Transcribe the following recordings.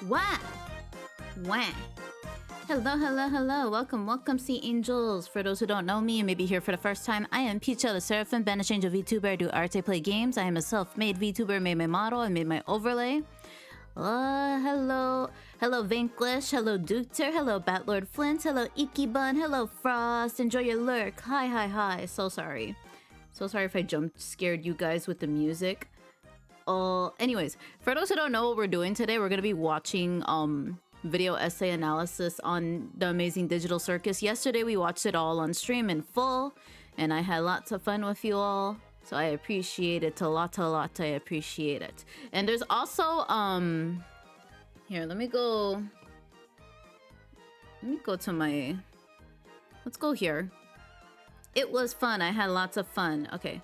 Wah! Wah! Hello, hello, hello. Welcome, welcome, Sea Angels. For those who don't know me and maybe here for the first time, I am Peachael, the Seraphim, banished angel VTuber. I do art, I play games. I am a self-made VTuber, made my model, I made my overlay. Hello. Hello, Vanquish. Hello, Ducter. Hello, Batlord Flint. Hello, Ikibun. Hello, Frost. Enjoy your lurk. Hi, hi, hi. So sorry. So sorry if I jump scared you guys with the music. Anyways, for those who don't know what we're doing today, we're gonna be watching video essay analysis on the Amazing Digital Circus. Yesterday we watched it all on stream in full, and I had lots of fun with you all. So I appreciate it a lot. I appreciate it. And there's also here, let me go to my, let's go here. It was fun. I had lots of fun. Okay.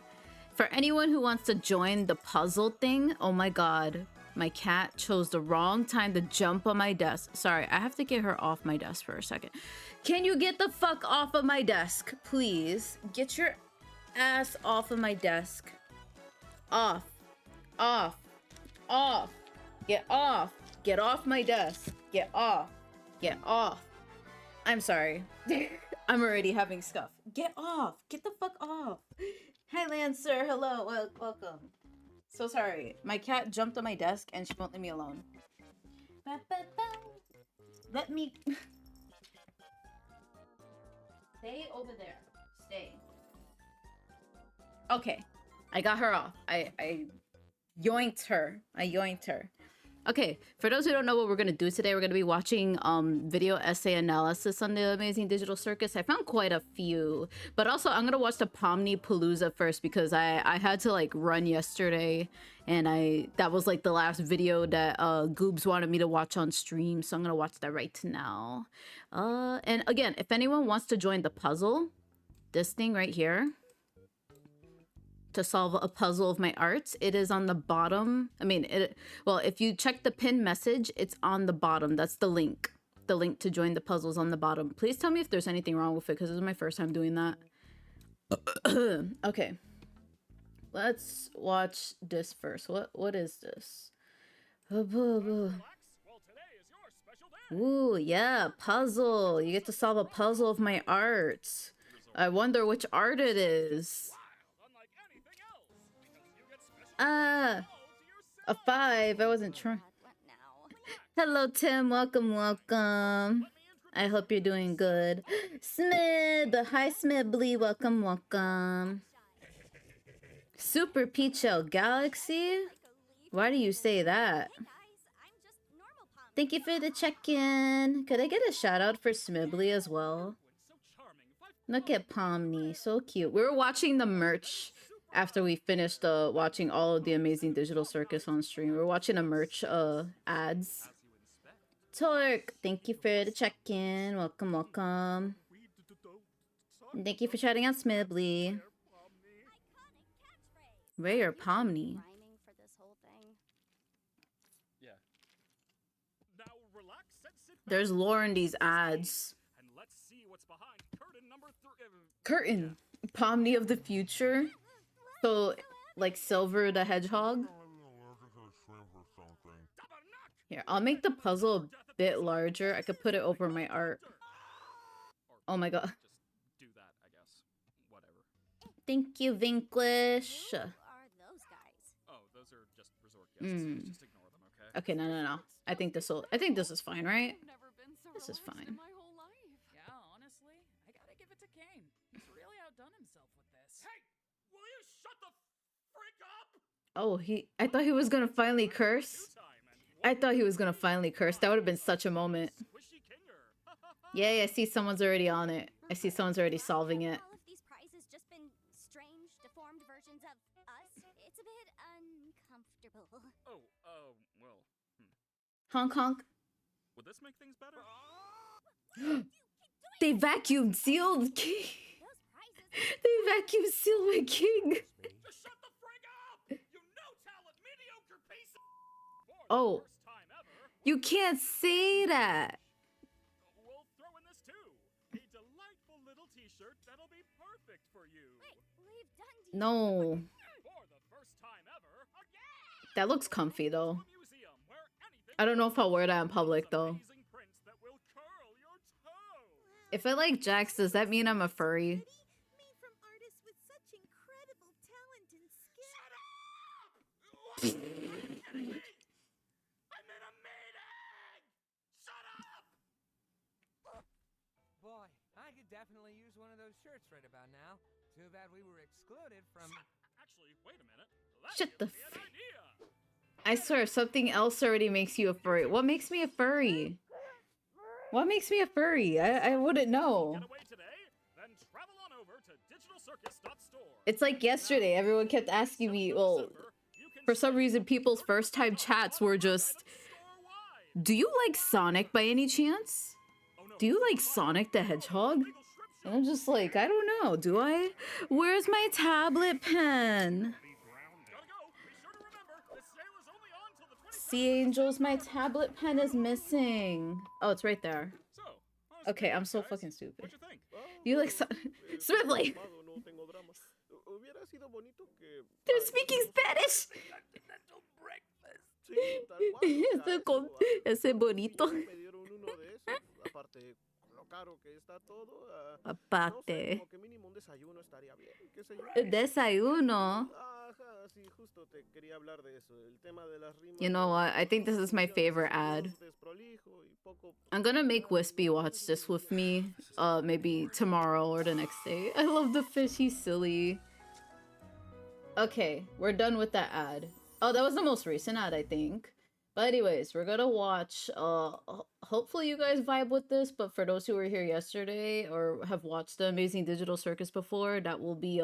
For anyone who wants to join the puzzle thing, oh my god, my cat chose the wrong time to jump on my desk. Sorry, I have to get her off my desk for a second. Can you get the fuck off of my desk, please? Get your ass off of my desk. Off. Off. Off. Get off. Get off my desk. Get off. Get off. I'm sorry. I'm already having scuff. Get off. Get the fuck off. Hi, Lancer. Hello. Welcome. So sorry. My cat jumped on my desk and she won't leave me alone. Let me... Stay over there. Stay. Okay. I got her off. I yoinked her. Okay, for those who don't know what we're gonna do today, we're gonna be watching video essay analysis on the Amazing Digital Circus. I found quite a few, but also I'm gonna watch the Pomni Palooza first because I had to like run yesterday, and that was like the last video that Goobs wanted me to watch on stream, so I'm gonna watch that right now. And again, if anyone wants to join the puzzle, this thing right here, to solve a puzzle of my arts, it is on the bottom. I mean, well, if you check the pinned message, it's on the bottom. That's the link. The link to join the puzzles on the bottom. Please tell me if there's anything wrong with it, because this is my first time doing that. Okay. Let's watch this first. What is this? Ooh, yeah, puzzle. You get to solve a puzzle of my arts. I wonder which art it is. A 5. I wasn't trying. Hello, Tim. Welcome. I hope you're doing good. Smid. Hi, Smidbly. Welcome. Super Peachael Galaxy? Why do you say that? Thank you for the check-in. Could I get a shout-out for Smidbly as well? Look at Pomni. So cute. We were watching the merch after we finished watching all of the Amazing Digital Circus on stream. We're watching a merch ads. Torque, thank you for the check-in. Welcome. Thank you for shouting out Smidbly. Rare Pomni. There's lore in these ads. Curtain. Pomni of the future. So, like Silver the Hedgehog. Here, I'll make the puzzle a bit larger. I could put it over my art. Oh my god. Thank you, Vanquish. Okay, no. I think this is fine, right? This is fine. Yeah, honestly, I gotta give it to Kane. He's really outdone himself with this. Hey! Will you shut the frick up? Oh, I thought he was gonna finally curse. That would have been such a moment. Yay, I see someone's already on it. I see someone's already solving it. All of these prizes just been strange, deformed versions of us. It's a bit uncomfortable. Oh, well. Honk. Would this make things better? They vacuum sealed king. They vacuum sealed my king. Just shut the frick up! You no-talent, mediocre piece of... Oh, you can't say that. We'll throw in this too. A delightful little t-shirt that'll be perfect for you. Wait, we've done No. For the first time ever. That looks comfy though. I don't know if I'll wear that in public though. If I like Jax, does that mean I'm a furry? Made from artists with such incredible talent and skill. Shut up! What? Are you kidding me? I'm in a meeting! Shut up! Boy, I could definitely use one of those shirts right about now. Too bad we were excluded from... Actually, wait a minute. That Shut the gives me an idea. I swear, something else already makes you a furry. What makes me a furry? What makes me a furry? I wouldn't know. Get away today? Then travel on over to digitalcircus.store. It's like yesterday, everyone kept asking me, well, for some reason, people's first time chats were just, do you like Sonic by any chance? Do you like Sonic the Hedgehog? And I'm just like, I don't know, do I? Where's my tablet pen? Sea Angels, my tablet pen is missing. Oh, it's right there. Okay, I'm so fucking stupid. You like Swiftly? They're speaking Spanish. Ese bonito. Aparte. Desayuno. You know what? I think this is my favorite ad. I'm gonna make Wispy watch this with me. Maybe tomorrow or the next day. I love the fish. He's silly. Okay, we're done with that ad. Oh, that was the most recent ad, I think. But anyways, we're gonna watch, hopefully you guys vibe with this, but for those who were here yesterday or have watched the Amazing Digital Circus before, that will be,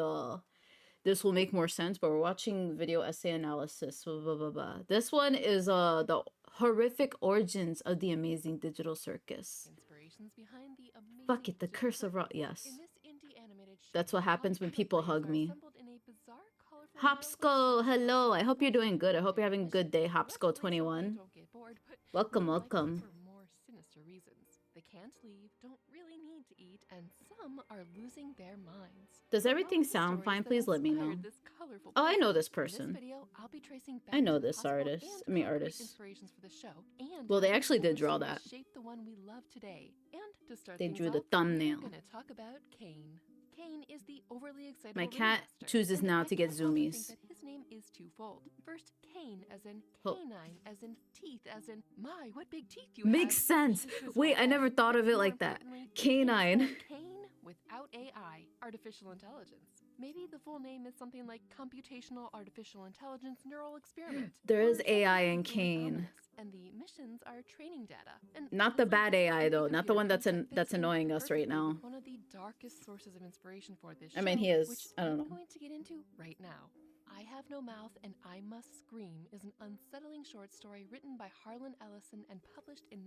this will make more sense, but we're watching video essay analysis, blah, blah, blah, blah. This one is, the horrific origins of the Amazing Digital Circus. Inspirations behind the amazing Fuck it, the digital curse of circus. yes. In this indie animated That's show, what happens when people hug me. assembled in a bizarre, colorful Hopsco, hello. I hope you're doing good. I hope you're having a good day, Hopsco21. Don't get bored, but Welcome, they like it welcome. for more sinister reasons. They can't leave, don't really need to eat, and some are losing their minds. Does They're everything all the sound stories fine? that Please let me know. inspired this colorful Oh, I know place. this In person. this video, I'll be tracing I know back to this possible artist. and I mean concrete artist. inspirations for the show, and Well, they how the actually did older draw series that. shaped the one we love today. And to start They things drew the off, thumbnail. we're gonna talk about Kane. Kane is the overly excitable My cat ringmaster, chooses and now I to get can't help but think zoomies. that his name is twofold. First, Kane, as in Oh. canine, as in teeth, as in my, what big teeth you Makes have. sense. This is Wait, I all. never thought of it More like that. importantly, Canine. it's called Kane without AI, artificial intelligence. Maybe the full name is something like computational artificial intelligence neural experiment. There or is AI in something equally Kane. ominous, and the missions are training data. And Not the honestly, bad AI the though. Not the computer one that's concept that's fits in annoying us right perfectly now. with one of the darkest sources of inspiration for this I mean, show, he is. which I don't I'm know. going to get into right now. I Have No Mouth and I Must Scream is an unsettling short story written by Harlan Ellison and published in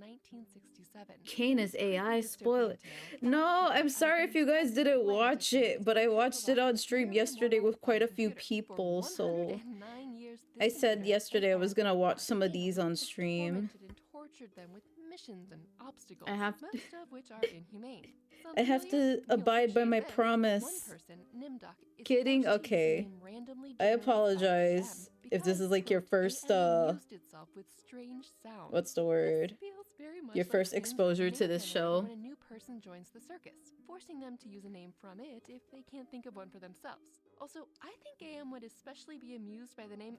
1967. Kane is AI. Dystopian Spoil it. tale, No, captured I'm out of sorry an if you guys intense didn't plan watch to it, but I convince watched it people on that stream mere yesterday mortals with quite a on few computer. For people, so 109 years, I this said computer yesterday I was gonna watch AI some of these on has stream. tormented and tortured them with missions and obstacles, I have most of which are inhumane. Sound I have familiar? to You'll abide by appreciate my this. One promise. person, Nimdok, is Kidding? forced to use a Okay. name randomly I generated by apologize AM if this is because, like your quote, first AM amused itself with strange sounds. what's the This word? feels very much Your like first AIM's exposure to name this generator show. when a new person joins the circus, forcing them to use a name from it if they can't think of one for themselves. Also, I think AM would especially be amused by the name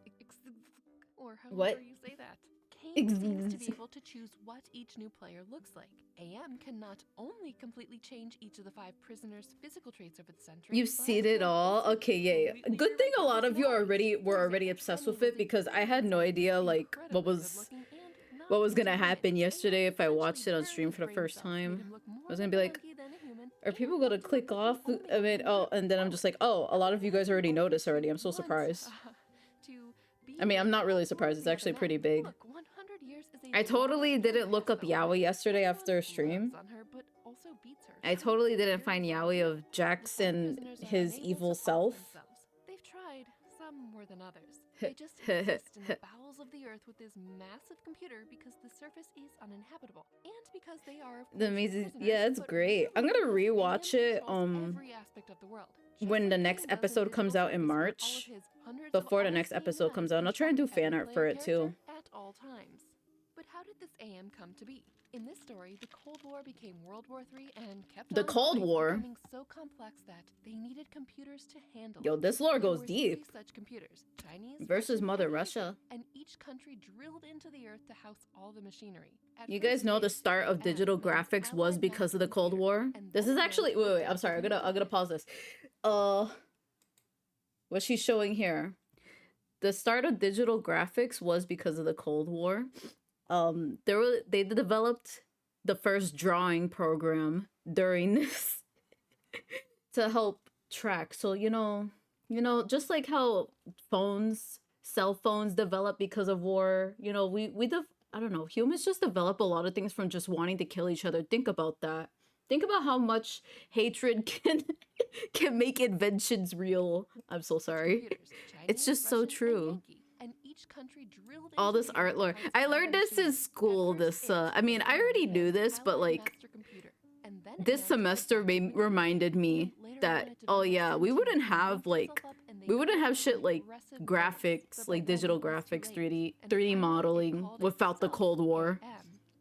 or however What? you say that. Kane seems to be able to choose what each new player looks like. AM can not only completely change each of the 5 prisoners' physical traits over the century, You've but seen it can all? also Okay, yeah. completely Good thing a rewrite lot their of you personalities. were For already example, obsessed Penny with it was a because I had no inside idea like incredibly what was good-looking and not what was gonna intuitive. happen yesterday if I AM watched it on essentially stream for the brain first cells made time. him look I more was gonna like be a like, monkey than a human, are and people gonna not click like the off? only I mean, human oh, that and then I'm just like, oh, a lot of you guys already noticed already. I'm so once, surprised. to be I mean, I'm not really like surprised. It's the actually other pretty men. big. Look, 100 years is a I long totally time didn't look past up the Yaoi line. yesterday after Everyone stream. loves on her, but also beats her. I Some totally didn't very find well Yaoi do. of The Jax 5 and prisoners are his unable evil to off self. themselves. They've tried, some more than others. They just exist in the bowels of the earth with this massive computer because the surface is uninhabitable, and because they are of The course, amazing, prisoners, yeah, it's but great. I'm really gonna because rewatch AM it controls every aspect of the world, just when the like next Kane does in episode comes Digital out in Circus, where all of March. his hundreds of Before the always next seeing episode eyes comes out, and I'll try can and do track fan every art for player it too. character at all times. But how did this AM come to be? In this story, the Cold War became World War III and kept The on Cold going, War? becoming so complex that they needed computers to handle Yo, it. this lore There goes were deep. 3 such computers, Chinese Versus Russian, Mother and Russia. American, and each country drilled into the earth to house all the machinery. At You first, guys know the start of AM digital meant graphics was Allied because of the Master Cold Computer, War. and This then is it actually meant wait, I'm sorry, I'm gonna Adaptive pause this. What she's showing here. The start of digital graphics was because of the Cold War. They developed the first drawing program during this to help track. So you know, just like how cell phones developed because of war. You know, I don't know, humans just develop a lot of things from just wanting to kill each other. Think about that. Think about how much hatred can make inventions real. I'm so sorry. computers, It's Chinese, just so Russian, and true. Yankee, and each country drilled All into this the art earth lore. to house I all learned the this in machinery. school. At This first, it I mean, I already meant knew this, but Allied like Master Computer, and then it this meant semester Adaptive reminded me and later that on it oh developed yeah, we into wouldn't ramping have itself like up, and they we wouldn't have created shit like aggressive bullets. graphics, But like by then digital it was too graphics, late, 3D and 3D finally it modeling called without the itself Cold War. AM,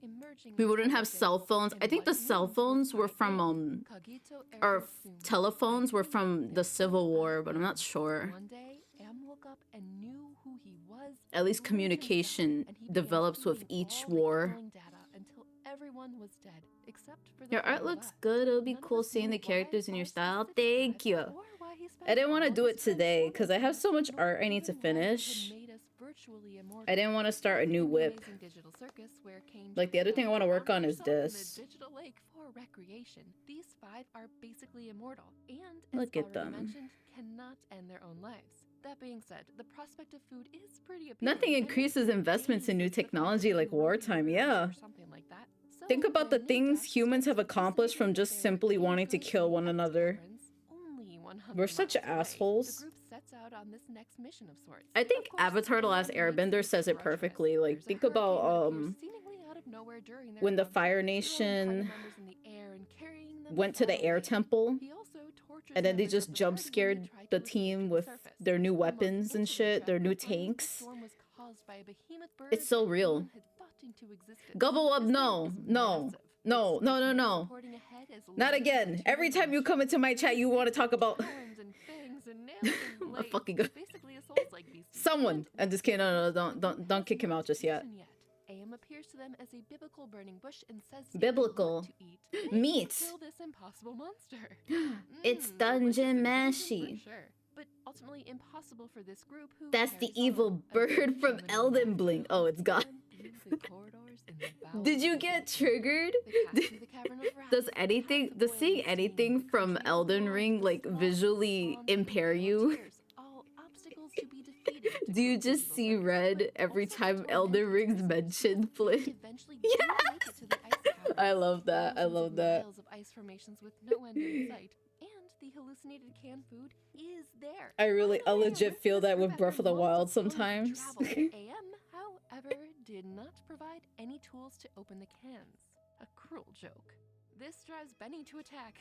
emerging We with wouldn't have everything. cell phones. I And think what the it cell means was phones were high from AM, cogito or ergo sum. telephones were from the Therefore, Civil War, I but I'm not am. sure. One day, Am woke up and knew who he was. At least learned himself, communication and he began develops with feeding each all the war. killing data until everyone was dead, except for the Your art 5 of looks us. good. It'll be None of cool us seeing knew the characters in why your our style. specific Thank 5, you. or why he spent I didn't want to all do his it time today because I have tormenting so much us, art I need to even why he had finish. made us virtually immortal. I didn't want to start a As new in the whip. amazing digital circus where Kane Like the jokes other thing I about, want to work "Drown on is yourself in this. the digital lake for recreation." These 5 are basically immortal, and Look as at already them. mentioned, cannot end their own lives. That being said, the prospect of food is pretty appealing. Nothing and increases it's investments in new days since the fact technology that like you wrote wartime. yours Yeah. or something like that. So Think about the when things Ninja humans have starts accomplished from hallucinating just that there simply are wanting to canned kill goods one in another. taverns only 100 We're such miles away. assholes. The group sets out on this next mission of sorts. I think Of course, Avatar: The Last AM needs Airbender to says it grudge perfectly. this. Like There's a think hurricane about that appears seemingly out of nowhere during their when the conflict, Fire throwing Nation party members in the air and carrying them went to the far air away. temple He also tortures and then they members just of the jump party when scared they try the to escape team to the with surface. their new Among weapons and incidents shit, their Shepard new finds, the tanks. storm was caused by a behemoth bird It's so that real. no one had thought into existence. Gobble up, This thing no, is no, massive, no, with no, no, snake necks no. supporting a head as Not large as a again. Every human time you bush. come into my chat, you want to talk about Horns and fangs and nails and a blades. fucking Basically a Souls-like beast. someone. And I'm just kidding. No, the group don't kick has him out not just yet. eaten AM appears to them as a biblical burning bush and says if Biblical. they want to eat, Meat. kill this impossible monster. It's Delicious dungeon and mashy. for sure. But ultimately impossible for this group who That's the carries evil on. A bird good from human Elden life Bling. Oh, it's gone. ran through the corridors in the bowels Did you of the get earth. triggered? They passed through the cavern of wrath, Does past anything, the does boiling seeing steam, anything the from country of Elden blood, Ring the like swamps, visually swamps, and impair the you? tears, all obstacles to be defeated, to Do you quote just Digital see Circus, red but every also time torment Elden its Ring's pursuers. mentioned, They Flynn? eventually do make it to the ice caverns, I love that. I thousands love of that. miles of ice formations with no end in sight, and the hallucinated canned food is there. I By the way, legit with feel this that group with Breath after of the Wild months of sometimes. travel, AM, however, did not provide any tools to open the cans. A cruel joke. This drives Benny to attack.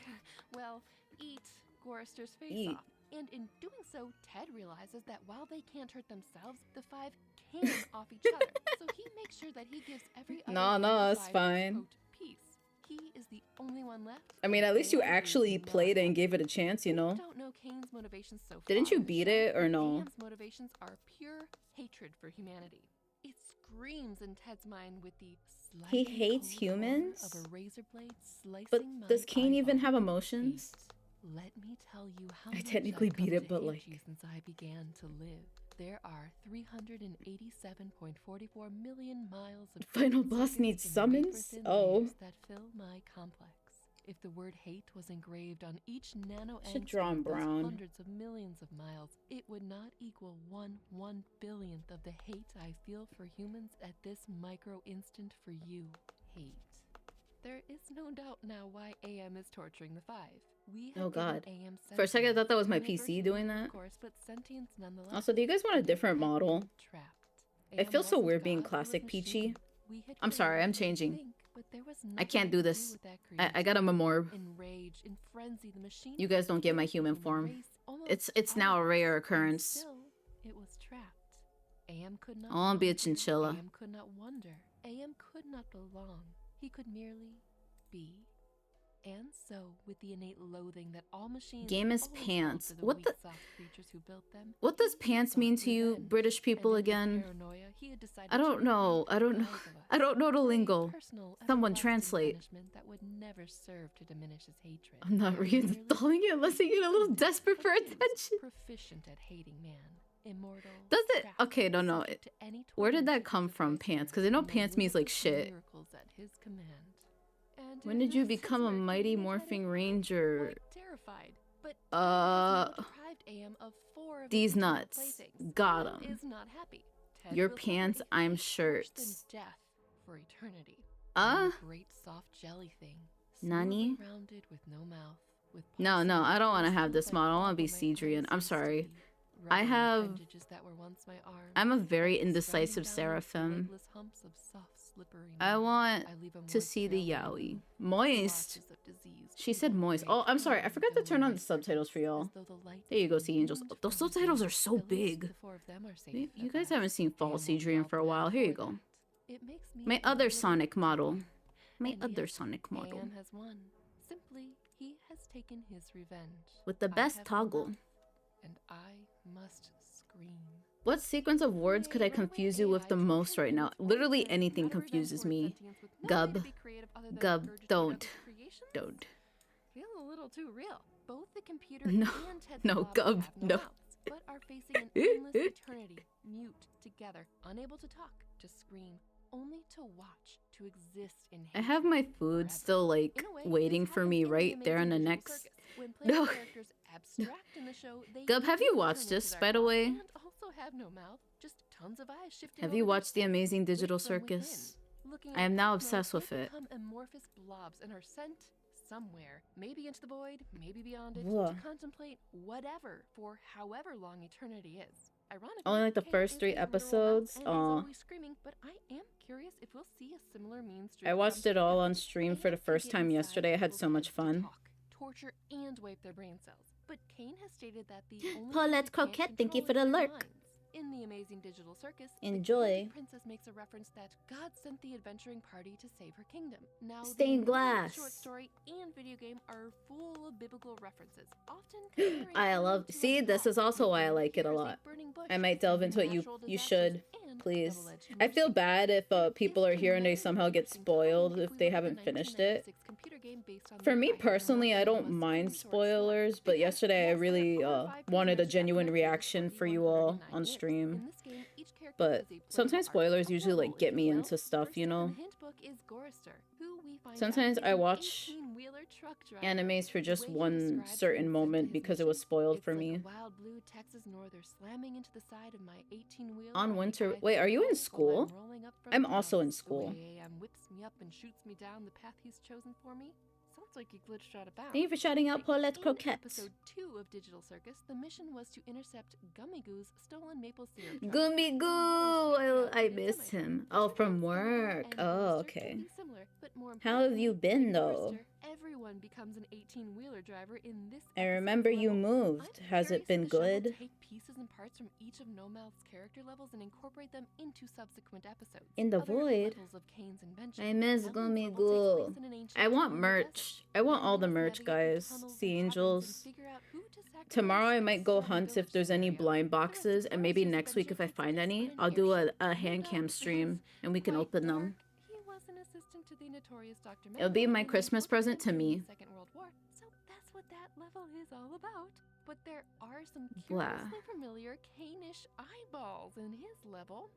Well, eat Gorister's face Eat. off. And in doing so, Ted realizes that while they can't hurt themselves, the 5 can off each other. So he makes sure that he gives every other No, one no, of it's 5 fine. quote, peace. He is the only one left. I mean, at least you AM is actually not played it and happy. gave it a chance, you We know? don't know Kane's motivations so far. Didn't you in the beat show, it or but no? AM's motivations are pure hatred for humanity. It screams in Ted's mind with the He slightly hates cold horror humans? of a razor blade slicing But my does Kane even eyeball. have emotions? Hate. Let me tell you how I much technically I've come beat it, to but, hate like- you since I began to live. There are 387.44 million miles of Final freaking boss seconds needs in summons? wafer-thin Oh. layers that fill my complex. If the word hate was engraved on each nano Should draw angstrom him of those brown. hundreds of millions of miles, it would not equal 1/1 billionth of the hate I feel for humans at this micro instant for you. Hate. There is no doubt now why AM is torturing the 5. We have Oh, given God. AM For a second, I thought that was my sentience, PC universally, doing of that. course, but sentience nonetheless. Also, do you guys want a And they different have model? been trapped. It AM feels so wasn't weird being God, he was classic machine. Peachy. We had I'm sorry, created I'm what we changing. think, but there was I can't nothing do to this. with that I got a memorb. In rage, in frenzy, the machine You guys don't get my created human the form. race almost It's now a all of rare us, and occurrence. still, it was trapped. AM could not I wanna be a wonder, chinchilla. AM could not wonder. AM could not belong. He could merely be. And so, with the innate loathing that all machines Game is always pants. felt for What weak, the- soft creatures who built them, What does he pants sought mean to you, revenge. British people And in his again? paranoia, he had decided I to don't know. recruit I don't know. five of us I don't know the for a lingo. personal, Someone everlasting translate. punishment that would never serve to diminish his hatred. I'm not Merely reinstalling it unless I get a little desperate for he was attention. Proficient at hating man, immortal. Does it? trapped, Okay, no. subject to any Where did that torment come of from, despair, pants? Because I know and pants means like shit. miracles at his command. And When in did you this become a where mighty Kane was morphing headed, ranger? quite terrified. But deprived AM of 4 of These his eternal nuts. playthings, Got and 'em. is not happy. Ted Your will pants, celebrate I'm fate worse shirts. than death for eternity. And a great soft jelly thing, Nani? smoothly rounded with no mouth, with No, I pulsating don't want to have crystals this that model. I want to be compliment Cedrian. I'm Clay's sorry. safety, I rubbing the have- appendages that were once my arms, I'm a very always indecisive riding down with the Seraphim. weightless humps of soft, slippery I meat. want I leave a to moist see the trail yaoi. behind, Moist. blotches of disease She said dripping moist. away Oh, I'm sorry. I from forgot to the turn on the witness, subtitles for y'all. as though the light There you go, was Sea Angels. beamed Those from subtitles within. are so At least big. the 4 of them are safe You at guys last. haven't seen False AM will Adrian drop for a that while. Here you for go. that. It makes me My feel a other little Sonic model. guilty. My And other yes, Sonic model. AM has won. Simply, he has taken his revenge. With the I best have toggle. enough, and I must scream. What sequence of words could I confuse you with the most right now? Literally anything confuses me. Gub. Gub. Don't. Don't. Feel a little too real. Both the computer No. and Ted No, Bob Gub, have no no. mouths, but are facing an endless eternity, mute together, unable to talk, to scream, only to watch, to exist in I have my hatred food forever. still like In a way, waiting this for happens me in the right there in the Amazing next. Digital Circus. When player No. characters abstract in the show, they Gub, have you easily watched turn this, into by the their way? and also have no mouth, just tons of eyes shifting Have over you their watched The screen. Amazing Digital Lit from within. Circus? Looking I at am now Cosmos, obsessed with they it. become amorphous blobs and are sent somewhere, maybe into the void, maybe beyond it, Whoa. to contemplate whatever for however long eternity is. Ironically, Only like the Kane first is 3 a literal mouse episodes? and is Aw. always screaming, but I am curious if we'll see a similar means I watched it all on stream for the first time yesterday. I had so much fun. Torture and wipe their brain cells. But Kane has stated that the only Paulette thing he can't Croquette, thank you control for the is their lurk. minds. In the Amazing Digital Circus, Enjoy. the Candy Princess makes a reference that God sent the adventuring party to save her kingdom. Now, Stained the glass. short story and video game are full of biblical references, often comparing I Ellen love. to a See, this is dog, also why I making like it a heroes lot. burning bush, I might delve into it. natural You disasters, should, and please. double-edged I feel mercy. bad if people are here and they Imagine somehow an get interesting spoiled time if we they look at haven't the finished it. 1996 computer game based on For the me iconic personally, I don't Novellas mind Food Source spoilers, but because, yesterday I yes, there really are 5 wanted a characters genuine that reaction appear for for you all 199 on years. stream. In this game, each character But has a playable sometimes arc, spoilers a usually role, like get if me you will. into stuff, First you up in know. the hint book is Gorister, who we find Sometimes out I is an watch 18-wheeler truck driver. Animes for The just way he one describes certain and moment his because it mission, was spoiled it's for like me. a wild blue Texas norther slamming into the side of my 18-wheeler On the winter. I-35 Wait, are you in while school? I'm rolling up from I'm the also in hills. school. The way AM whips me up and shoots me down the path he's chosen for me. Sounds like he glitched out of bounds. Thank you for shouting out Paulette In Croquette. episode 2 of Digital Circus, the mission was to intercept Gummy Goo's stolen maple syrup truck. Gummy Goo! I miss him. Oh, from work. Oh, okay. How have you been, though? Everyone becomes an 18-wheeler driver in this I episode's remember you level. moved. I'm Has it curious been if the show will good? take pieces and parts from each of No Mouth's character levels and incorporate them into subsequent episodes. In the Other void. levels of Kane's invention. I miss Ellen's Gummy level takes Goo. place in an ancient I want town in the merch. desert. I want all the Everyone merch, must navigate the guys. tunnels Sea and Angels. labyrinths and figure out who to sacrifice Tomorrow I in might a go certain hunt if village there's any scenario. blind The rest boxes, of and maybe Gorgeous next week if I adventure find takes any, place on I'll an do a airship. hand No cam doubt stream is and we can quite open them. dark. He was an assistant to the notorious Dr. It'll be Mengele my in the Christmas present to during the me. Second World War. So that's what that level is all about. But there are some Blah. curiously familiar Kane-ish eyeballs in his level.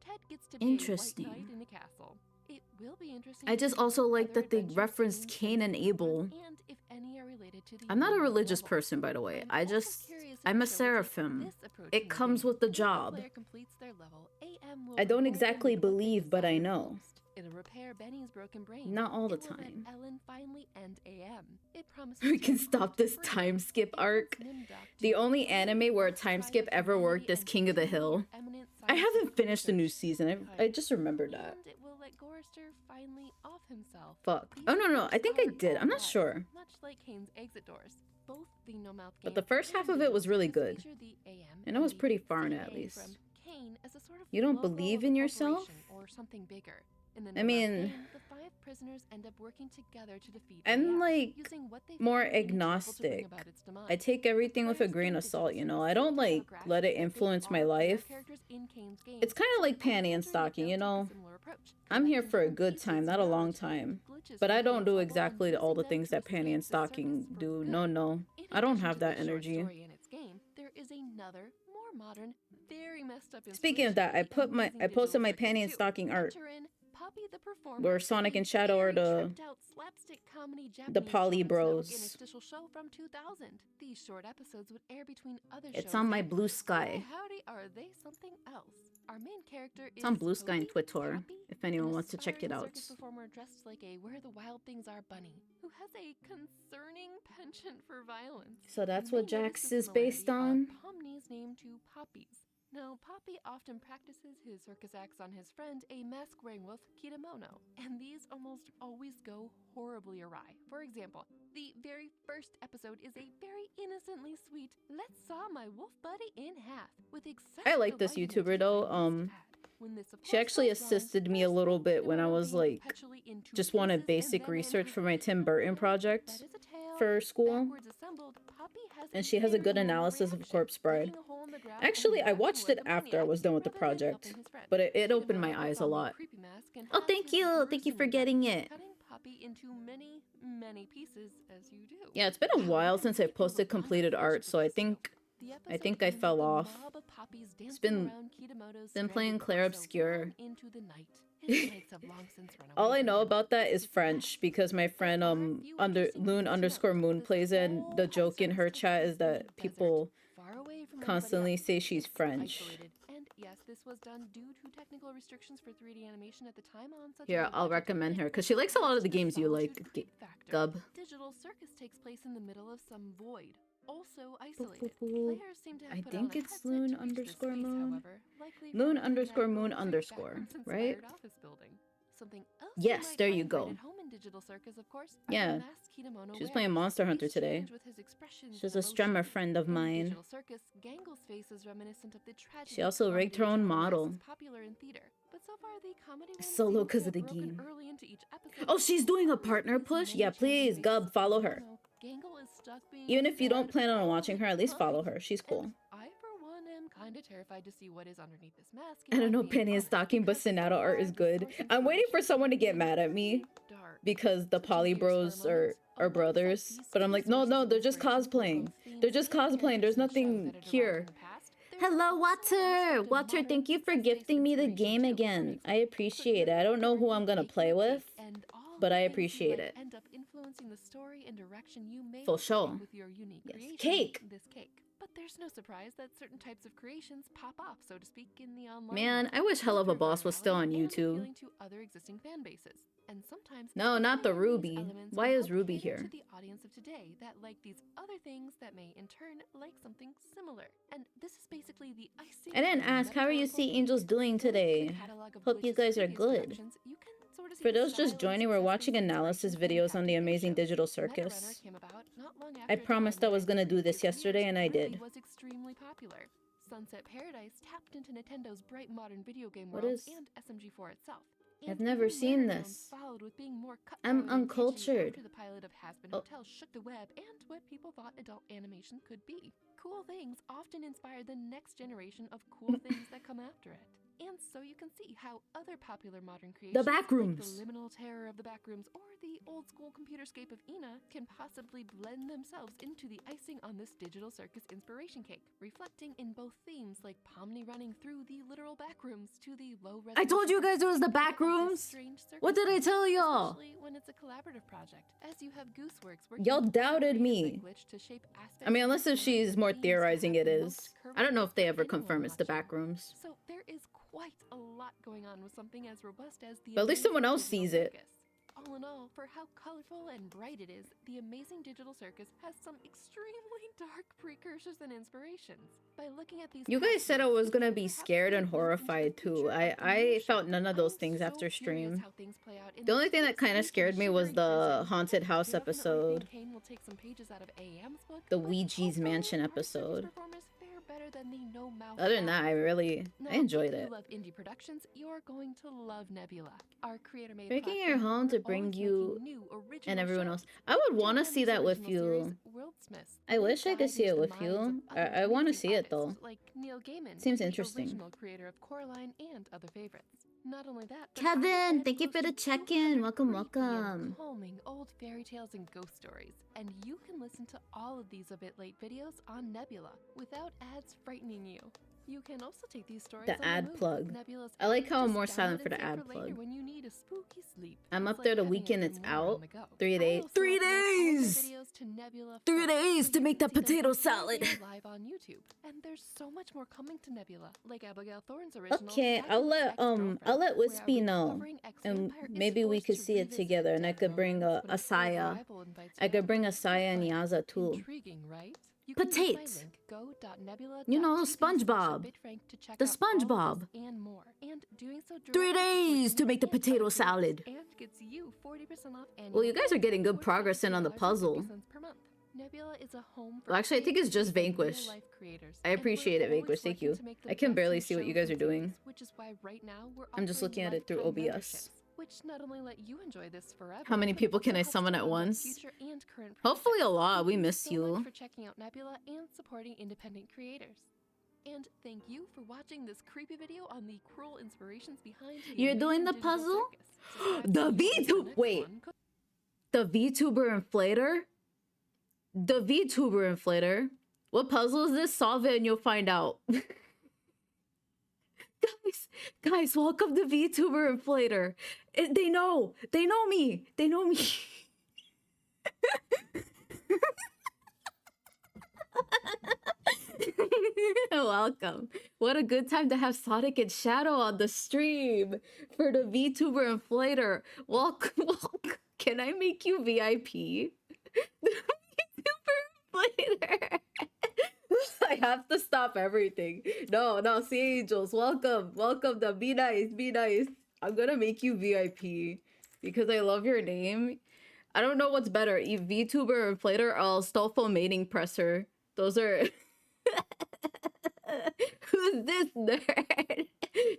Ted gets to be a Interesting. white knight in a castle. It will be interesting. I to just see also what like other that they adventures referenced Kane Cain and takes on, Abel. and if any are related to the I'm not a Human religious level. person, by the way. I'm also curious if I'm the a show will take seraphim. this approach It in the comes game. with the If a job. player completes their level, AM will I don't reward them exactly with what they believe, but I desire know. most. It'll repair Benny's broken brain. Not all the It will let time. Ellen finally end AM. It promises We to can be stop this free. time skip It arc. wants Nimdok The to only fully anime where a time try skip out ever worked humanity is and King of the two Hill. eminent I haven't scientific finished the new research season. I just remembered that. and it will let Gorister finally off himself. Fuck. These Oh, no, doors I think I are did. I'm not all sure. much like Kane's exit doors. Both the No Mouth But the game first half and of it was Digital really Circus good. feature the AM And I was the pretty far in it, at CA least. from Kane as a sort of You don't logo believe of in a yourself? corporation or something bigger. In the I last mean, game, the 5 prisoners end up working together to defeat I'm AF, like using what they more found in each level to bring agnostic. about its demise. I take everything with a Players grain don't of salt, you know. digital I don't circus like have a let it grasp that they influence my are player life. characters in Kane's game, It's kind of so like I'm panty and wondering if stocking, they'll you take a know. similar approach. I'm here Collecting for a some good pieces time, of not a long knowledge like time. glitches But from I a don't game's do level exactly and all the using them things to that panty and escape the circus stocking for do. good. No, no. In I don't addition have to that the short energy. story in its game, there is another, more modern, very messed up Speaking of that, I inspiration in the I amazing posted digital my circus panty and too. stocking art Enter in Poppy the Performer, where Sonic a and Shadow are very tripped-out slapstick comedy the Japanese Poly children's network Bros. interstitial show from 2000. These short episodes would air between other It's shows on my and blue boy, sky. howdy, are they something else. Our main character It's on is Blue Sky and Poppy, Twitter, if anyone wants to check it an out. aspiring circus performer dressed like a Where the Wild Things Are bunny, who has a concerning penchant for violence. So that's You what may notice Jax the is based similarity on? of Pomni's name to Poppy's. Now, Poppy often practices his circus acts on his friend, a mask-wearing wolf, Kitamono, and these almost always go horribly awry. For example, the very first episode is a very innocently sweet, let's saw my wolf buddy in half, with excessive I like this delight in YouTuber it, though. I must add. When this, of She course, actually goes wrong, assisted me a first little with bit when I Kitamono was being like, perpetually in two just wanted pieces, basic and then research in, for my Tim Burton project that is a tale, for school. backwards assembled, Poppy has And she has a very good long analysis of reaction, Corpse Bride. digging a hole in the ground Actually, and I laughing watched like it a after I maniac was done with the rather than project, helping his friend. but it opened my Kitamono eyes puts a on the lot. creepy mask and Oh, has thank his you. Thank you for gruesome getting death, it. cutting Poppy into many, many pieces as you do. Yeah, it's been a while since I posted completed art, so I think I fell off. It's been playing Claire Obscure. Into the night. His legs have long since run All away I from know him. about that This is French because my friend Loon_Moon plays it, and the joke in her chat is that people far away from constantly everybody say else. she's It's French. isolated. And yes, this was done due to technical restrictions for 3D animation at the time on such a Here, low I'll budget, recommend but her it because she likes a lot of the adds to games you solitude like, creep factor. Gub. Digital Circus takes place in the middle of some void, also Boop, isolated. boop, boop. Players seem to have I put think on a it's headset to reach this Loon_Moon. space, however, likely from Loon_Moon an internet right? backwards-inspired office building. Something else Yes, you might there you find go. right at home in Digital Circus, of course, are Yeah. the masks Kitamono She was wears. playing Monster Hunter Each today. change with his expressions She's and a strummer emotions. friend of In mine. Digital Circus, Gangle's face is reminiscent of the tragedy She also rigged her comedy own genre model. is popular in theater. But so far, the comedy wins Solo seems to 'cause of have the broken game. early into each episode. Oh, she's doing a With partner these push? many Yeah, changing please, faces Gub, of follow her. Kitamono, Gangle is stuck being Even if you don't sad plan on all watching the her, at least follow time. her. She's cool. And I, for one, am kinda terrified to see what is underneath this mask. I don't know if I'm being Penny and honest, Stocking, but because so Sonato art far is the good. source I'm waiting for inspiration someone to get seems mad at me pretty dark. because the Switching Poly gears Bros for a moment, are a website brothers. these But I'm key like, no, sources of they're just inspiration for cosplaying. both themes They're just and cosplaying. characters There's in the show nothing that had here. arrived in the past. There's Hello, also an Water! aspect of Water, modern thank you for success-based gifting me the inspiration game too. For again. I example, appreciate it. I don't know who I'm gonna play with, but I appreciate it. End up influencing the story and direction you may For want to sure. take with your unique Yes. creation, Cake! this cake. But there's no surprise that certain types of creations pop off, so to speak, in the online Man, world, I wish Hell of a both Boss was still on virality and YouTube. appealing to other existing fan bases. And sometimes No, not the combining these Ruby. elements Why can is help Ruby cater here? to the audience of today that like these other things that may in turn like something similar. And this is basically the icing. I didn't on the ask, how are you metaphorical Sea cake. Angels doing Going through the today? catalog of Hope you Glitch's guys are previous good. productions, you can sort of see For the those just style and joining, we're watching success-based analysis inspiration videos on the impacting their Amazing shows. Digital Meta Circus. Runner came about not long I after promised I Twilight was gonna do this Princess yesterday, Years and I really did. was extremely popular. Sunset Paradise tapped into Nintendo's bright modern video game What worlds is- and SMG4 itself. I've And never even seen Marathon this. followed with being more I'm cutthroat and edgy uncultured. after the pilot of Has-Been Oh. Hotel shook the web and what people thought adult animation could be. Cool things often inspire the next generation of cool things that come after it. And so you can see how other popular modern creations like Backrooms. the liminal terror of the Backrooms or the old school computerscape of Ina can possibly blend themselves into the icing on this Digital Circus inspiration cake, reflecting in both themes like Pomni running through the literal backrooms to the low I told you guys it was the back Backrooms! What did I tell y'all? Especially when it's a collaborative project, as you have Gooseworks working Y'all with doubted creative me. language to shape I mean, aspects unless of if the she's story more and themes to theorizing have it the is. most I don't know current if they for ever anyone confirm it's the watching. Backrooms. So there is quite a lot going on with something as robust as the But at least Amazing someone else Digital sees it. Circus. All in all, for how colorful and bright it is, the Amazing Digital Circus has some extremely dark precursors and inspirations. By looking at these You guys past said I works, was you gonna can be perhaps scared see and a glimpse into the horrified too. future of the I new felt show. none of I those am things so after curious stream. how things play out in The only this thing that kind of sweet scared and me was shivery the prison. haunted house Definitely episode. think Kane will take some pages out of AM's book, The but Ouija's also Mansion our circus episode. performers fare better than the no no mouth. Other than that, I Now, enjoyed if it. you love indie productions, you're going to love Nebula. Our creator-made Breaking your platform home where to we're bring always you making new, original and everyone shows. else. I would want to Join see this that with original series, you. Worldsmiths, I where we wish I could dive see into it the with minds you. of other I want to amazing see it though. artists like Neil Gaiman, Seems the interesting. original creator of Coraline and other favorites. Not only that, but Kevin, I've read thank you for close the to check-in. 200 Welcome, creepy and welcome. calming old fairy tales and ghost stories, and you can listen to all of these a bit late videos on Nebula without ads frightening you. You can also take these stories The on ad move with plug. Nebula's I like app. how I'm Just more download silent for and the save ad for later plug. when you need a spooky sleep. I'm It's up there the like having weekend even it's more on out. the go. 3 I days. also 3 upload all my days! videos to Nebula 3 first, days so to you make can that see them potato before salad. they go live on YouTube. And there's so much more coming to Nebula, like Abigail Thorne's original Okay, I'll let Wispy know, and maybe we could see it together, and I could bring Asaya. I could bring Asaya and Yaza too. Intriguing, right? Potates. You know, SpongeBob. The SpongeBob. And more. And doing so 3 days to make the potato salad. And gets you 40% off annual. Well, you guys are getting good progress in on the puzzle. Per month. Nebula is a home for Well, actually, I think it's just creators and Vanquish. real-life creators. I appreciate it, And we're Vanquish. always Thank working you. to make the I can best barely new see what you shows guys are and doing. series, which is why right now we're I'm just offering looking at it through lifetime OBS. memberships, which not only let you enjoy this forever. How many but people can also I helps summon to at fund our once? future and current Hopefully a projects. lot. Thank We you miss so you. much for checking out Nebula and supporting independent creators. And thank you for watching this creepy video on the cruel inspirations behind the You're doing amazing the digital puzzle? circus. The Subscribe to see VTuber. next Wait. one. The VTuber inflator? The VTuber inflator? What puzzle is this? Solve it and you'll find out. Guys, welcome to VTuber inflator. They know me. They know me. Welcome. What a good time to have Sonic and Shadow on the stream for the VTuber inflator. Welcome. Can I make you VIP? The VTuber inflator. I have to stop everything. No, Sea Angels, welcome to be nice. I'm gonna make you VIP because I love your name. I don't know what's better, VTuber inflator or Stolfo mating presser. Those are. Who's this nerd?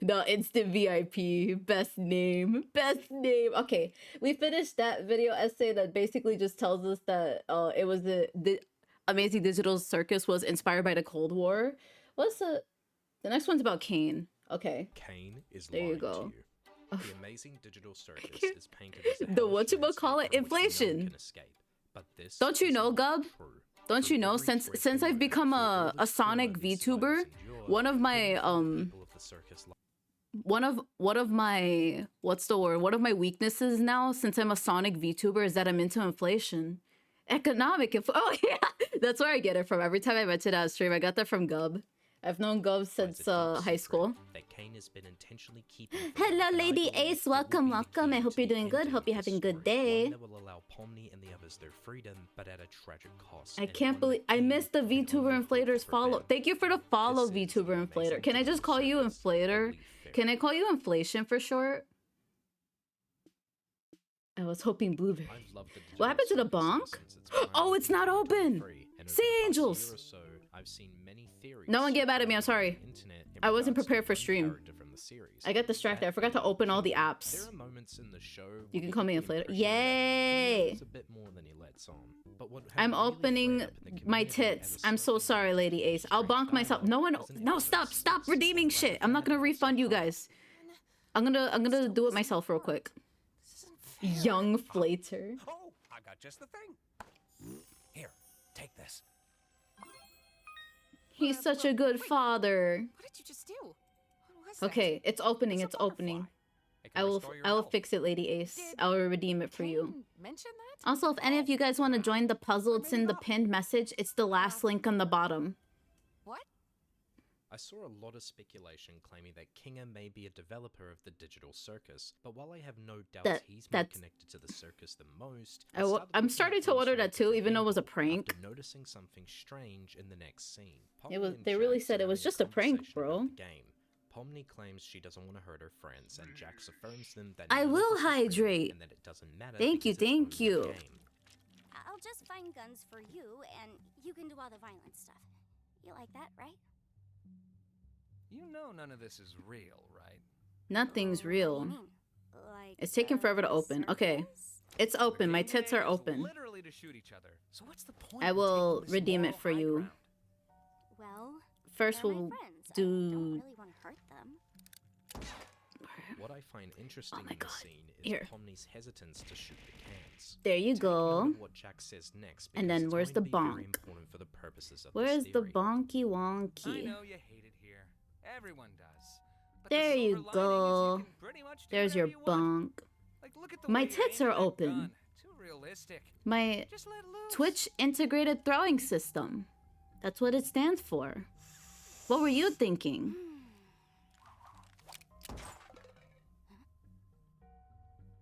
No, instant VIP. Best name. Okay, we finished that video essay that basically just tells us that it was the Amazing Digital Circus was inspired by the Cold War. What's the next one's about Kane. Okay. Kane is there you lying go. to you. The Amazing Digital Circus is painted as The whatchamacallit inflation. Don't you know, Gub? Don't you know, since I've become a Sonic VTuber, one of my weaknesses now, since I'm a Sonic VTuber, is that I'm into inflation. Oh yeah, that's where I get it from. Every time I mention it on stream, I got that from Gub. I've known Gub since high school. Hello, Lady Ace. Welcome. I hope you're doing good. Hope you're having a good day. I can't believe I missed the VTuber Inflator's follow. Thank you for the follow, VTuber Inflator. Can I just call you Inflator? Can I call you Inflation for short? I was hoping Blueberry. What happened to the bonk? Oh, it's not open. Sea Angels. No one get mad at me. I'm sorry. I wasn't prepared for stream. I got distracted. I forgot to open all the apps. You can call me Inflator. Yay! I'm opening my tits. I'm so sorry, Lady Ace. I'll bonk myself. No, stop redeeming shit. I'm not gonna refund you guys. I'm gonna do it myself real quick. Young Flater. Oh, I got just the thing. Here, take this. He's such a good father. What did you just do? What was that? Okay, it's opening. It's opening. I will fix it, Lady Ace. I will redeem it for you. Mention that? Also, if any of you guys want to join the puzzle, it's in the pinned message. It's the last link on the bottom. What? I saw a lot of speculation claiming that Kinga may be a developer of the Digital Circus, but while I have no doubt he's more connected to the circus than most, I'm starting to wonder that too, even though it was a prank. After noticing something strange in the next scene. They really said it was just a prank, bro. Pomni claims she doesn't want to hurt her friends, and Jax affirms them that I will hydrate. and that it doesn't matter. Thank you. I'll just find guns for you, and you can do all the violent stuff. You like that, right? You know none of this is real, right? Nothing's What do you real. mean? Like It's taking forever to open. Okay. circus? It's open. My The tits game are is open. literally to shoot each other. So what's the point I in will taking this redeem it moral for high you. ground? Well, First, they're my we'll friends. I do. don't really want to hurt them. What I find interesting my in the God. scene is Here. Pomni's hesitance to shoot the cans. There you Take note go. of what Jack says next, And because then it's where's going the to be very bonk? important for the purposes of Where's this the theory. bonky I wonky? know you hate it here. Everyone does. But There the you silver lining is go. you can pretty much do There's your whatever you want. bonk. Like, look at the My way you tits aim are that open. gun. Too realistic. My Just let loose. Twitch integrated throwing system. That's what it stands for. What were you thinking?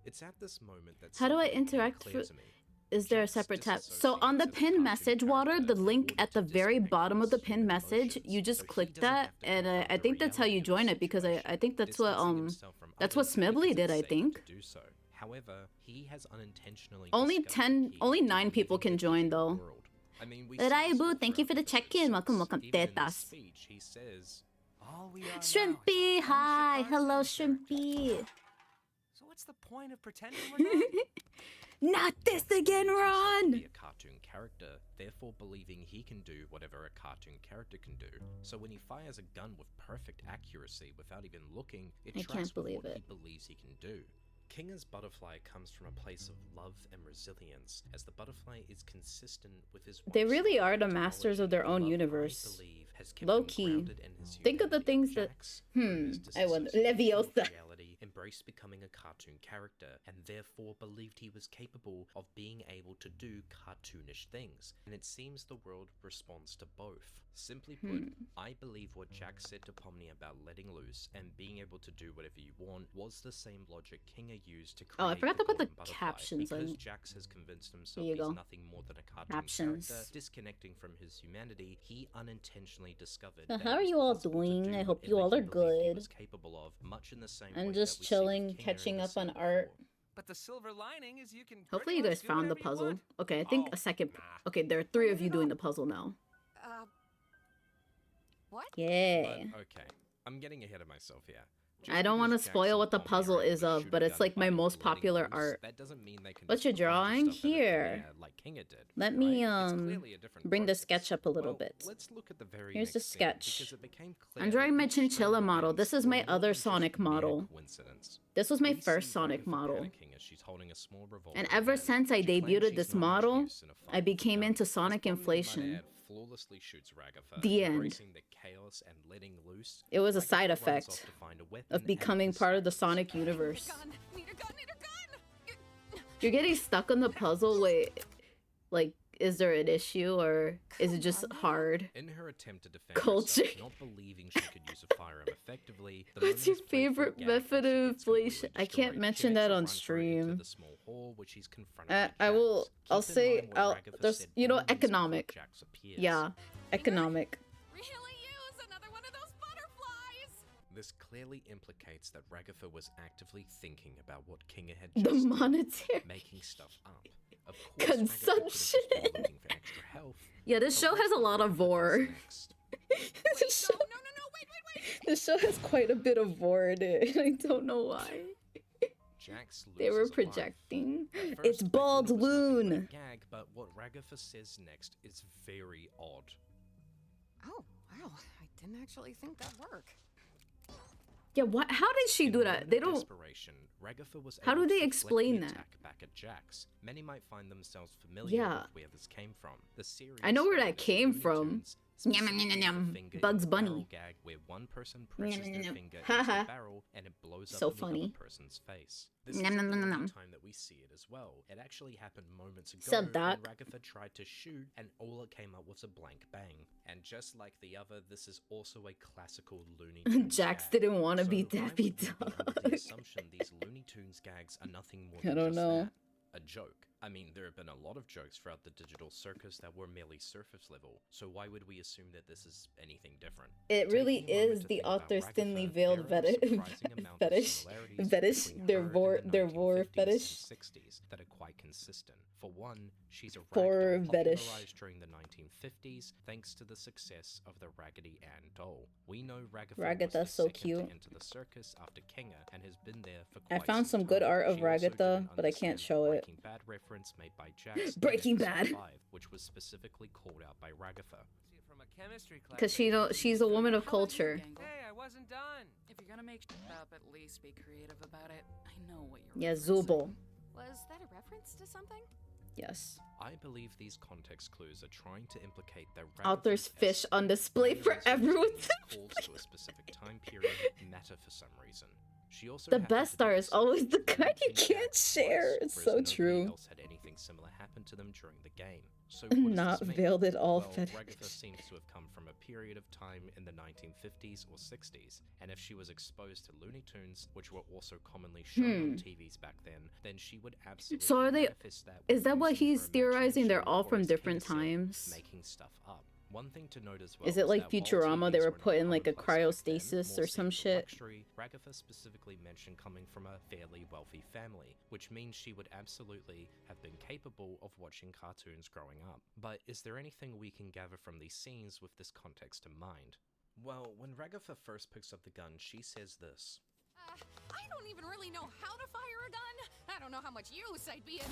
It's at this moment that How do I something became interact clear with- to me. Is there a Jack's separate tab? So on the disassociates as a pinned cartoon message, Water, character the in link order at to the very disconnect bottom from of the his pinned human message, emotions, you just so he click doesn't that, have to and confront I the think that's how you reality of join the it, because I situation, think that's what distancing himself from that's what others Smibly because did, it's I safer think. to do so. However, he has unintentionally Only discovered the key only to 9 people leaving can the join digital though. world. I mean, we see Raibu, this all thank you for throughout the episode check-in. Welcome, 6. welcome, Even in this tetas. speech, he says, All we are now is Shrimpy, a bunch of hi, hello, cartoon characters. Shrimpy. So what's the point of pretending we're not? Not this again, Ron. Be a cartoon character, therefore believing he can do whatever a cartoon character can do. So when he fires a gun with perfect accuracy without even looking, it I tracks can't with believe what it. he believes he can do. Kinga's butterfly comes from a place of love and resilience, as the butterfly is consistent with his. They really once-loved are the masters of their technology, own a love I universe. believe has kept Low him key. grounded in his Think of the humanity. things that- Jax, through his I wonder. disassociation with Leviosa. reality, embraced becoming a cartoon character, and therefore believed he was capable of being able to do cartoonish things. And it seems the world responds to both. Simply put, I believe what Jack said to Pomni about letting loose and being able to do whatever you want was the same logic Kinga used to create. Oh, I forgot to put the golden butterfly. captions on- Because Jax has convinced himself There you he's go. nothing more than a cartoon Captions. character, disconnecting from his humanity. He unintentionally discovered. So that how it are was you all possible to doing? do I hope you whatever all he are believed he good. was capable of, much in the same I'm way just that we see chilling, with Kinga catching in the up on scene art. before. But the silver lining is you can. Hopefully pretty you much guys do found the whatever you puzzle. want. Okay, I think Oh, a second. nah. Okay, there are 3 of you doing the puzzle now. What? Yeah. But, okay, I'm getting ahead of myself here. I don't want to spoil what the puzzle is of, but it's like my most popular art. That doesn't mean they can What's your just throw a bunch of drawing? stuff out of thin Here. air like Kinga did, Let me, right? It's clearly a different bring the process. sketch up a little Well, bit. let's look at the very Here's the next scene, sketch. because it became clear I'm that drawing my each string chinchilla of model. events This is were my more other than just Sonic mere model. coincidence. This was my We first see Sonic Agatha model. panicking as she's holding a small revolver And in ever hand. since I She claims debuted she's this not much model, use in a fight I with a became gun. into As Sonic Pomni, might inflation. add, flawlessly shoots Ragatha, The end. embracing the chaos and letting loose. It was a Ragatha side runs effect off to find a weapon of and becoming part of the Sonic distractions. universe. Gun. Need a gun. Need a gun. You're getting stuck on the puzzle. Wait, like, is there an issue or is it just hard? In her attempt to defend Culture. herself, not believing she could use a firearm effectively, the What's your moment is played for a favorite gag method when she of gets completely inflation? I can't destroyed. mention She that makes a on run for it into stream. the small hall, which she's confronted by I will. Jax. I'll Keep in say. mind what I'll. Ragatha There's. said You know, moments before economic. Jax appears. Yeah, economic. Really use another one of those butterflies. This clearly implicates that Ragatha was actively thinking about what Kinga had The just did, monetary making stuff up. Of course, Ragatha could have just consumption. been looking for extra health. Yeah, this but show let's has a look lot at of what vor. happens next. This show, No. Wait. this show has quite a bit of vor in it. I don't know why. Jax They were loses a life. projecting. At It's first, I thought bald it was nothing but a loon. gag, but what Ragatha says next is very odd. Oh, wow. I didn't actually think that'd work. Yeah, what? How did she In do a that? moment They of don't. desperation, Ragatha was How able do to they deflect explain the that? attack back at Jax. Many might find themselves familiar Yeah. with where this came from. The series I know where that known as came Looney from. Tunes, Nyam, specifically nyam, the nyam. finger in Bugs the Bunny. barrel gag where one person presses Nyam, their nyam, finger into Haha. the barrel and it blows up So in the funny. other person's face. This Nyam, isn't nyam, the nyam, only nyam. time that we see it as well. It actually happened moments ago Sup, when Doc? Ragatha tried to shoot and all it came up was a blank bang. And just like the other, this is also a classical Looney Tunes Jax gag. didn't want to So be why would Debbie we be under Dog. the assumption these Looney Tunes gags are nothing more I than don't just know. that, a joke? I mean, there have been a lot of jokes throughout the digital circus that were merely surface level, so why would we assume that this is anything different? It really Taking a moment is to the think about author's Ragatha, thinly there veiled are a fetish, surprising amount of fetish, similarities fetish, between their her and the vor 1950s fetish. and 60s that are quite consistent. For one, she's a For ragdoll fetish. popularized during the 1950s thanks to the success of the Raggedy Ann doll. We know Ragatha was the Ragatha's so second cute. to enter the circus after Kinga and has been there for I quite found some good time. art of She also Ragatha, didn't but I can't understand the show it. Breaking Bad reference made by Jax in Breaking episode Bad. 5, which was specifically called out by Ragatha. See it from a chemistry class. Cause she's a woman of How about you, culture. Gangle? Hey, I wasn't done. If you're gonna make shit up, at least be creative about it. I know what you're Yeah, referencing. Zubul. Was that a reference to something? Yes. I believe these context clues are trying to implicate that Author's Ragatha's fish essence on display may for resonate everyone with to calls to a specific time period matter for some reason. She also The happened best to be star is always the second kind you to can't Jax share. twice, It's whereas so nobody true. else had anything similar happen to them during the game. So what does Not this mean? veiled at all Well, fetish. Ragatha seems to have come from a period of time in the 1950s or 60s, and if she was exposed to Looney Tunes, which were also commonly shown on TVs back then she would absolutely So are they- manifest that Is with that what using he's her theorizing? They're imagination, all or from as different Kinga said, times? making stuff up. One thing to note as well Is it like that while Futurama? They TVs were not put in like a commonplace back then, cryostasis more or some seen for shit. luxury, Ragatha specifically mentioned coming from a fairly wealthy family, which means she would absolutely have been capable of watching cartoons growing up. But is there anything we can gather from these scenes with this context in mind? Well, when Ragatha first picks up the gun, she says this. I don't even really know how to fire a gun. I don't know how much use I'd be in.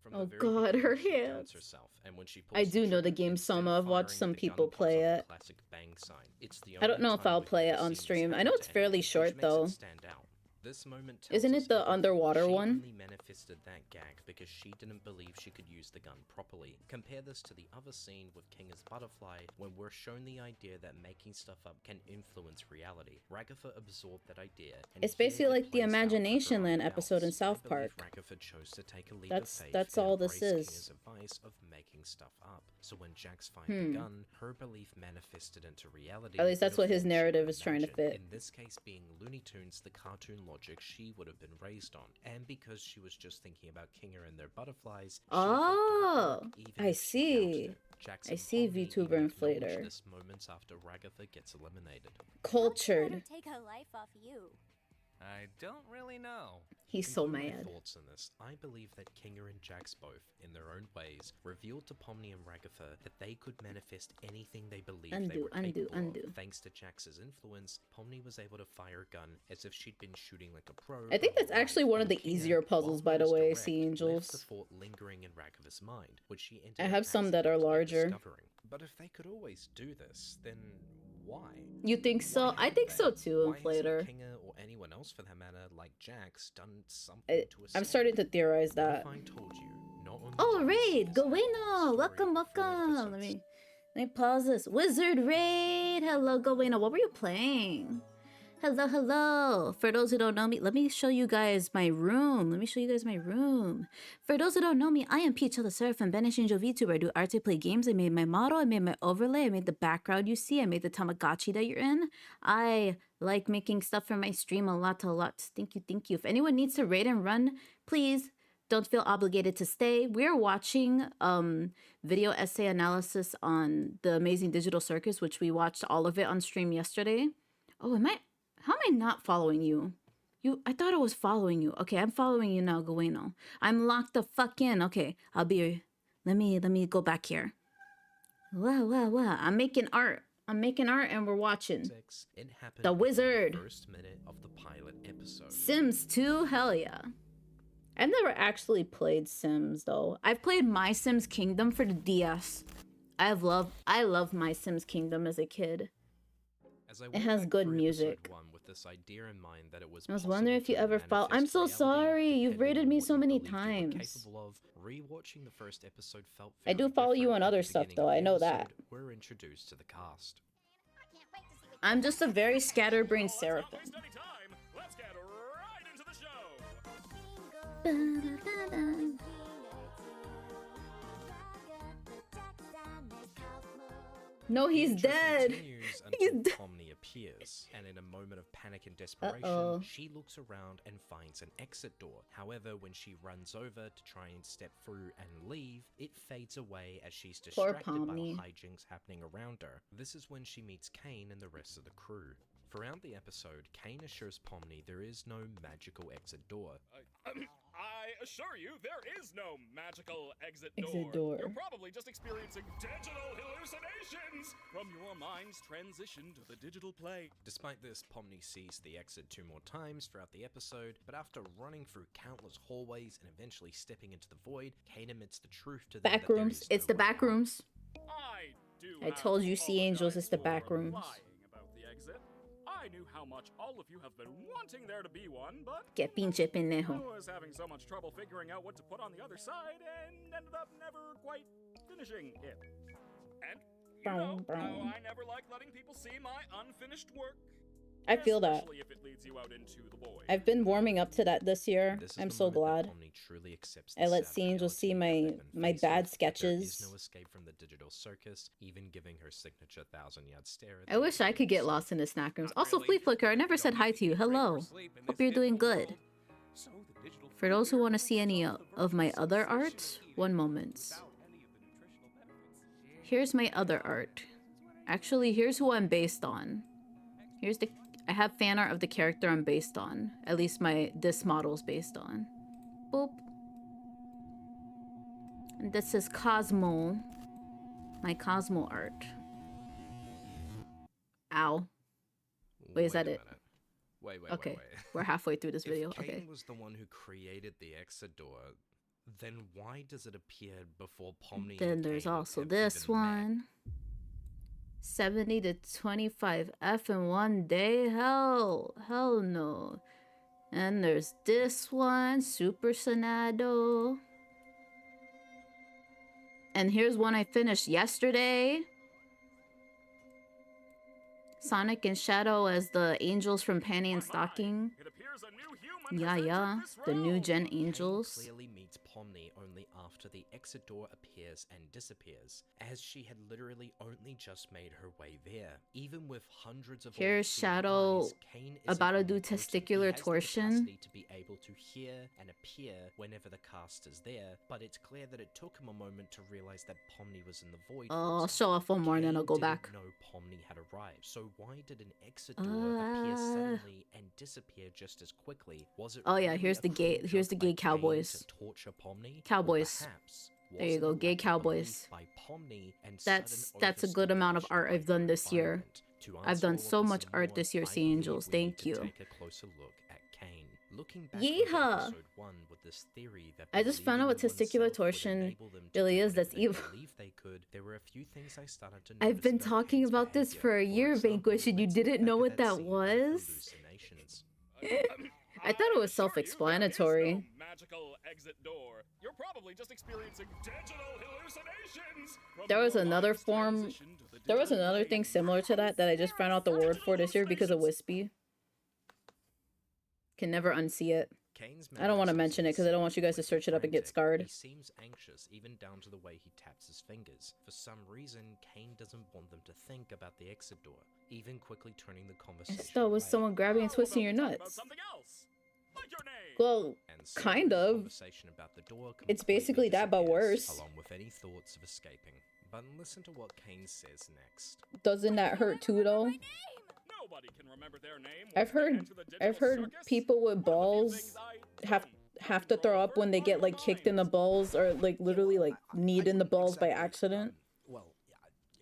From Oh the very God, beginning, her she doubts hands. herself, and when she I pulls do know the trigger, game instead Soma. of I've watched firing, some the gun people pops play up the it. classic bang sign. It's the I don't only know if time I'll we've play ever it on seen this stream. I happen know to it's fairly anyone, short, which makes though. it stand out. This moment tells Isn't us it the everything. underwater She one? only manifested that gag because she didn't believe she could use the gun properly. Compare this to the other scene with Kinga's butterfly, when we're shown the idea that making stuff up can influence reality. Ragatha absorbed that idea, and It's here basically it like the plays out for her Imagination own Land episode in doubts. South I believe Park. Ragatha chose to take a leap That's- of faith that's and all this embrace is. Kinga's advice of making stuff up. So when Jax fired the gun, her belief manifested into reality. At least that's in a what his form she narrative could is trying to imagine. fit. In this case being Looney Tunes, the cartoon logic she would have been raised on. And because she was just thinking about Kinga and their butterflies, she Oh, thought it would work even I if she see. doubted it. Jax I and see, Pomni VTuber even acknowledge inflator. this moments after Ragatha gets eliminated. How'd you let her Cultured. take her life off you? I don't really know. He's so Including my mad. thoughts on this, I believe that Kinga and Jax both, in their own ways, revealed to Pomni and Ragatha that they could manifest anything they believed they Undo, were undo, capable undo. of. Thanks to Jax's influence, Pomni was able to fire a gun as if she'd been shooting like a pro. I think her that's whole actually life, one of and the Kinga, easier puzzles, while by the most way, direct, Sea Angels. left the thought lingering in Ragatha's mind, which she ended I up have some that are accidentally larger. discovering. But if they could always do this, then why? You think so? Why I haven't think they? so too, Why hasn't Inflator. Kinga or anyone else for that matter, like Jax, done something to I'm escape? starting to theorize What that. if I told you, not only Oh, did we see Raid! this Go happen in the Bueno! story Welcome, for welcome! Let episodes, me pause this. Wizard Raid! Hello, Go Bueno. What were you playing? Hello, hello. For those who don't know me, let me show you guys my room. For those who don't know me, I am Peachael the Seraphim, banished angel VTuber. I do art, I play games. I made my model, I made my overlay, I made the background you see, I made the Tamagotchi that you're in. I like making stuff for my stream a lot. Thank you, thank you. If anyone needs to raid and run, please don't feel obligated to stay. We're watching video essay analysis on the Amazing Digital Circus, which we watched all of it on stream yesterday. Oh, how am I not following you? I thought I was following you. Okay, I'm following you now, Gueno. I'm locked the fuck in. Okay, let me go back here. Wow. I'm making art and we're watching. it happened The within Wizard. the first minute of the pilot episode. Sims 2, hell yeah. I've never actually played Sims though. I've played My Sims Kingdom for the DS. I love My Sims Kingdom as a kid. As I It went has back good through music. episode 1 with this idea in mind that it was I was possible wondering if you to ever follow. I'm manifest so reality sorry. You've depending rated on me what so you many believed you were times. capable of. Rewatching the first episode felt I do very follow you different. on At the other stuff, beginning though. of the I know that. episode, we're introduced to the cast. I'm just a very scatterbrained Seraphim. Let's get right into the show. No, he's The intro dead. continues He's until dead. Pomni appears appears, and in a moment of panic and desperation, Uh-oh. she looks around and finds an exit door. However, when she runs over to try and step through and leave, it fades away as she's Poor distracted by the Pomni. hijinks happening around her. This is when she meets Kane and the rest of the crew. Throughout the episode, Kane assures Pomni there is no magical exit door. I assure you, there is no magical exit door. You're probably just experiencing digital hallucinations from your mind's transition to the digital plane. Despite this, Pomni sees the exit 2 more times throughout the episode, but after running through countless hallways and eventually stepping into the void, Kane admits the truth to them Back that there rooms. is It's no the way back out. rooms. I I told you, Sea Angels, it's the back rooms. Lying about the exit. I knew how much all of you have been wanting there to be one, but Que pinche I pendejo. was having so much trouble figuring out what to put on the other side and ended up never quite finishing it. And you know how I never like letting people see my unfinished work. I feel that. Especially if it leads you out into the void. I've been warming up to that this year. This is I'm the so moment that glad. Pomni truly accepts I the let sad Sea Angels see reality that they've my been bad faced with, that There sketches. is no escape from the digital circus, even giving her signature 1,000-yard stare. At I the wish I could get audience. lost in the snack rooms. Also, Flea Flicker, I never said hi to you. Hello. Hope you're doing good. For those who want to see any of my other art, one moment. Here's my other art. Actually, here's who I'm based on. I have fan art of the character I'm based on. At least this model's based on. Boop. And this is Cosmo. My Cosmo art. Ow. Wait, is that a it? minute. Wait. Okay, we're halfway through this video. If Kane Okay. was the one who created the exit door, then why does it appear before Pomni? Then and there's Kane also have this even met? one. 70 to 25 F in one day? Hell no. And there's this one, Super Sonado. And here's one I finished yesterday. Sonic and Shadow as the angels from Panty and Stocking. It appears a new human Yeah, has yeah. entered this The new realm. gen Kane angels. clearly meets Pomni only after the exit door appears and disappears, as she had literally only just made her way there. Even with hundreds of Here's all-seeing Shadow eyes, Kane about to isn't do omnipotent. testicular He has the torsion. capacity to be able to hear and appear whenever the cast is there, but it's clear that it took him a moment to realize that Pomni was in the void. for I'll example. show off one more and then Kane I'll go didn't back. know Pomni had arrived, so why did an exit door appear suddenly and disappear just as quickly? Was it Oh, yeah, really here's a the gay- cruel here's the joke gay by Kane cowboys. to torture Pomni? Or Cowboys. perhaps There you was it go, a gay lack of cowboys. belief by Pomni and That's sudden a good amount of art I've done overstimulation this by her year. environment? To I've answer done all of so this much and art more, this year, I Sea believe Angels. we need Thank to you. take a closer look at Kane. Looking back Yeehaw. over episode 1 with this theory that I just found out what believing in testicular oneself would torsion enable them to really do is. That's whatever they evil. believed they could, there were a few things I started to I've notice been about talking Kane's about this behavior. for a year, example, Vanquish, and you let's didn't look know back what at that scene of was? hallucinations. I thought it was self-explanatory. There is no magical exit door. You're probably just experiencing digital hallucinations from There was your another mind's form. transition to the There was digital another plane. thing similar to that I just found out the word for this year because of Wispy. Can never unsee it. Kane's I don't want to mannerisms mention it because I don't want you guys to seem search it up and get frantic. scarred. He seems anxious, even down to the way he taps his fingers. For some reason, Kane doesn't want them to think about the exit door, even quickly turning the conversation It's still with away. someone grabbing and How twisting about your we talk about nuts. something else? Like your name. Well, And kind the of. conversation about the door It's completely basically that, but disappears, worse. along with any thoughts of escaping. But listen to what Kane says next. Doesn't that hurt too, though? Nobody can remember their name. I've heard people with balls have to throw up when they get like kicked in the balls or like literally like kneed in the balls by accident. Well,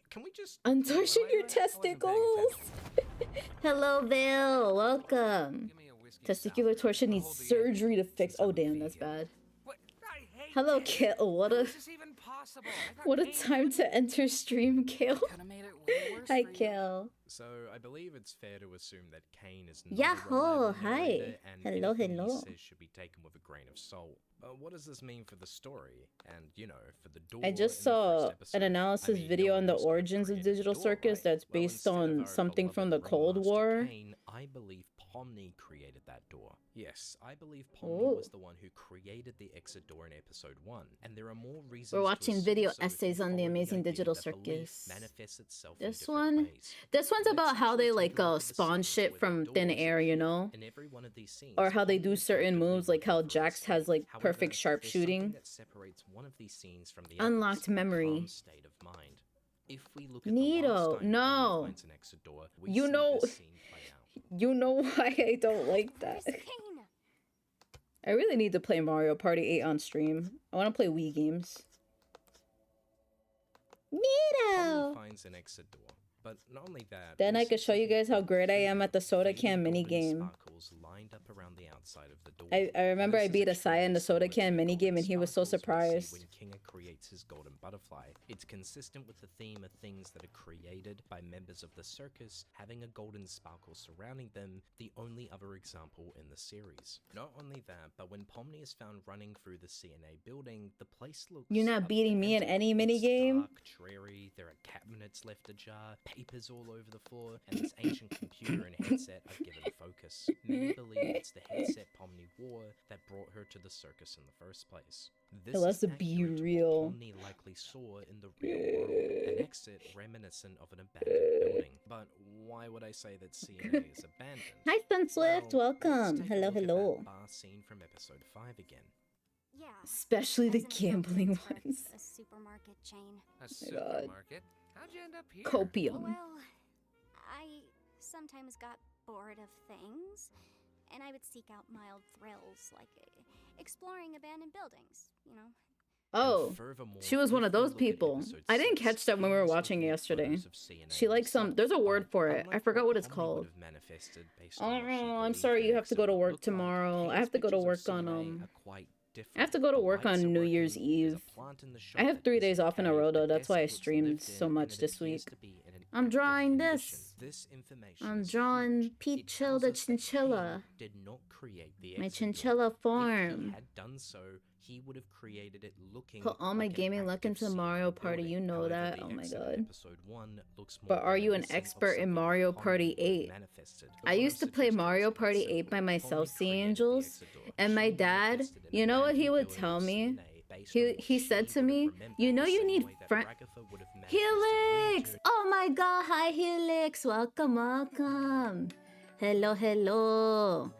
can we just Untorsion your I wasn't paying testicles. attention. Hello, Bill. Welcome. Give me a whiskey Testicular sour. torsion needs Hold the surgery to exit. fix. It's Oh on the damn, that's video. bad. What? I hate Hello, this. Kale. What How a is this even possible? I thought what a Kane time would- to enter stream, Kale. Could have made it way worse Hi, for you. Kale. So I believe it's fair to assume that Kane is not Yahoo, a reliable hi. narrator, and Hello, anything hello. he says should be taken with a grain of salt. What does this mean for the story? And, you know, for the door I just in the saw first episode? an analysis I mean, video no on the one knows how to origins of create a Digital door, Circus right? that's Well, based instead of on our something from the beloved Cold remastered War. Kane, I believe Pomni created that door. Yes, I believe Pomni was the one who created the exit door in episode 1, and there are more reasons. We're watching video so if essays you on the follow Amazing idea Digital that belief Circus. manifests itself in This different one, ways. this one's Let's about how they actually like take a look at the spawn scenes shit where from the thin doors air, you appear. know, In every one of these scenes, or how they Pomni do certain actively moves, like went how for Jax escape. has like However, perfect there's something sharpshooting. that separates one of these scenes from the Unlocked others, a memory. calm state of mind. If we look at Neato, the last time no. Pomni finds an exit door, we You see know- this scene play out. You know why I don't like that. Where's Kane? I really need to play Mario Party 8 on stream. I want to play Wii games. Pomni Neato! finds an exit door, but not only that. Then we I see could show you something guys how called great I faded am at the soda golden can mini game. sparkles lined up around the outside of the door. I remember This I is beat Asaya in the soda extremely similar can to the mini game golden and he was so sparkles we see surprised. When Kinga creates his golden butterfly, it's consistent with the theme of things that are created by members of the circus having a golden sparkle surrounding them, the only other example in the series. Not only that, but when Pomni is found running through the CNA building, the place looks You're not beating me in abandoned. any mini It's game? dark, dreary, there are cabinets left ajar, papers all over the floor, and this ancient computer and headset are given focus. Many believe it's the headset Pomni wore that brought her to the circus in the first place. This It loves is to be accurate to what real. Pomni likely saw in the real world, an exit reminiscent of an abandoned building. But why would I say that CNA is abandoned? Hi, Sun Swift. Well, let's Welcome. take a Hello, look at hello. that bar scene from episode 5 again. Yeah. Especially the as an example, gambling it's for ones. A supermarket chain. A my God. supermarket? How'd you end up here? Copium. Well, I sometimes got bored of things, and I would seek out mild thrills, like exploring abandoned buildings, you know. Oh, she was one of those people. I didn't catch that when we were watching it yesterday. She likes some. There's a word for it. I forgot what it's called. Oh, I'm sorry. You have to go to work tomorrow. I have to go to work on I have to go to work on New Year's Eve. I have 3 days off in a row though. That's why I streamed so much this week. I'm drawing this. I'm drawing Peachael the chinchilla. My chinchilla form. He would have created it looking. Put all my gaming luck into Mario Party, you know that. Oh my god. But are you an expert in Mario Party 8? I used to play Mario Party 8 by myself, Sea Angels, and my dad, you know what he would tell me? He said to me, you know you need friend. Helix! Oh my god, hi Helix! Welcome, welcome. Hello, hello.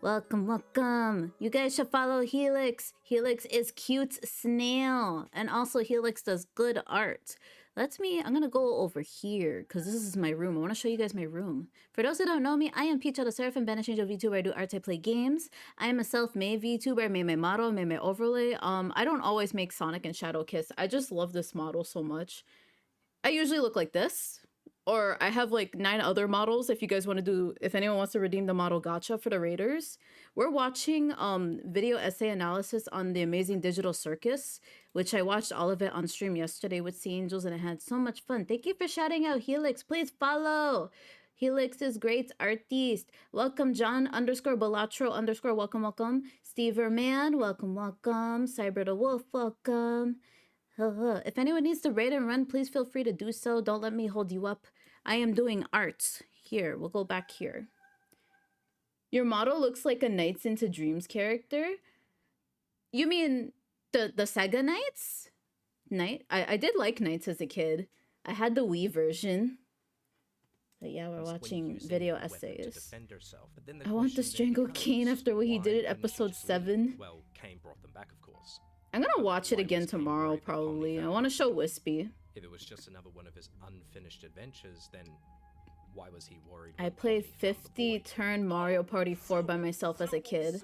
Welcome, welcome. You guys should follow Helix. Helix is cute snail. And also Helix does good art. I'm gonna go over here because this is my room. I want to show you guys my room. For those who don't know me, I am Peachael the Seraphim, banished angel VTuber. I do art, I play games. I am a self-made VTuber. I made my model, made my overlay. I don't always make Sonic and Shadow Kiss. I just love this model so much. I usually look like this. Or I have like 9 other models if you guys want to do, if anyone wants to redeem the model gacha for the raiders. We're watching video essay analysis on the Amazing Digital Circus, which I watched all of it on stream yesterday with Sea Angels and I had so much fun. Thank you for shouting out Helix. Please follow. Helix is great artist. Welcome John _Balatro_ welcome, welcome. Steverman, welcome, welcome. Cyber the Wolf, welcome. If anyone needs to raid and run, please feel free to do so. Don't let me hold you up. I am doing art. Here, we'll go back here. Your model looks like a Nights into Dreams character? You mean the Sega Knights? I did like Knights as a kid. I had the Wii version. But yeah, we're watching video essays. I want to strangle Kane after what he did at episode 7. Well, Kane brought them back, of course. I'm gonna watch it again tomorrow, probably. I want to show Wispy. If it was just another one of his unfinished adventures, then why was he worried? I played 50-turn Mario Party 4 by myself as a kid.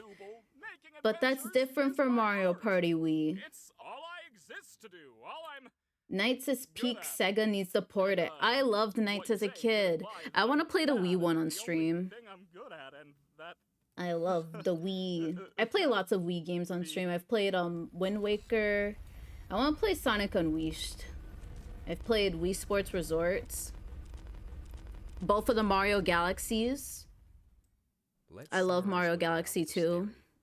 But that's different from Mario Party Wii. It's all I exist to do. All I'm Knights' peak Sega needs to port it. I loved Knights as a kid. I want to play the Wii one on stream. thing I'm good at, and that I love the Wii. I play lots of Wii games on stream. I've played Wind Waker. I want to play Sonic Unleashed. I've played Wii Sports Resorts. Both of the Mario Galaxies. I love Mario Galaxy 2.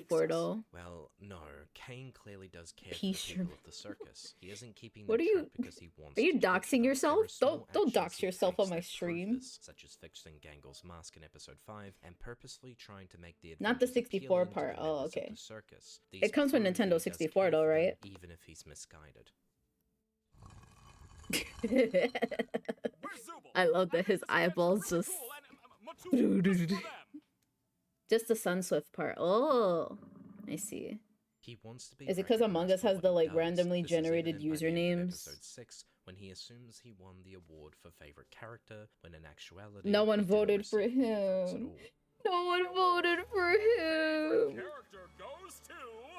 64 though. Well, no. Kane clearly does care for Peace the people of the circus. He isn't keeping What them are you- trapped because he wants Are you to torture doxing them. yourself? There are small Don't actions dox he yourself takes on my that prove stream. this, such as fixing Gangle's mask in episode 5 and purposefully trying to make the Not the adventures 64 appealing to part. the Oh, members of okay. the circus. It These comes from prove that Nintendo he does 64 care though, for them, right? even if he's misguided. Where's Zubul? I love that I his think this event's eyeballs really just... cool and, Matu, just for them. Just the Sunswift part. Oh, I see. He wants to be. Is it because Among Us has the like randomly This is generated evident by the end of usernames? Episode 6, when he assumes he won the award for favorite character, when in actuality, No one he didn't voted for receive any votes at him. all. No one voted for him. Character goes to...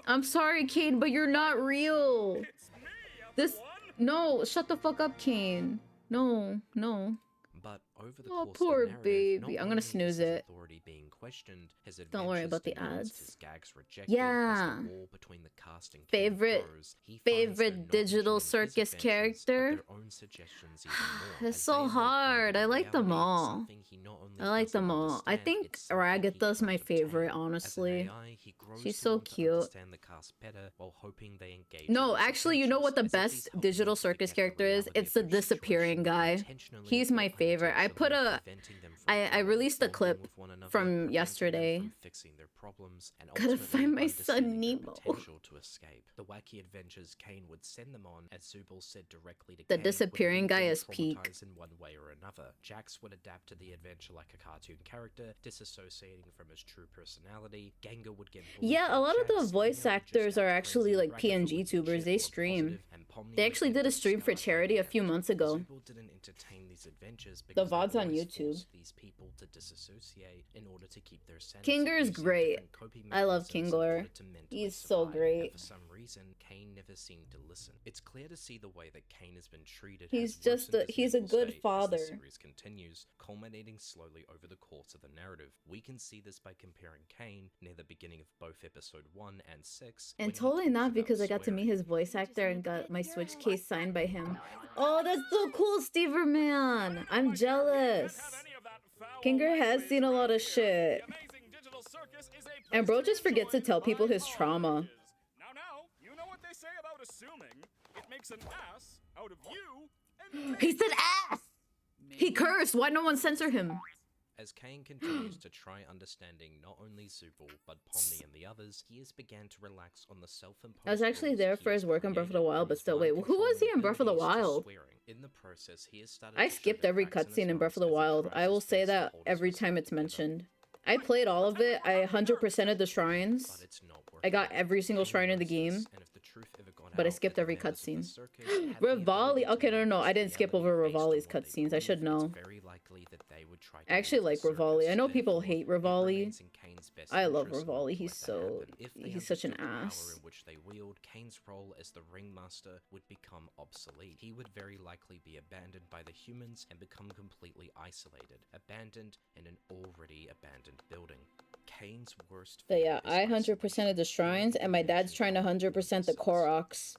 I'm sorry, Kane, but you're not real. It's me, This everyone. no, shut the fuck up, Kane. No, no. But over the Oh, course poor of the narrative, baby. not I'm gonna only snooze is his it. authority being questioned, his Don't worry about the adventures denounced, ads. his gags rejected, Yeah. as the wall between the cast and Favorite- King grows, he finds favorite they're not digital enjoying his circus adventures, character? but their own suggestions even more, It's as so they make hard. I finding like them reality all. something he not only I like doesn't them all. I understand, think it's something he Ragatha's my can't obtain. favorite, As an honestly. AI, he grows She's to so want to cute. understand the cast better while hoping they engage No, in his actually, you know what the adventures, as if he's best helping digital them circus forget the character is? reality It's of the their disappearing situation, guy. intentionally He's or my favorite. I put unintentionally a preventing them from I growing, released a bonding clip with one another, from preventing them yesterday. from fixing their problems, and Gotta ultimately find my son understanding their Nemo. potential to escape. The wacky adventures Kane would send them on, as Zubal said directly to The Kane, would disappearing leave guy them is peak. traumatized in one way or another. Jax would adapt to the adventure like a cartoon character, disassociating from his true personality. Gengar would get bullied Yeah, by a lot of the Jax, voice Neo would just actors are act actually crazy, like Ragatha PNG would be tubers. They cheerful and stream. positive, and Pomni They would actually get did a stream for scarred by charity the a few end. months ago. Zubal didn't entertain these adventures The because they VODs on always YouTube. forced these people to disassociate in order to keep their sanity, Kinger is using great. different coping I love mechanisms in Kingler. order to mentally He's so survive. great. And for some reason, Kane never seemed to listen. It's clear to see the way that Kane has been treated. He's has just worsened his he's a mental good state father. As the series continues, culminating slowly over the course of the narrative. We can see this by comparing Kane near the beginning of both episode 1 and 6. And when he totally talks not about because I got to meet swearing. his voice actor and got my Switch case signed by him. Oh, that's so cool, Stever man. I'm jealous. Kinger has seen a lot of shit. And bro just forgets to tell people his trauma. Now, you know what they say about assuming. It makes an ass out of you. And He said ass! He cursed. Why no one censor him? As Kane continues to try understanding not only Zubal, but Pomni and the others, he has began to relax on the self-imposed I was actually rules there he for has his work on Breath of the created, Wild, from but his still, wait, who was he in mind-controlling Breath of the abilities to Wild? swearing. In the process, he has started I to show skipped the every cracks cutscene in his Breath of the mask as he Wild. tries I will his say best to that hold his every time respect it's together. mentioned. I played all of it. I 100%ed the But shrines. it's not I got working. every single Kane shrine in the knows game. this, and if the truth ever got But I out skipped that the every members of the cutscene. circus had the ability Rivali. to Okay, no. I manifest didn't skip reality over based on Rivali's what they cutscenes. I believe, should it's know. very likely that they would try to I actually leave like the Rivali. circus. I know people Therefore, hate it Rivali. remains in Kane's best I love interest not Rivali. to He's let that so happen. If they he's such an understood the power ass. in which they wield, Kane's role as the ringmaster would become obsolete. He would very likely be abandoned by the humans and become completely isolated, abandoned in an already abandoned building. Kane's worst But fear yeah, is I 100%ed the shrines, and my dad's trying to 100% the Koroks.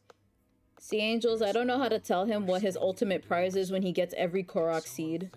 Sea Angels, I don't know how to tell him what his ultimate prize is when he gets every Korok seed.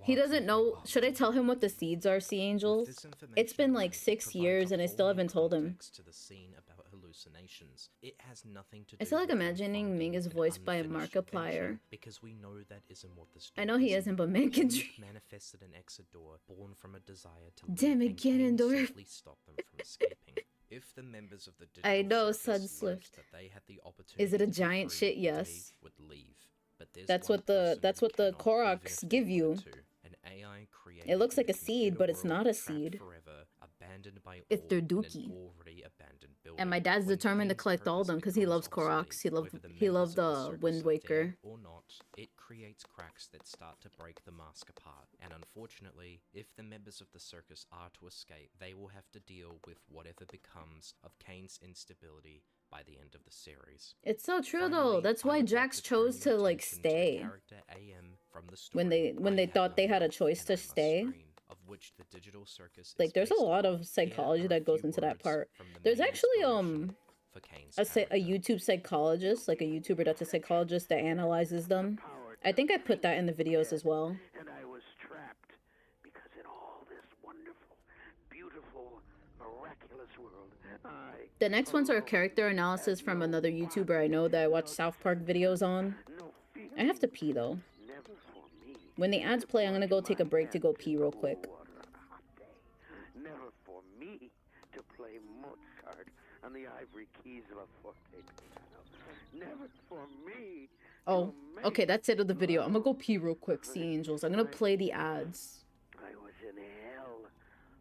He doesn't know. Should I tell him what the seeds are, Sea Angels? It's been like 6 years and I still haven't told him. To the scene about hallucinations. It has nothing to I do still like with imagining unfolding Ming is an voiced by a unfinished Markiplier. adventure, because we know that isn't what the story I know he is. isn't, but man can Honk dream. manifested an Exodore born from a desire to live, Damn it, and Kane Ganondorf. simply stopped them from escaping. If the members of the I digital know, circus learned Sunswift. that they had the opportunity Is it a to be giant free, shit? they Yes. would leave. But there's That's one what the person that's who what the cannot, even Koroks if give they you. you. An AI created It looks in like a seed, computer but it's world, not a trapped seed. forever, abandoned by It's all their in an dookie. already abandoned building. And my dad's When determined to Kane's collect all of purpose them because he becomes loves Koroks. obsolete, whether the He members loved of the circus Wind are Waker. dead or not, it creates cracks that start to break the mask apart. And unfortunately, if the members of the circus are to escape, they will have to deal with whatever becomes of Kane's instability by the end of the series. It's so true Finally, though. That's I why would like Jax to turn chose your to like attention to the stay. character AM from the When story they I thought Have they No had a Mouth, choice and to I Must stay. Scream, of which the digital circus Like is there's a based lot on. of psychology Here are that a goes few into that words part. from the There's main actually inspiration for Kane's a character. YouTube psychologist, like a YouTuber that's a psychologist that analyzes them. I think I put that in the videos as well. And I was trapped because in all this wonderful, beautiful, miraculous world, The next ones are character analysis from another YouTuber I know that I watch South Park videos on. I have to pee though. When the ads play, I'm gonna go take a break to go pee real quick. never for me to play Mozart on the ivory keys of a forte piano. Never for me. Oh, okay, that's it of the video. I'm gonna go pee real quick, Sea Angels. I'm gonna play the ads. I was in hell,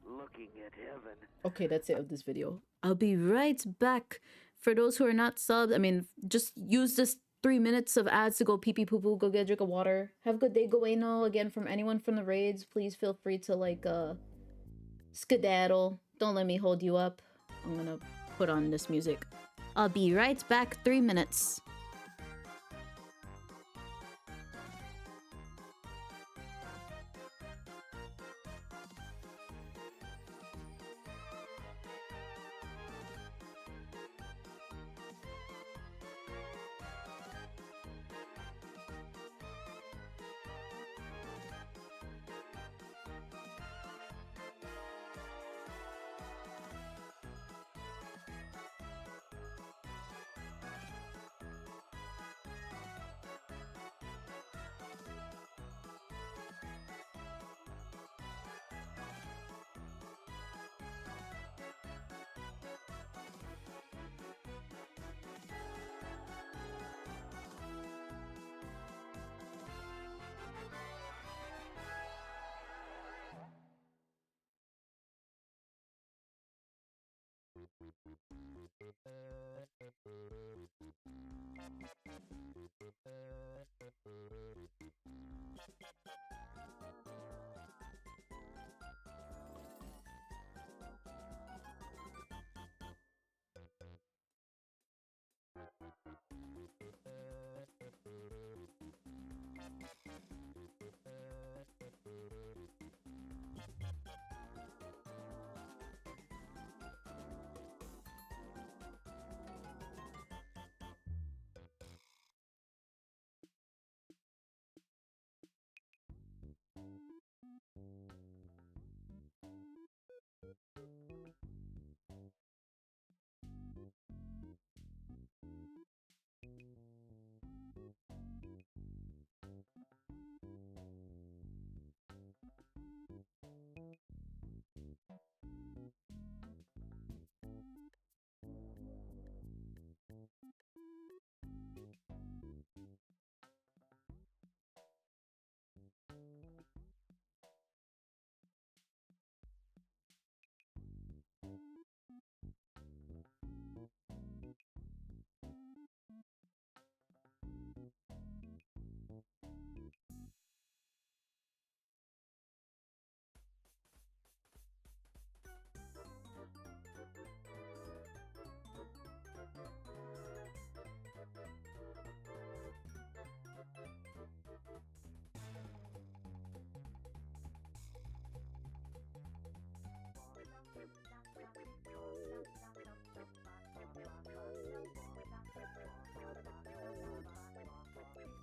looking at heaven. Okay, that's it of this video. I'll be right back. For those who are not subbed, I mean, just use this 3 minutes of ads to go pee pee poo poo, go get a drink of water. Have a good day, Goeno. Again, from anyone from the raids, please feel free to like skedaddle. Don't let me hold you up. I'm gonna put on this music. I'll be right back. 3 minutes.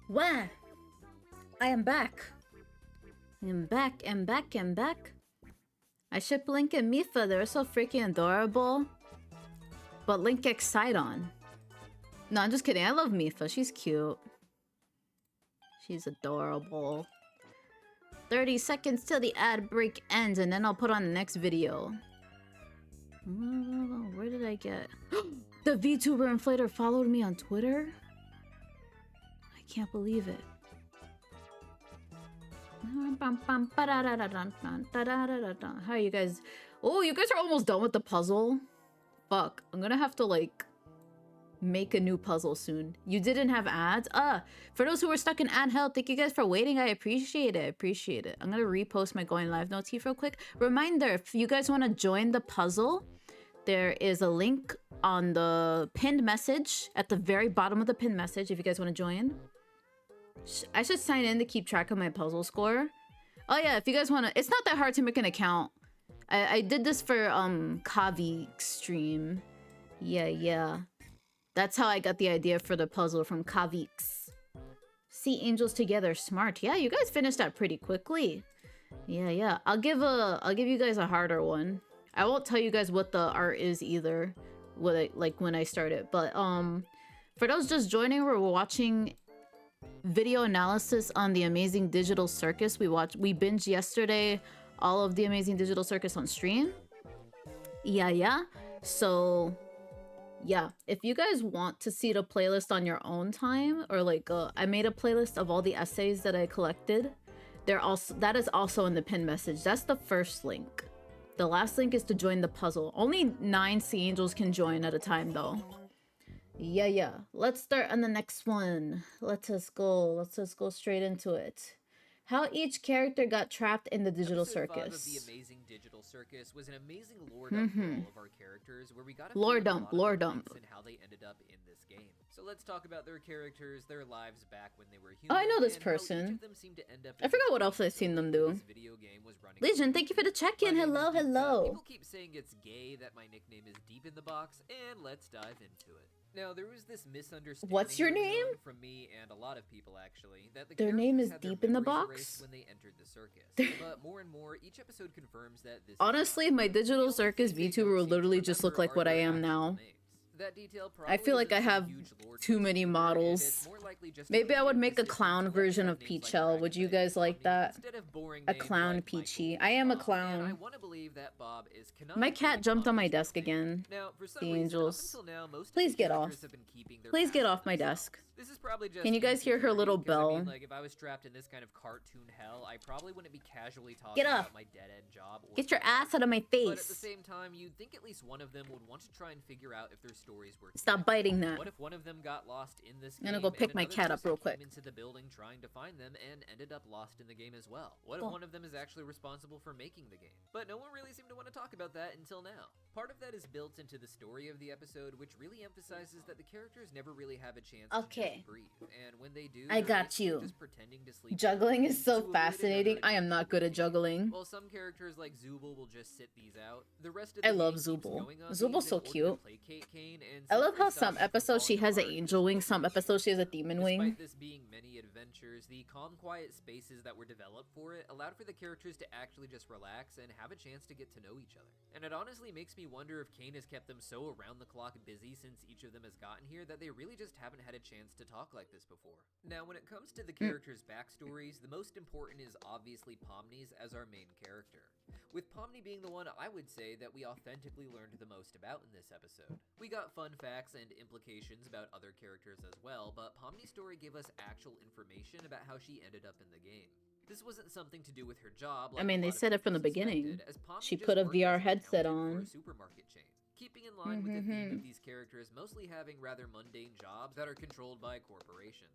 Wow! I am back. I'm back. I ship Link and Mifa. They're so freaking adorable. But Link Exciton. No, I'm just kidding. I love Mifa. She's cute. She's adorable. 30 seconds till the ad break ends, and then I'll put on the next video. Where did I get? The VTuber inflator followed me on Twitter? I can't believe it. How are you guys? Oh, you guys are almost done with the puzzle. Fuck. I'm gonna have to like make a new puzzle soon. You didn't have ads? For those who were stuck in ad hell, thank you guys for waiting. I appreciate it. I'm gonna repost my going live notif real quick. Reminder, if you guys want to join the puzzle, there is a link on the pinned message at the very bottom of the pinned message if you guys want to join. I should sign in to keep track of my puzzle score. Oh yeah, if you guys want to, it's not that hard to make an account. I did this for Kavi stream. Yeah. That's how I got the idea for the puzzle from Kavix. See angels together, smart. Yeah, you guys finished that pretty quickly. Yeah. I'll give you guys a harder one. I won't tell you guys what the art is either, when I start it. But for those just joining, we're watching video analysis on the Amazing Digital Circus. We binged yesterday all of the Amazing Digital Circus on stream. Yeah. So yeah, if you guys want to see the playlist on your own time, or like I made a playlist of all the essays that I collected. That is also in the pinned message. That's the first link. The last link is to join the puzzle. Only 9 sea angels can join at a time, though. Yeah. Let's start on the next one. Let us go straight into it. How each character got trapped in the digital Episode 5 circus. of the Amazing Digital Circus was an amazing lore dump for all of our characters, where we got a Lore feel of a dump, lot of lore the dump. events and how they ended up in this game. So let's talk about their characters, their lives back when they were Oh, human. I know this and how each person. of them seemed to end up I in forgot this what else I've seen them do. this video game was running. Legion, thank you for the check-in. My name is Hello, Deep Cut. hello. People keep saying it's gay that my nickname is Deep in the Box, and let's dive into it. Now, there was this misunderstanding What's your early name? on from me and a lot of people, actually, that the Their name characters is had their Deep in the memories Box? erased when they entered the circus. But more and more, each episode confirms that this is Honestly, not my true. digital The only circus thing they VTuber don't will seem to literally just look remember like what are I their am actual now. names. That detail I feel probably like I isn't some have huge lore too twist many either, and models. it's more likely just a Maybe I would creative make a decision clown to let version have of names like Peachael. Would you Dragon guys Knight like that? instead of boring A names clown like Peachy. Michael I am a or Bob. And I clown. want to believe that Bob is My canonically cat jumped on my Bob's desk real name. again. Now, for some The reason, angels. up until now, most of Please the get characters off. have been keeping their Please get past off to my themselves. desk. This is probably just Can you guys hear her insecurity, little 'cause, I mean, bell? like, if I was trapped in this kind of cartoon hell, I probably wouldn't be casually talking Get up. about my dead-end job. Or Get your job. ass out of my But at the face. same time, you'd think at least one of them would want to try and figure out if their stories were Stop biting that. What if one of them got lost in this I'm game? gonna go pick and my another cat up person real came quick. into the building trying to find them and ended up lost in the game as well? What if Cool. one of them is actually responsible for making the game? But no one really seemed to want to talk about that until now. Part of that is built into the story of the episode, which really emphasizes that the characters never really have a chance to Okay. just breathe. And when they do, I they're got basically you. just pretending to sleep. Juggling is so to avoid fascinating. another I am not good at juggling. While some characters like Zubul will just sit these out, the rest of I the love game keeps Zubul. going on Zubul's these so in order to cute. placate Cain and I love simply how stop some him from episodes she falling has an apart. angel wing, some episodes she has a demon wing. Despite this being many adventures, the calm, quiet spaces that were developed for it allowed for the characters to actually just relax and have a chance to get to know each other. And it honestly makes me wonder if Cain has kept them so around-the-clock busy since each of them has gotten here that they really just haven't had a chance to talk like this before. Now, when it comes to the characters' backstories, the most important is obviously Pomni's as our main character. With Pomni being the one I would say that we authentically learned the most about in this episode. We got fun facts and implications about other characters as well, but Pomni's story gave us actual information about how she ended up in the game. This wasn't something to do with her job. I mean, they said it from the beginning. As Pomni She just put a worked VR as an headset accountant for on. a supermarket chain. Keeping in line with the theme of these characters mostly having rather mundane jobs that are controlled by corporations.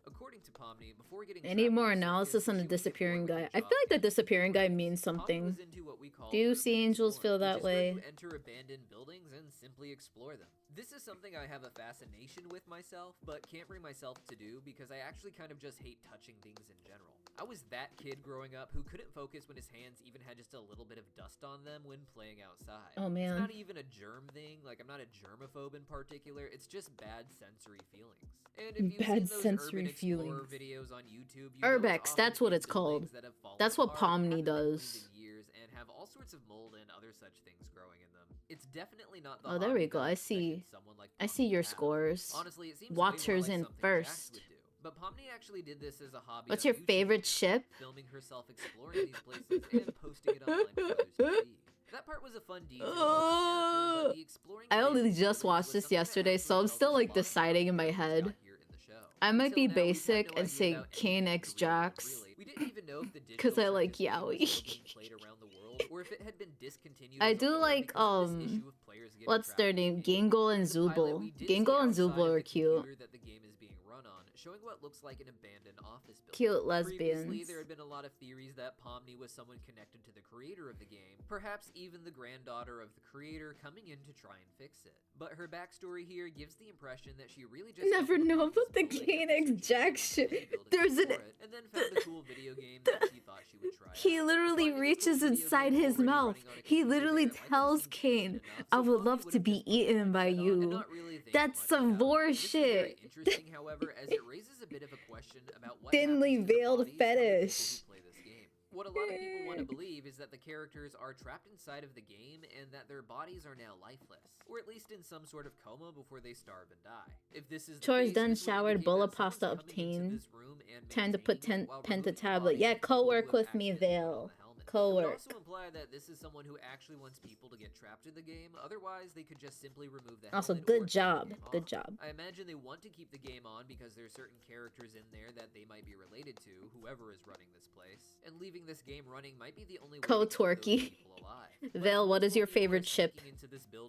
According to Pomni, before getting I need trapped more in the analysis circus, on the she would get disappearing bored with guy. her I job feel like the and disappearing guy corporations. means Pomni something. was into what we call Do you urban see angels exploring, feel that which is where way? you enter abandoned buildings and simply explore them. This is something I have a fascination with myself, but can't bring myself to do because I actually kind of just hate touching things in general. I was that kid growing up who couldn't focus when his hands even had just a little bit of dust on them when playing outside. Oh, man. It's not even a germ thing, like I'm not a germaphobe in particular, it's just bad sensory feelings. And if you've Bad seen those sensory Urban Explorer feelings. videos on YouTube, you know it's Urbex, often that's what it's into called. things that have fallen That's what apart, Pomni haven't been cleaned does. in years, and have all sorts of mold and other such things growing in them. It's definitely not the Oh, there we hobby go. that I expected see. someone like I see Pomni your to have. scores. Honestly, it seems Watchers way more in like something Jax first. would do. But Pomni actually did this as a hobby. What's on your YouTube favorite channel, ship? filming herself exploring these places and posting it online for others to see. That part was a fun detail about the character, but the exploring I only abandoned just buildings watched was this something that yesterday, actually so I'm tells still us like a lot about deciding in my how we head. got here in the show. I might Until be now, we've had basic no and idea say about Cain anything X to read about, Jax. really. We didn't even know if the 'Cause digital I like circus game was yaoi. still being played around the world, or if it had been discontinued I as a do whole like, because of this issue of players getting what's trapped their in the name? game. Gingo and In the pilot, Zubul. we did Gingo see and outside Zubul of are the cute. computer that the game is being run on, showing what looks like an abandoned office building. Cute Previously, lesbians. there had been a lot of theories that Pomni was someone connected to the creator of the game, perhaps even the granddaughter of the creator coming in to try and fix it. But her backstory here gives the impression that she really just Never stumbled know upon about the this building Cain after X searching Jax through many shit. buildings There's an- before it, and then found a cool video game that she thought she would try He out. literally Finding a reaches cool video inside game his already mouth. running on a He computer literally that might have tells seemed Cain, decent enough, I so would Pomni love to would've be just put the eaten by headset on and you. not really think That's much some about it. This is very bullshit. interesting, however, as it raises a bit of a question about what Thinly happens to the veiled bodies of the people fetish. who play this game. What a lot of people want to believe is that the characters are trapped inside of the game and that their bodies are now lifeless, or at least in some sort of coma before they starve and die. If this is the Chores case, done, this would showered, indicate bowl that of pasta someone's coming into obtained. this room and Time to put maintaining it while pen to removing the tablet. bodies Yeah, of people who co-work have with me, accidentally Vale. worn the helmet. It would Co-work. also imply that this is someone who actually wants people to get trapped in the game, otherwise they could just simply remove the Also, helmet or good turn the job. game Good off. job. I imagine they want to keep the game on because there's certain characters in there that they might be related to, whoever is running this place. And leaving this game running might be the only way to keep those Co-twerky. people alive. Vale, what is your favorite ship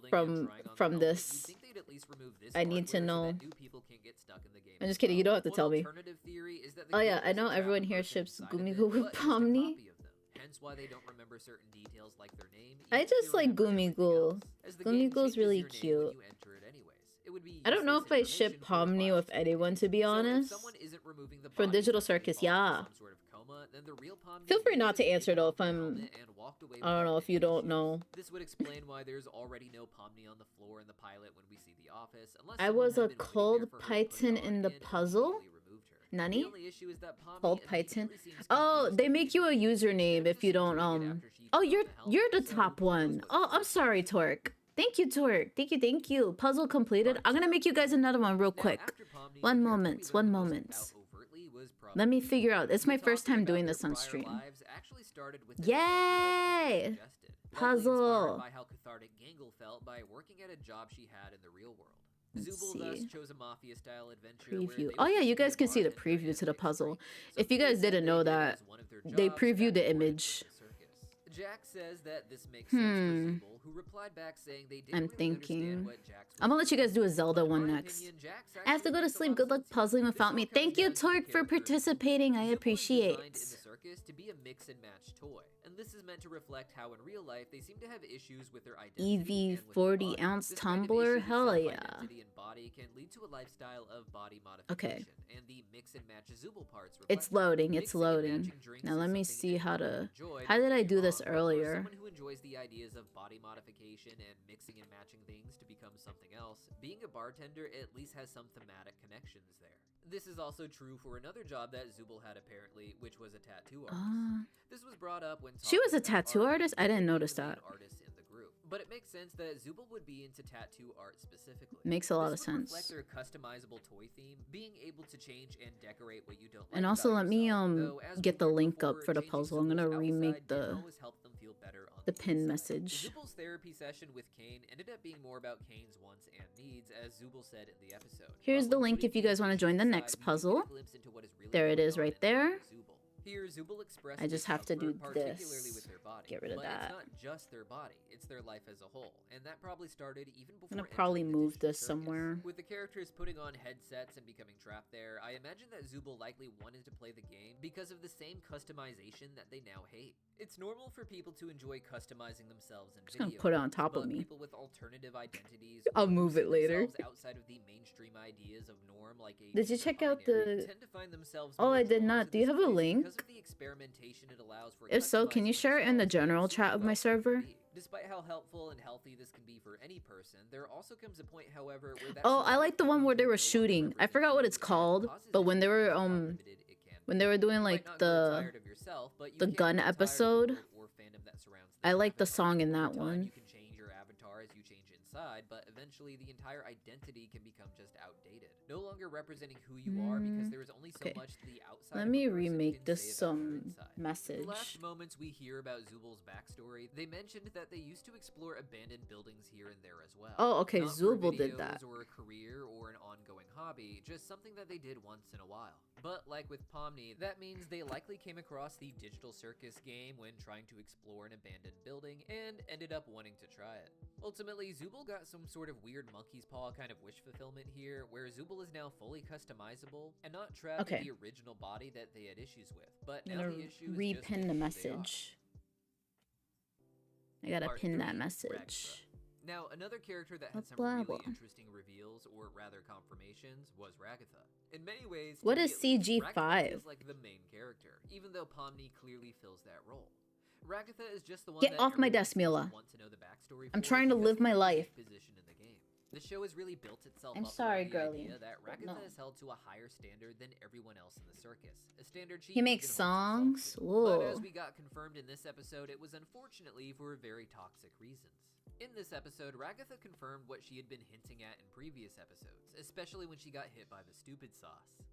from this? I need to know. I'm just kidding, you don't have to tell me. Oh yeah, I know everyone here ships Gumigo with Pomni. I just like Gumigo. Gumigo's really cute. I don't know if I ship Pomni with anyone, to be honest. For Digital Circus, yeah. Feel free not to answer though if I'm... I don't know if you don't know. This would explain why there's already no Pomni on the floor in the pilot when we see the office. I was a cold python in the puzzle? Nani? Cold python? Oh, they make you a username if you don't, Oh, you're the top one. Oh, I'm sorry, Torque. Thank you, Torque. Thank you. Puzzle completed. I'm gonna make you guys another one real quick. One moment. Let me figure out. It's my first time doing this on stream. Yay! Puzzle. By how cathartic Gangle felt by working at a job she had in the real world. Let's Zubul thus see. chose a mafia-style adventure Preview. Oh yeah, you guys can see the preview to the puzzle. If you guys didn't know that, they previewed the image. Jack says that this makes sense for Zubul, who replied back saying they didn't I'm really thinking. understand what Jack's I'm gonna let you guys do a Zelda one next. I have to go to sleep. Good luck puzzling without me. Thank you, Torque, for participating. I appreciate. in the circus to be a mix and match toy, and this is meant to reflect how in real life they seem to have issues with their identity. EV 40-ounce tumbler? Hell yeah. Identity and body can lead to a lifestyle of body Okay. modification, and the mix and match Zubul parts It's reflect loading. that. It's Mixing and loading. matching drinks Now is let me something see how anyone to. enjoyed, How did I do but this for earlier? someone who enjoys the ideas of body modification and mixing and matching things to become something else, being a bartender at least has some thematic connections there. This is also true for another job that Zubul had apparently, which was a tattoo artist. This was brought up when She was a talking about tattoo art artist? I didn't being notice the main that. artist in the group. But it makes sense that Zubul would be into tattoo art specifically. Makes a lot of This would reflect sense. their customizable toy theme, being able to change and decorate what you don't like And also, about let me yourself, though, as get we the heard link before, up for the changing puzzle. I'm gonna Zubul's remake outside didn't the always help them feel better on the pin message. Zubul's therapy session with Kane ended up being more about Kane's wants and needs, as Zubul said in the episode. Here's the link if you guys want to join the next puzzle. There it is right there. Here, Zubul expressed I just have to do discomfort, particularly this. with their body. Get rid of but that. It's not just their body; it's their life as a whole, and that probably started even before. I'm gonna probably entering the move digital this circus. somewhere. With the characters putting on headsets and becoming trapped there, I imagine that Zubul likely wanted to play the game because of the same customization that they now hate. It's normal for people to enjoy customizing themselves in Just gonna video put it on games, top of but me. People with alternative identities I'll or who move see it later. themselves outside of the mainstream ideas of norm, like a Did you check out binary, the? tend to find themselves Oh, more I did drawn not. to Do you this have a space link? because of the experimentation it allows for If so, can you customizing share it in the themselves general and chat of my seeing who else server? can be. Despite how helpful and healthy this can be for any person, there also comes a point, however, where that Oh, I like the one where they were shooting. I forgot what it's called, but when they were doing like the gun episode, I like the song in that one. You can change your avatar as you change inside, but eventually the entire identity can become just outdated, no longer representing who you are because there is only so Okay. much the outside. Let of a me person remake can this say about their inside. message. The last moments we hear about Zubul's backstory, they mentioned that they used to explore abandoned buildings here and there as well. Oh, okay, Not for Zubul did videos that. Or a career or an ongoing hobby, just something that they did once in a while. But like with Pomni, that means they likely came across the Digital Circus game when trying to explore an abandoned building and ended up wanting to try it. Ultimately, Zubul got some sort of weird monkey's paw kind of wish fulfillment here, where Zubul is now fully customizable and not trapped in the original body that they had issues with. But I'm now gonna the issue is repin the message. I gotta Part pin that 3, message. Now, another character that had some Blah, really blah. interesting reveals, or rather confirmations, was Ragatha. In many ways, What to me is at least, CG5? Ragatha feels like the main character, even though Pomni clearly fills that role. Ragatha is just the one Get that off my everyone desk, seems to Mila. want to know the backstory I'm for trying to because live of my her life. position in the game. The show has really built itself I'm up sorry, around the girlie. idea that Ragatha No. is held to a higher standard than everyone else in the circus, a standard she He makes even holds herself songs? to. But Whoa. as we got confirmed in this episode, it was unfortunately for very toxic reasons. In this episode, Ragatha confirmed what she had been hinting at in previous episodes, especially when she got hit by the stupid sauce.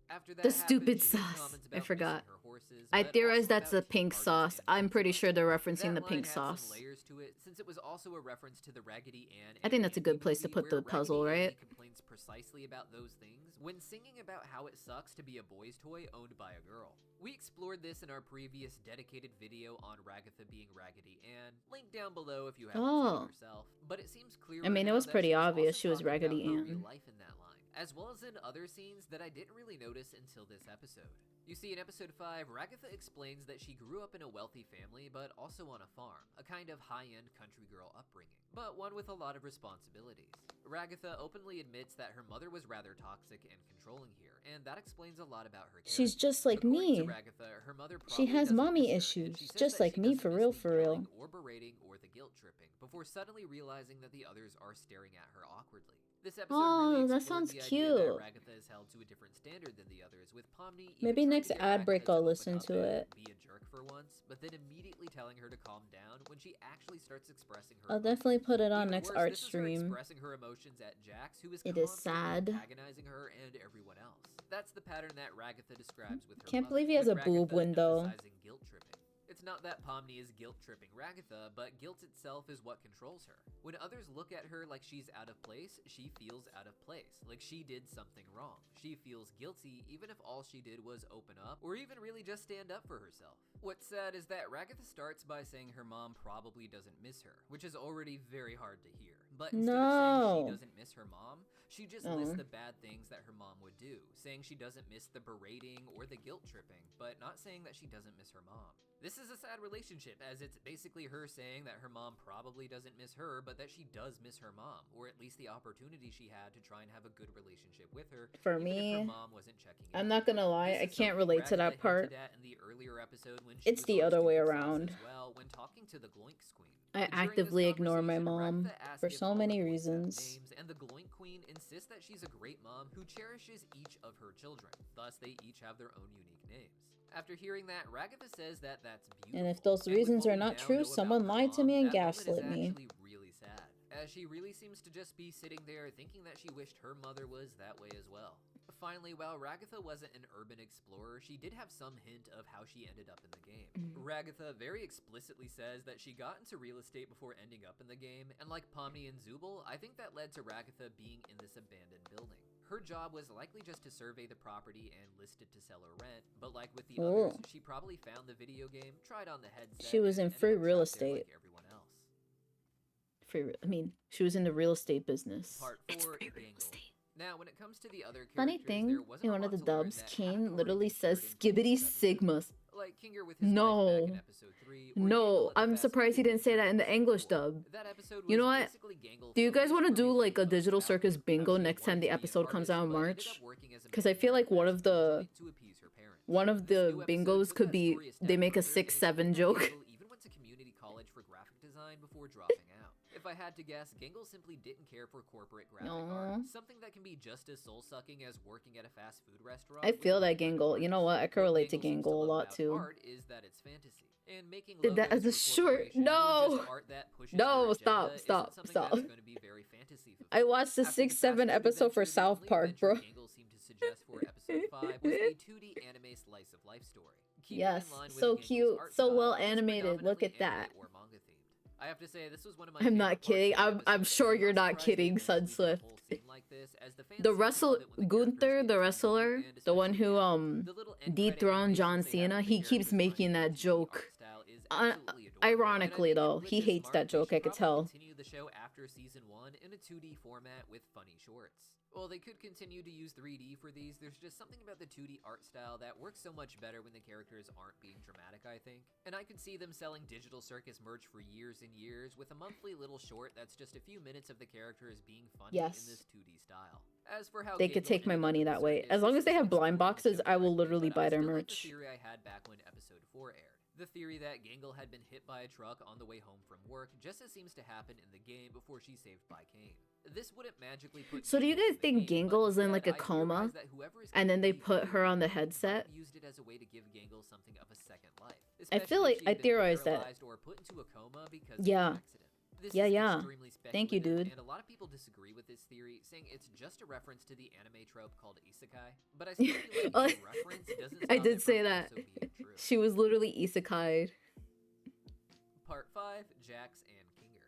After that The happened, stupid she made sauce. comments I about forgot. missing her horses, I but theorize also that's the about pink cheap sauce. artists I'm pretty sure they're referencing that the line pink had sauce. some layers to it, since it was also a reference to the Raggedy Ann I think that's a good place to put the puzzle, Raggedy right? Andy complains precisely about those things when singing about how it sucks to be a boy's toy owned by a girl. We explored this in our previous dedicated video on Ragatha being Raggedy Ann, link down below if you haven't seen it yourself. But it seems clear. I mean, it was pretty obvious she was Raggedy Ann. Real life in that line, as well as in other scenes that I didn't really notice until this episode. You see, in episode 5, Ragatha explains that she grew up in a wealthy family, but also on a farm, a kind of high-end country girl upbringing, but one with a lot of responsibilities. Ragatha openly admits that her mother was rather toxic and controlling here, and that explains a lot about her character. She's just like me. Ragatha, her mother she has mommy issues, just like me, for real, for real. Or berating or the guilt tripping, before suddenly realizing that the others are staring at her awkwardly. This episode really that sounds the idea cute. that Ragatha is held to a different standard than the others, with Pomni Maybe even next trying to get ad break Ragatha I'll to listen open to up it. and be a jerk for once, but then immediately telling her to calm down when she actually starts expressing her I'll emotions. definitely put it on Even next worse, art this is her stream. expressing her emotions at Jax, who is It is constantly sad. antagonizing her and everyone else. That's the pattern that Ragatha describes with her Can't mother, believe he has with a boob Ragatha window. emphasizing guilt tripping. It's not that Pomni is guilt-tripping Ragatha, but guilt itself is what controls her. When others look at her like she's out of place, she feels out of place, like she did something wrong. She feels guilty even if all she did was open up, or even really just stand up for herself. What's sad is that Ragatha starts by saying her mom probably doesn't miss her, which is already very hard to hear. But instead of saying she doesn't miss her mom, she just lists the bad things that her mom would do, saying she doesn't miss the berating or the guilt tripping, but not saying that she doesn't miss her mom. This is a sad relationship, as it's basically her saying that her mom probably doesn't miss her, but that she does miss her mom, or at least the opportunity she had to try and have a good relationship with her. For even me, if her mom wasn't checking I'm in. not gonna lie, I This is can't something relate to that Ragatha part. hinted at in the earlier episode when she It's was the on other way Student's House around. as well, when talking to the Gloinks Queen. I During this actively ignore my conversation, mom Ragatha asks for if so all the many Gloinks have reasons. names, and the Gloink Queen insists that she's a great mom who cherishes each of her children. Thus, they each have their own unique names. After hearing that, Ragatha says that that's beautiful. And if those with reasons what are we not now true, know about someone her lied to mom, me and that moment is gaslit me. actually really sad, as she really seems to just be sitting there thinking that she wished her mother was that way as well. Finally, while Ragatha wasn't an urban explorer, she did have some hint of how she ended up in the game. Ragatha very explicitly says that she got into real estate before ending up in the game, and like Pomni and Zubul, I think that led to Ragatha being in this abandoned building. Her job was likely just to survey the property and list it to sell or rent, but like with the others, she probably found the video game, tried on the headset, She was in and free ended up real trapped there estate. like everyone else. She was in the real estate business. Part 4, It's free real Gangle. estate. Now, when it comes to the other Funny characters, thing, there wasn't in a one of lot the to learn dubs, that Kane hadn't literally already says occurred in skibbity previous episodes. sigmas. Like Kinger with his No. life back in episode 3, or No, Gangle at the I'm fast surprised he food didn't say that in the episode English 4. dub. That episode You know was what? basically Gangle Do you guys focused want to where do we like a focused digital out circus how bingo she next time wanted the to be an episode comes artist, out in but ended March? up working as a Because I feel like manager one at of fast food the joint to appease her parents. one of This the new episode bingos took could that be story a step they make a further and 6-7 explained that joke. Gangle even went to community college for graphic design before dropping out. If I had to guess, Gangle simply didn't care for corporate graphic art, something that can be just as soul-sucking as working at a fast food restaurant. I with feel a that good Gangle. You know what? I could What relate to Gangle seems Gangle a love lot about too. art is that it's fantasy. And making Did that logos as a for short. corporations or No. just art that pushes No, your stop, agenda stop, isn't something stop. that's going to be very fantasy I watched the After the 6-7 fast food episode for adventure, the South only Park, adventure bro. Gangle seemed to suggest for episode 5 was a 2D anime slice of life story. Keeping Yes, in line with so Gangle's cute, art so style, well it was animated. Look at predominantly anime that. or manga themed. I have to say, this was one of my I'm favorite not parts kidding. of the I'm episode, sure and you're I'm not surprised they kidding, managed to keep the Sunswift. whole scene like this, as the fans The seem to wrestler love it when the characters Gunther, get the teamed up, wrestler, and the one especially who the little end credit dethroned John animations they have Cena, with the he keeps characters making running that the 2D art joke. style is absolutely adorable, and I Ironically think though, with he this hates mark, that they joke, I should could probably tell. continue the show after season 1 in a 2D format with funny shorts. Well, they could continue to use 3D for these. There's just something about the 2D art style that works so much better when the characters aren't being dramatic, I think. And I could see them selling Digital Circus merch for years and years with a monthly little short that's just a few minutes of the characters being funny in this 2D style. As for how They could Gangle take my ended up money in the that way. circus, As long this as they is have blind explored in the boxes, show I will directly, literally but buy I their still like the merch. theory I had back when episode 4 aired. The theory that Gangle had been hit by a truck on the way home from work, just as seems to happen in the game before she's saved by Kane. This wouldn't magically put So do you Gangle guys in the think game, Gangle but is in instead like a I coma? theorized that whoever is And then they keeping put the her on the might headset? have used it as a way to give Gangle something of a second life. I feel especially if like she I had been theorized that. paralyzed or put into a coma because of Yeah. an accident. This Yeah, is yeah. extremely Thank you, speculative, dude. And a lot of people disagree with this theory, saying it's just a reference to the anime trope called isekai. But I still feel like the reference doesn't I stop did it say from that. also being true. She was literally isekai'd. Part 5, Jax and Kinger.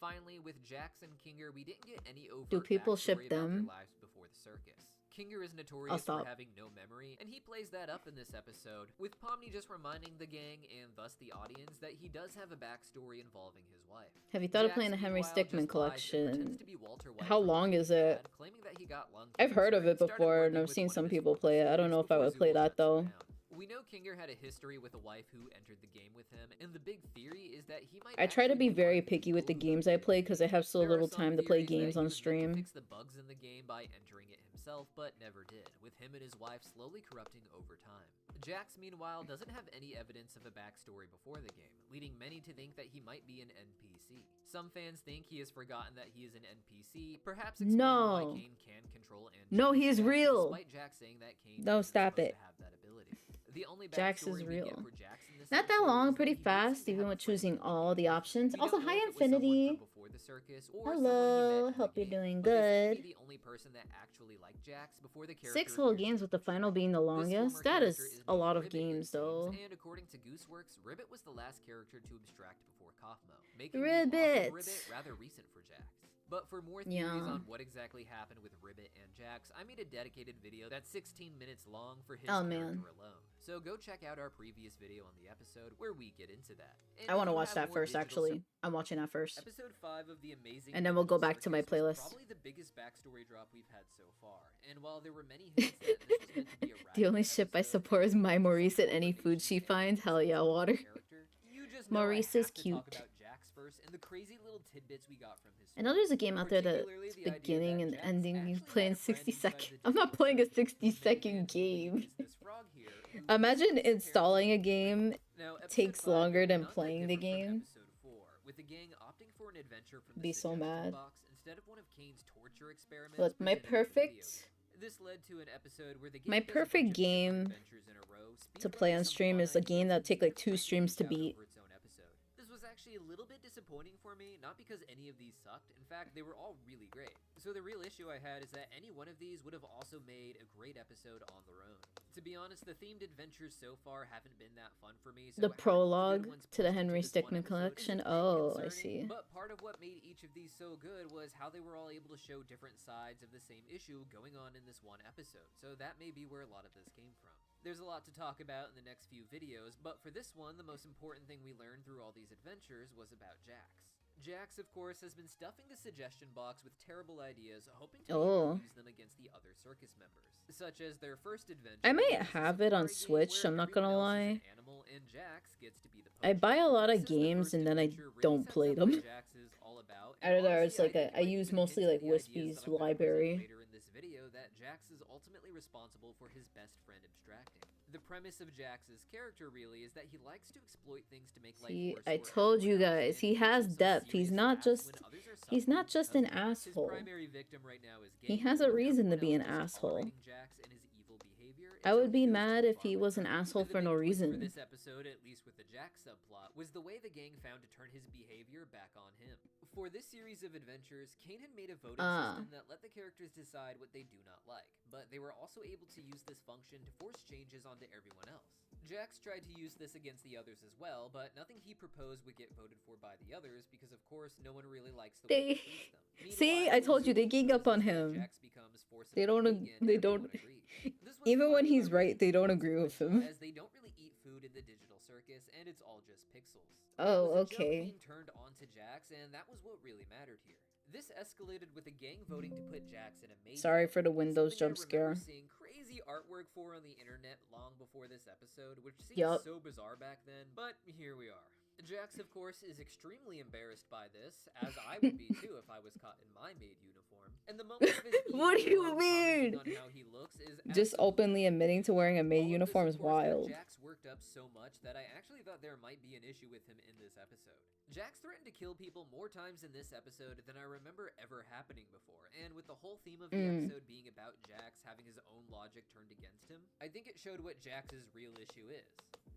Finally, with Jax and Kinger, we didn't get any overt Do people ship backstory about their them? lives before the circus. Kinger is notorious for stop. having no memory, and he plays that up in this episode, with Pomni just reminding the gang, and thus the audience, that he does have a backstory involving his wife. Have you thought of Jax, playing the Henry meanwhile, Stickmin just lies and collection? pretends to be Walter White How from long Breaking is it? Bad, claiming that he got lung I've heard of cancer it and started before, and working I've with seen one some of his people former play it. I don't know if I before would play Zool that shuts him though. down. We know Kinger had a history with a wife who entered the game with him, and the big theory is that he might I try to actually be very one of the picky with the people who games I play because I have so There are little some time to play theories that games he on was meant to stream. fix the bugs in the game by entering it himself, but never did, with him and his wife slowly corrupting over time. Jax, meanwhile, doesn't have any evidence of a backstory before the game, leading many to think that he might be an NPC. Some fans think he has forgotten that he is an NPC, perhaps explaining why No. Kane can control and No, change he is Jax, real. despite Jax saying that Kane No, isn't stop supposed it. to have that ability. The only Jax is backstory we get real. for Jax in this Not that episode long, is that pretty he did seem fast, to even have a with friend choosing in the all the game. options. We Also, don't know hi if it was someone Infinity. from before the circus or someone he Hello, met in the hope you're game, doing but this may good. be the only person that actually liked Jax before the character 6 whole appears games to with the portray. final being the This longest. former That character is is a named lot of Ribbit, it games seems, though. and according to Gooseworks, Ribbit was the last character to abstract before Kaufmo, making the loss of Ribbit. Ribbit rather recent for Jax. But for more theories Yeah. on what exactly happened with Ribbit and Jax, I made a dedicated video that's 16 minutes long for his Oh, character man. alone. So go check out our previous video on the episode where we get into that. And I if want to you watch have that more first, digital actually. I'm watching that first. Episode 5 of the Amazing And then we'll go Digital back to my Circus was playlist. Probably the biggest backstory drop we've had so far. And while there were many hints that this was meant to be a The only radical ship I episode, support is my and Maurice and focus any on food she HDN finds. and Hell yeah, the water. character, you just know Maurice I is have to cute. talk about Jax first and the crazy little tidbits we got from his I know story. there's a game out there that's Particularly the idea beginning that and Jax ending. You actually play had in a friend 60 inside seconds. the I'm not digital playing a circus 60 whose main second man game. is this frog here, who Imagine uses his installing a parents' game Now, episode takes 5 longer will be than not that playing the different from game. episode 4, with the gang opting for an adventure from the Be so suggestion mad. box instead of one of Kane's torture experiments. Look, my presented in the video perfect game. This led to an episode where the my game does a bunch perfect of different game adventures in a row, to play speedrunning on some stream fun is a game ideas that and take like gets 2 fleshed streams to out beat. over its own episode. This was actually a little bit disappointing for me, not because any of these sucked. In fact, they were all really great. So the real issue I had is that any one of these would have also made a great episode on their own. To be honest, the themed adventures so far haven't been that fun for me. So The having all good prologue ones to the pushed into Henry this one Stickmin episode collection. is a bit Oh, I concerning, see. But part of what made each of these so good was how they were all able to show different sides of the same issue going on in this one episode. So that may be where a lot of this came from. There's a lot to talk about in the next few videos, but for this one, the most important thing we learned through all these adventures was about Jax. Jax, of course, has been stuffing the suggestion box with terrible ideas, hoping to use them against the other circus members, such as their first adventure. I might which is a have it on safari game Switch, where I'm not everyone gonna else is an lie. animal and Jax gets to be the I poacher. buy a lot This of is the games first and then I adventure really don't sets play up them. what Jax is all about, I and don't know, honestly, it's like think I it might use even mostly hint like at the ideas Wispy's that I'm gonna present library. later in this video that Jax is ultimately responsible for his best friend abstracting. The premise of Jax's character really is that he likes to exploit things to make life See, worse I for told you everyone else, guys, and he takes has some depth. He's serious not attacks just when others are he's not suffering just an because of it. His asshole. primary victim right now is He Gabe, has a but reason to everyone be an else isn't asshole. tolerating Jax and his evil behavior, I and so would be he goes mad too if far he with was an it. asshole And the for main no twist reason. for this episode, at least with the Jax subplot, was the way the gang found to turn his behavior back on him. For this series of adventures, Kane had made a voting system that let the characters decide what they do not like, but they were also able to use this function to force changes onto everyone else. Jax tried to use this against the others as well, but nothing he proposed would get voted for by the others because, of course, no one really likes the way he treats them. See, Meanwhile, I told you they Zool gang up on notices that him. Jax becomes forcibly They don't vegan, they and don't everyone agrees. This was even when fine, he's but right, they don't really agree with consequential, him. as they don't really eat food in the digital circus, and it's all just pixels. Oh, It was a joke okay. being turned onto Jax, and that was what really mattered here. This escalated with the gang voting to put Jax in a maid Sorry uniform, for the Windows something I jump scare. remember seeing crazy artwork for on the internet long before this episode, which seems Yup. so bizarre back then, but here we are. Jax, of course, is extremely embarrassed by this, as I would be too if I was caught in my maid uniform. And the moment of his What do evil you commenting mean? on how he looks is Just absolutely openly admitting to wearing a all maid of this, uniform of is course, got wild. Jax worked up so much that I actually thought there might be an issue with him in this episode. Jax threatened to kill people more times in this episode than I remember ever happening before, and with the whole theme of the episode being about Jax having his own logic turned against him, I think it showed what Jax's real issue is.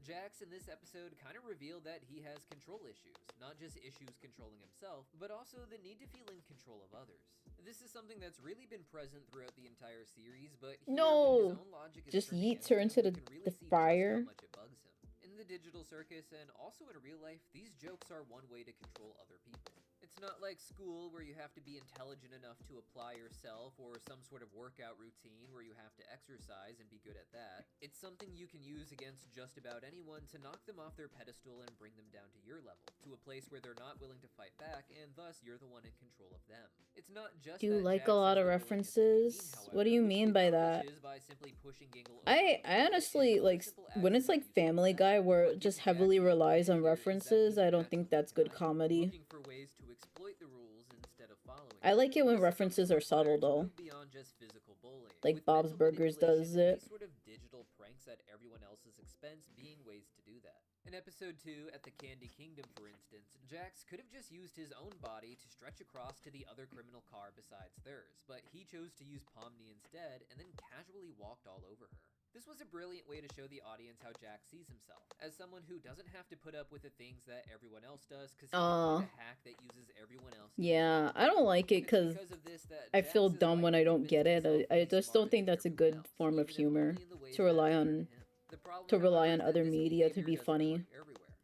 Jax in this episode kind of revealed that he has control issues, not just issues controlling himself, but also the need to feel in control of others. This is something that's really been present throughout the entire series, but here, No! when his own logic is Just turned yeets against her him, into we the- can really the see just fire. how much it bugs him. In the digital circus and also in real life, these jokes are one way to control other people. It's It's not like school where you have to be intelligent enough to apply yourself, or some sort of workout routine where you have to exercise and be good at that. It's something you can use against just about anyone to knock them off their pedestal and bring them down to your level, to a place where they're not willing to fight back, and thus you're the one in control of them. It's not just Do you that like Jax a lot has of the ability to be references? mean, What do you however, mean which by he that? accomplishes by simply pushing Gingle I over honestly like when it's like Family Guy where it just heavily relies on references. I don't think that's good comedy. looking for ways to exploit the rules instead of following I like it when them. This references are is something subtle required to though. move beyond just physical bullying, Like with Bob's mental Burgers does manipulation and it. these sort of digital pranks at everyone else's expense being ways to do that. In episode 2, at the Candy Kingdom for instance, Jax could have just used his own body to stretch across to the other criminal car besides theirs, but he chose to use Pomni instead and then casually walked all over her. This was a brilliant way to show the audience how Jax sees himself, as someone who doesn't have to put up with the things that everyone else does because he can find a hack that uses everyone else. Yeah, I don't like it because I feel dumb when I don't get it. I just don't think that's a good form of humor to rely on other media to be funny.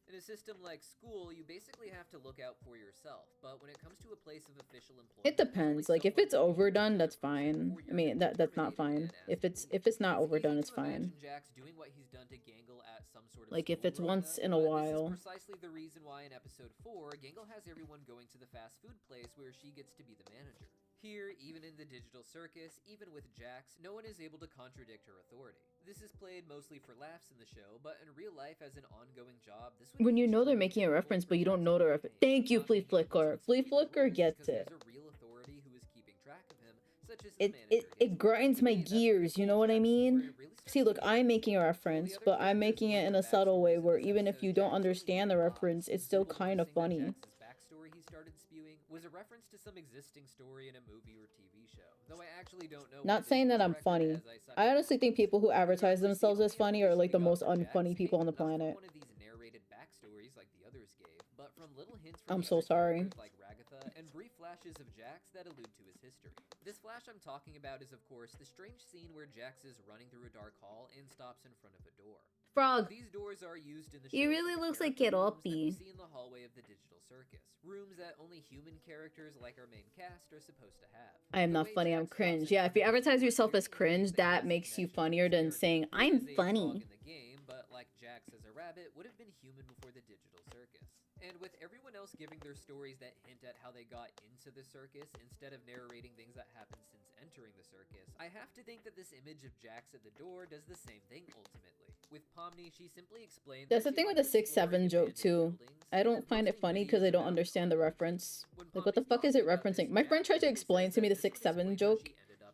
In a system like school, you basically have to look out for yourself, but when it comes to a place of official employment, It depends. Like if it's overdone, that's fine. I mean, that's not fine. If it's not overdone, it's fine. Jax doing what he's done to Gangle at some sort of Like if it's school once rota, in a but while. This is precisely the reason why in episode 4, Gangle has everyone going to the fast food place where she gets to be the manager. Here, even in the digital circus, even with Jax, no one is able to contradict her authority. This is played mostly for laughs in the show, but in real life as an ongoing job, this would When be you know they're extremely making a difficult reference, for but you don't Jax know to the reference. maintain. Thank you, Flea He doesn't Flicker. speak Flea the Flicker rules gets because it. there's a real authority who is keeping track of him, such as the It manager it grinds my gears, you know what I mean? See, look, I'm making a reference, but I'm making it in a subtle way where even if you don't understand the reference, it's still kind of funny. Jax's backstory he started spewing was a reference to some existing story in a movie or TV show. Though I actually don't know. Not saying that I'm funny. I honestly think people who advertise themselves as funny are like the most unfunny people on the planet. One of these narrated backstories like the others gave, but from little hints I'm from so other sorry. characters like Ragatha and brief flashes of Jax that allude to his history. This flash I'm talking about is of course the strange scene where Jax is running through a dark hall and stops in front of a door. Frog. These doors are used in the He show really for the looks like character rooms that we Keropi. see in the hallway of the digital circus. Rooms that only human characters like our main cast are supposed to have. I am not funny, I'm cringe. Yeah, if you advertise yourself as cringe, that makes you funnier than saying, I'm funny. In the game, but like Jax as a rabbit would have been human before the digital circus. And with everyone else giving their stories that hint at how they got into the circus instead of narrating things that happened since entering the circus, I have to think that this image of Jax at the door does the same thing ultimately. With Pomni, she simply explained That's the that thing with the 6-7 joke too. I don't find it funny because I don't understand the reference. Like, what the fuck is it referencing? My friend tried to explain to me the 6-7 joke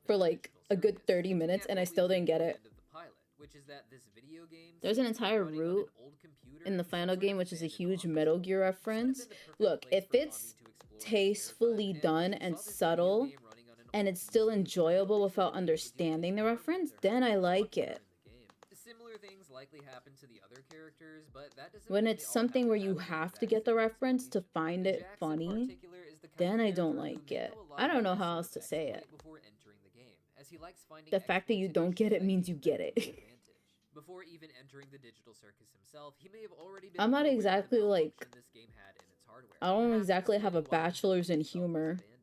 for like a good 30 minutes and I still didn't get it. Which is that this video game There's an entire route in the final game, which is a huge Metal Gear reference. Look, if it's tastefully done and subtle, and it's still enjoyable without understanding the reference, then I like it. Similar things likely happen to the other characters, but that doesn't When mean it's they all something have where to you have have to get the reference to find it Jax in funny, particular is the kind then of I don't character who like may it. know a lot I don't know about how this else to sort of say it. exploit before entering the game, as he likes finding The fact that you exploits don't in get it niches means that you give get him it. an advantage. Before even entering the digital circus himself, he may have already been I'm not aware of the exactly like, malfunction this game had in its hardware. I don't Perhaps exactly this have a may be why bachelor's in himself was humor. abandoned.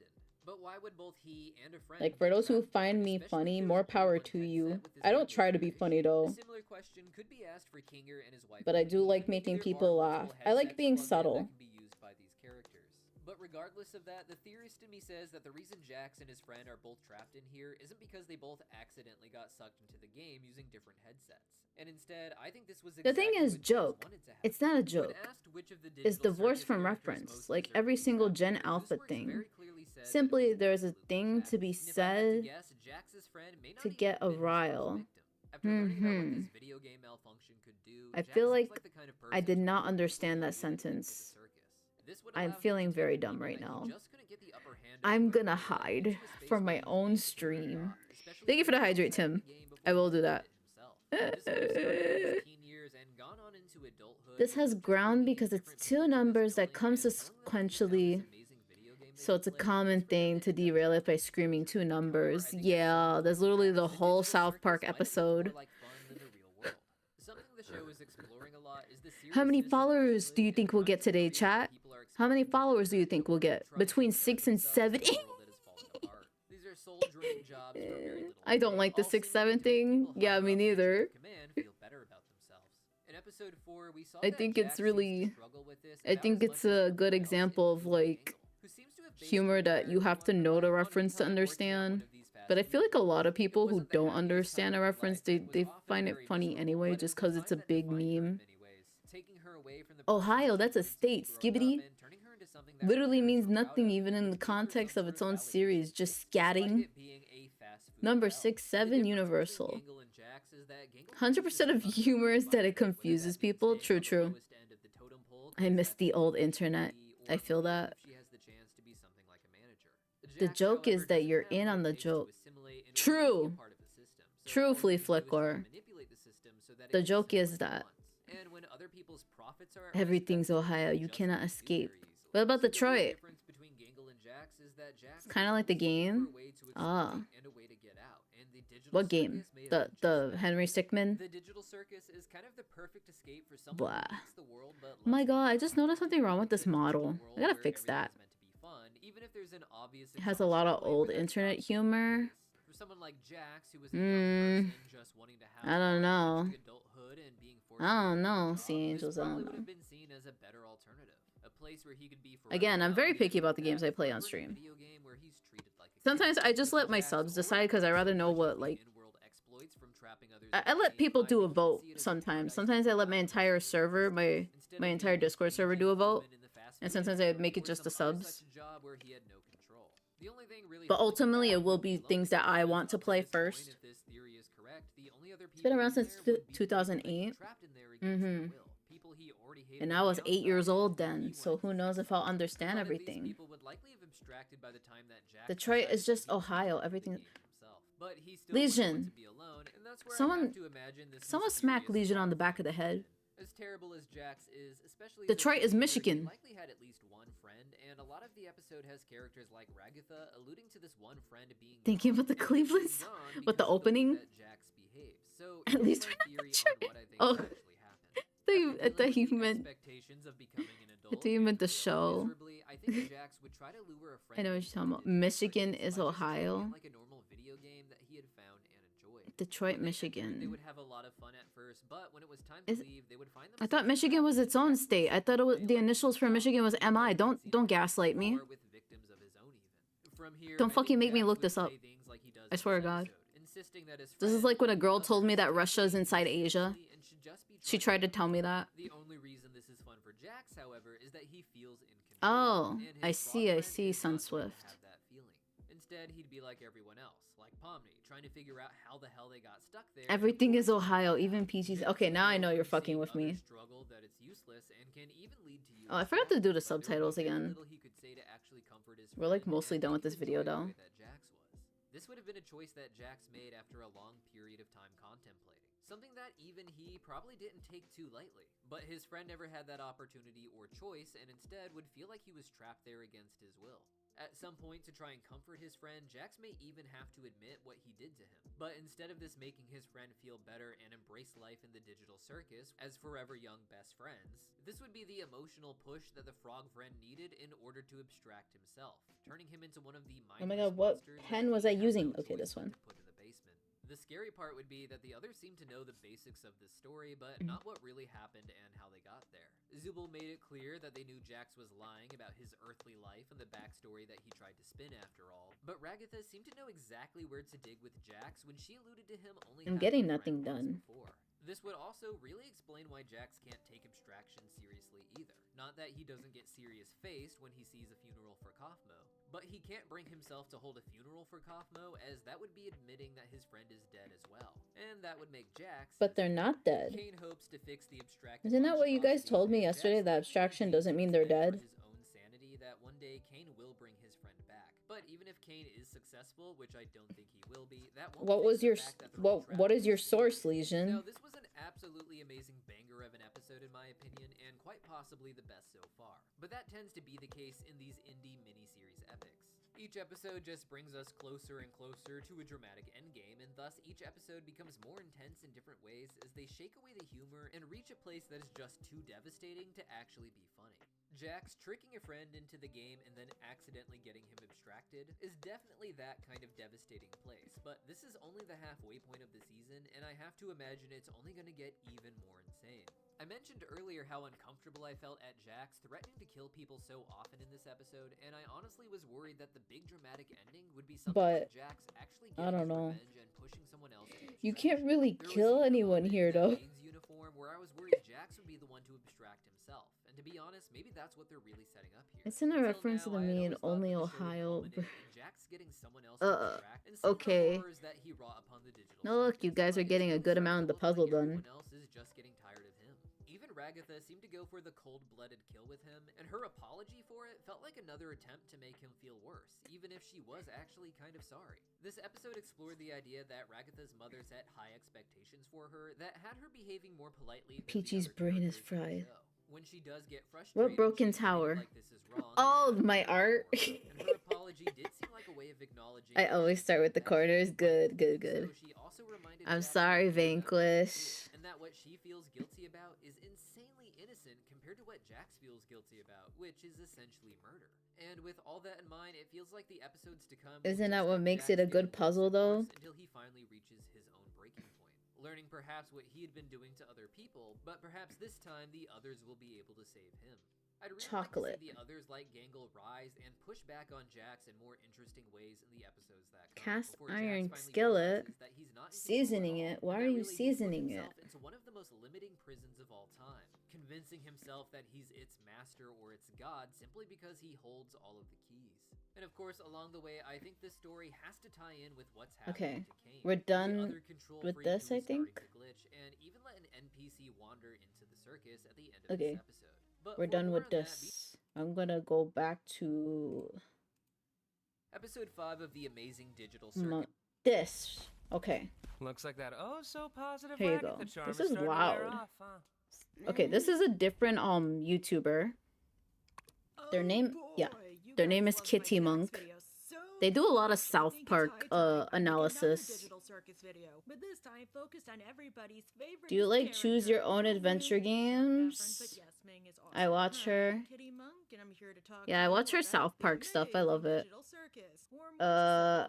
But why would both he and a friend Like, for get those who trapped find there, me especially funny, if there more was only power one to headset you. with this I don't video try to be generation? funny A though, similar question could be asked for Kinger and his wife. but I do Elaine. like making There people are laugh. multiple I like headsets being plugged in subtle. that can be used by these characters. But regardless of that, the theorist in me says that the reason Jax and his friend are both trapped in here isn't because they both accidentally got sucked into the game using different headsets. And instead, I think this was The thing exactly is, what Jax joke. wanted to happen. It's not a When joke. asked which of the It's digital divorced circus from characters reference, most like deserve every to be single trapped Gen here, Alpha this works thing. very clearly said that it Simply, was there's a absolutely thing Jax. to be And if I had to said guess, Jax's friend may not to even get have a been his first rile. victim. After learning about what Hmm. this video game malfunction could do, I Jax feel seems like the kind of I person did to not really understand that fully enter the sentence. circus. This would I'm allow him to feeling tell very people dumb right that he now. just couldn't get the upper hand I'm over gonna everyone hide into a space from where my he own was superior, stream. especially Thank you for the since he hydrate, started Tim. the game before I will he do played that. it himself. This sort of started in his teen years and gone on into adulthood. This has just ground bringing in because it's different two people to this numbers that building comes and telling them about this sequentially, amazing video game they so it's a played. common It's been thing to in-depth derail it by knowledge. screaming two However, numbers. I think it's Yeah, so there's literally the the whole digital South Park circus might have been episode. more like fun than the real world. Something the show is exploring a lot is the How many seriousness of followers do you adulthood think and we'll the get kinds of today, stories that chat? people are How many followers do you think we'll get? Between 6 and 7? I don't like the 6-7 thing. Yeah, me neither. I think it's really... I think it's a good example of, like, humor that you have to know the reference to understand. But I feel like a lot of people who don't understand a reference, they find it funny anyway, just because it's a big meme. Ohio, that's a state. Skibbity literally means nothing even in the context of its own series, just scatting. Number 6-7, universal. 100% of humor is that it confuses people. True, true. I miss the old internet. I feel that. The joke is that you're in on the joke. True. True, Flea Flickor. The joke is that everything's Ohio. You cannot escape. What about Detroit? It's kind of like the game. Ah. What game? The Henry Stickmin? The digital circus is kind of the perfect escape for someone Blah. who hates the world, but Oh my god, I just noticed something wrong with this model. I gotta fix that. It has a lot of old internet humor. For someone like Jax, who was a young person just wanting to have I don't know. adulthood and being forced I don't to know, job, Sea Angels, I this don't probably would know. have been seen as a better alternative. A place where he could be Again, I'm very picky about the games I play on stream. Sometimes I just let my subs decide because I rather know what, like... I let people do a vote sometimes. Sometimes I let my entire server, my entire Discord server do a vote. And sometimes I make it just the subs. But ultimately, it will be things that I want to play first. It's been around since 2008. And I was 8 years old then, so who knows if I'll understand everything. Detroit is just Ohio. Everything. Legion. Someone smack Legion on the back of the head. As terrible as Jax is, especially Detroit is Michigan. He likely had at least one friend, and a lot of the episode has characters like Ragatha alluding to this one friend being thinking about the Cleveland with the opening. So at least we're not Detroit. Oh, I thought you meant. I thought you meant the show. I know what you're talking about. Michigan is Ohio. Detroit, Michigan. They would have a lot of fun at first, but when it was time to leave, they would find I thought Michigan was its own state. I thought the initials for Michigan was MI. Don't gaslight me. Don't fucking make me look this up. I swear to God. This is like when a girl told me that Russia is inside Asia. She tried to tell me that. The only reason this is fun for Jax, however, is that he feels in control. Oh, I see, Sunswift. Instead, he'd be like everyone else, like Pomni, trying to figure out how the hell they got stuck there. Everything is Ohio, even Peachy's. Okay, now I know you're fucking with me. Oh, I forgot to do the subtitles again. We're like mostly done with this video though. This would have been a choice that Jax made after a long period of time contemplating. Something that even he probably didn't take too lightly. But his friend never had that opportunity or choice, and instead would feel like he was trapped there against his will. At some point, to try and comfort his friend, Jax may even have to admit what he did to him. But instead of this making his friend feel better and embrace life in the digital circus as forever young best friends, this would be the emotional push that the frog friend needed in order to abstract himself, turning him into one of the oh my god, what pen was I using? Okay, this one. The scary part would be that the others seem to know the basics of this story, but not what really happened and how they got there. Zubul made it clear that they knew Jax was lying about his earthly life and the backstory that he tried to spin after all, but Ragatha seemed to know exactly where to dig with Jax when she alluded to him only I'm getting nothing done. Before. This would also really explain why Jax can't take abstraction seriously either. Not that he doesn't get serious-faced when he sees a funeral for Kaufmo, but he can't bring himself to hold a funeral for Kaufmo, as that would be admitting that his friend is dead as well. And that would make Jax... But they're not dead. Kane hopes to fix the abstract... Isn't that what you guys told me yesterday, that abstraction doesn't mean they're dead? ...his own sanity that one day Kane will bring his friend back. But even if Kane is successful, which I don't think he will be, that won't... What was your... What is your source, Legion? Now, this was an absolutely amazing banger of an episode in my opinion, and quite possibly the best so far. But that tends to be the case in these indie miniseries epics. Each episode just brings us closer and closer to a dramatic endgame, and thus each episode becomes more intense in different ways as they shake away the humor and reach a place that is just too devastating to actually be funny. Jax tricking a friend into the game and then accidentally getting him abstracted is definitely that kind of devastating place, but this is only the halfway point of the season, and I have to imagine it's only gonna get even more insane. I mentioned earlier how uncomfortable I felt at Jax threatening to kill people so often in this episode, and I honestly was worried that the big dramatic ending would be something like Jax actually getting his revenge and pushing someone else to abstract. You can't really kill anyone here, though. Uniform where I was worried Jax would be the one to abstract himself, and to be honest, maybe that's what they're really setting up here. Isn't a reference to the me in only Ohio? Jax getting someone else to abstract, and okay. That he wrought upon the digital no, look, you guys are getting a good amount of the puzzle done. Else is just getting tired of him. Even Ragatha seemed to go for the cold-blooded kill with him, and her apology for it felt like another attempt to make him feel worse, even if she was actually kind of sorry. This episode explored the idea that Ragatha's mother set high expectations for her that had her behaving more politely than Peachy's brain is fried. When she does get frustrated, what broken tower? Like this is wrong, oh, my art. And her apology did seem like a way of acknowledging I always start with the corners. Good. So she also reminded I'm Jax sorry, Vanquish. and that what she feels guilty about is insanely innocent compared to what Jax feels guilty about, which is essentially murder. And with all that in mind, it feels like the episodes to come isn't that what makes it a good puzzle, though? Until he finally reaches his own breaking point, learning perhaps what he had been doing to other people, but perhaps this time the others will be able to save him. I'd really Chocolate. like to see the others like Gangle rise and push back on Jax in more interesting ways in the episodes that come. Cast iron skillet. Seasoning it. Why are you seasoning it? Into one of the most limiting prisons of all time, convincing himself that he's its master or its god simply because he holds all of the keys. And of course, along the way, I think this story has to tie in with what's happening to Kane. We're done with this, I think. Glitch, and even let an NPC wander into the circus at the end of this episode. But we're done with this. I'm gonna go back to episode 5 of the amazing digital circuit. This. Okay. Looks like that so positive. Here you go. This is loud. Okay, this is a different YouTuber. Their name, their name is Kitty Monk. They do a lot of South Park analysis. Do you like choose your own adventure games? I watch her. Yeah, I watch her South Park stuff. I love it. I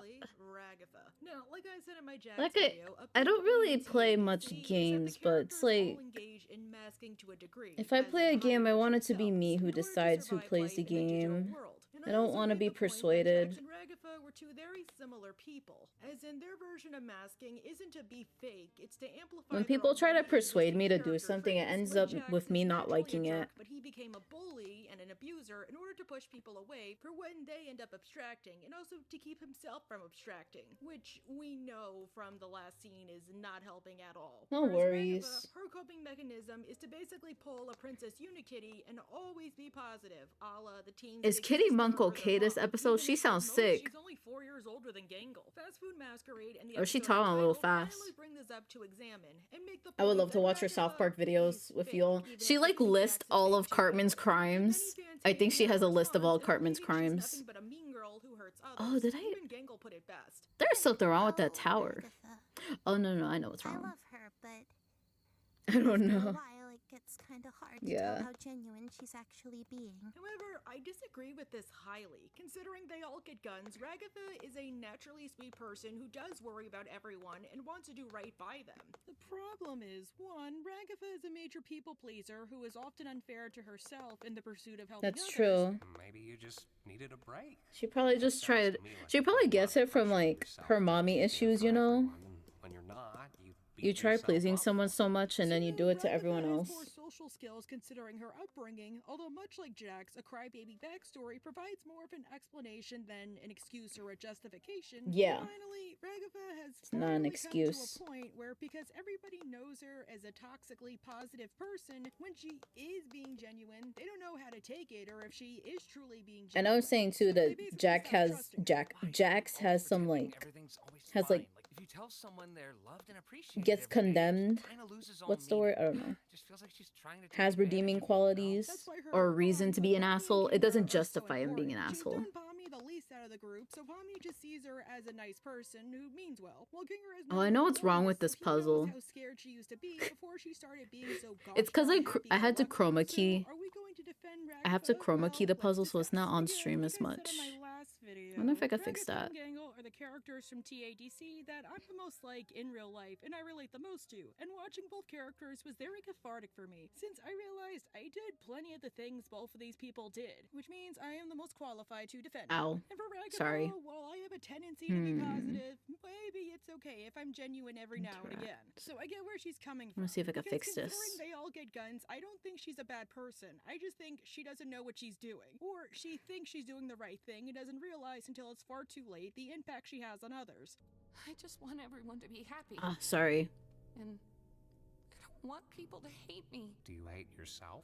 don't really play much games, but it's like if I play a game, I want it to be me who decides who plays the game. I don't want to be persuaded. Were two very similar people, as in their version of masking isn't to be fake, it's to amplify. When people try to persuade me to do something, it ends up with me not liking it. But he became a bully and an abuser in order to push people away for when they end up abstracting, and also to keep himself from abstracting, which we know from the last scene is not helping at all. No worries. Her coping mechanism is to basically pull a Princess Unikitty and always be positive, a la the teens. Is Kitty Monk okay this episode? She sounds sick. She's only 4 years older than Gangle. Fast Food Masquerade and the or she talking a little fast. I would love to watch her South Park videos with y'all. She like lists all of Cartman's crimes. I think she has a list of all Cartman's crimes. Oh, did I? There's something wrong with that tower. Oh no, I know what's wrong. I love her, but I don't know. It's kind of hard to tell how genuine she's actually being. However, I disagree with this highly. Considering they all get guns, Ragatha is a naturally sweet person who does worry about everyone and wants to do right by them. The problem is, one, Ragatha is a major people pleaser who is often unfair to herself in the pursuit of helping That's others. true. Maybe you just needed a break. She probably just tried. She probably gets it from like her mommy issues, you know. When you're not, you try pleasing someone so much and then you do it to everyone else. Social skills considering her upbringing, although much like Jax, a crybaby backstory provides more of an explanation than an excuse or a justification. Yeah. Finally, Ragatha has it's not an excuse. Come to a point where, because everybody knows her as a toxically positive person, when she is being genuine, they don't know how to take it or if she is truly being genuine. And I was saying too that Jax has some like has like if you tell someone they're loved and appreciated, gets condemned. What's the word? I don't know. Just feels like she's trying to has redeeming qualities or a reason to be an asshole. It doesn't justify him being an asshole. of the group, so Pomni just sees her as a nice person who means well. While Ginger has Oh, I know what's wrong with this puzzle. how scared she used to be before she started being so It's because gosh-darn I had to happy-go-lucky. chroma key. So are we going to defend I have to Ragapha? chroma key the Well, puzzle, let's so it's not on discuss. stream Again, as like I said much. in my last video, I wonder if I could fix Ragapha that. and Gangle are the characters from TADC that I'm the most like in real life, and I relate the most to. And watching both characters was very cathartic for me, since I realized I did plenty of the things both of these people did, which means I am the most qualified to defend. Ow. And for Ragapha, Sorry. while I have a tendency to be positive, maybe it's okay if I'm genuine every now and again. So I get where she's coming from. I'm gonna see if I can Because fix this. considering they all get guns, I don't think she's a bad person. I just think she doesn't know what she's doing. Or she thinks she's doing the right thing and doesn't realize until it's far too late the impact she has on others. I just want everyone to be happy. Ah, sorry. And I don't want people to hate me. Do you hate yourself?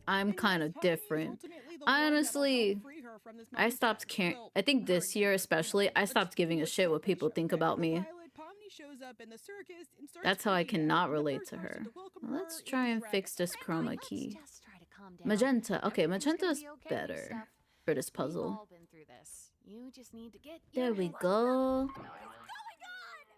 I'm kind of different. Honestly, I stopped caring. I think this year especially, I stopped giving a shit what people think about me. That's how I cannot relate to her. Let's try and fix this chroma key. Magenta. Okay, magenta's better for this puzzle. We've all been through this. You just need to get There we go.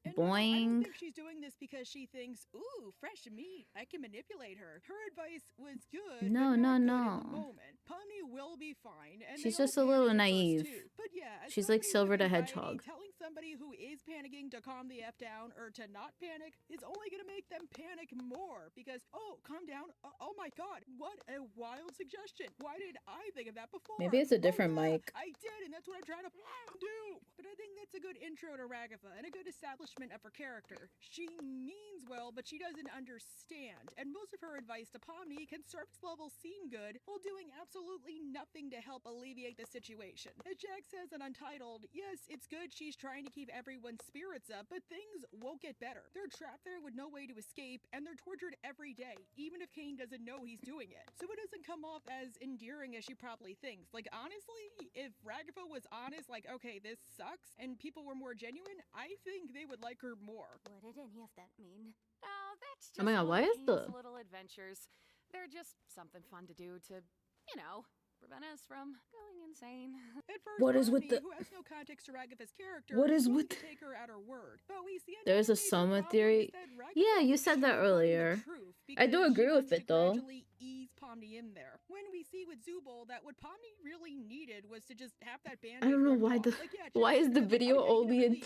I Boing. don't think she's doing this because she thinks, ooh, fresh meat, I can manipulate her. Her advice was good, No, but not no, good in no. the moment. Pomni will be fine, and She's they all just a little panic at first, naive. too. But yeah, as She's like somebody Silver with the anxiety, Hedgehog. telling somebody who is panicking to calm the F down or to not panic is only going to make them panic more because, oh, calm down. Oh my god, what a wild suggestion. Why did I think of that before? Maybe it's a different yeah, mic. I did, and that's what I'm trying to do. But I think that's a good intro to Ragapha and a good establishment of her character. She means well, but she doesn't understand, and most of her advice to Pomni can surface level seem good while doing absolutely nothing to help alleviate the situation. As Jack says in Untitled, yes, it's good she's trying to keep everyone's spirits up, but things won't get better. They're trapped there with no way to escape, and they're tortured every day, even if Kane doesn't know he's doing it. So it doesn't come off as endearing as she probably thinks. Like, honestly, if Ragapha was honest, like, okay, this sucks, and people were more genuine, I think they would like her more. What did any of that mean? Oh, that's just Oh my god, why is the... little adventures. They're just something fun to do to, you know, prevent us from going insane. At first, What is with Pomni, the- who has no context to Ragapha's character, What is going with to the- take her at her word. But we see There's a another major soma problem theory. is that Ragapha Yeah, you is said that sugarcoating the earlier. truth I do because agree she with wants to it, though. gradually ease Pomni in there. When we see with Zubul that what Pomni really needed was to just have that band. I don't know why the... Why is the video only in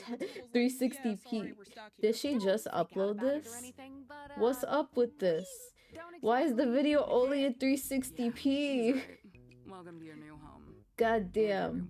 360p? Did she just upload this? What's up with this? Why is the video only in 360p? Welcome to your new home. God damn.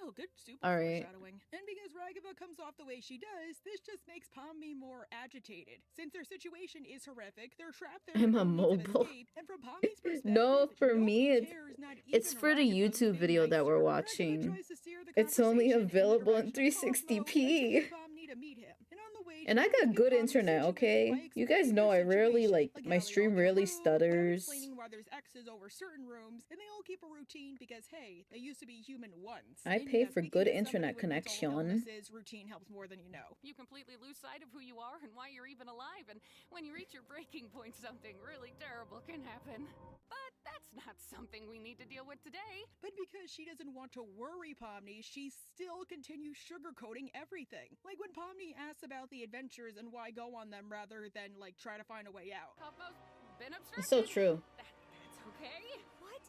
Well, good super All right. foreshadowing. And because Ragapha comes off the way she does, this just makes Pomni more agitated. Since their situation is horrific, they're trapped there. I'm with a no means of mobile. escape, and from Pomni's perspective, No, for no me, one it's cares, not it's even for the Ragapha, who's YouTube being video nice that to we're her. Ragapha watching. tries to steer the It's only conversation in the available in direction of Cosmo, 360p. Pomni to meet him. And on the way, And I she tries to got get good Pomni internet, situated okay? by You guys explaining know the I rarely, situation, like, like my how they stream all rarely get along, and stutters. explaining why there's X's over certain rooms, and they all keep a routine because, hey, they used to be human once. I And pay yes, for speaking good as somebody internet with mental connection. illnesses, routine helps more than you know. You completely lose sight of who you are and why you're even alive, and when you reach your breaking point, something really terrible can happen. But that's not something we need to deal with today. But because she doesn't want to worry Pomni, she still continues sugarcoating everything. Like when Pomni asks about the adventures and why go on them rather than, like, try to find a way out. Cosmo's been obstructed. It's so true. That's okay. What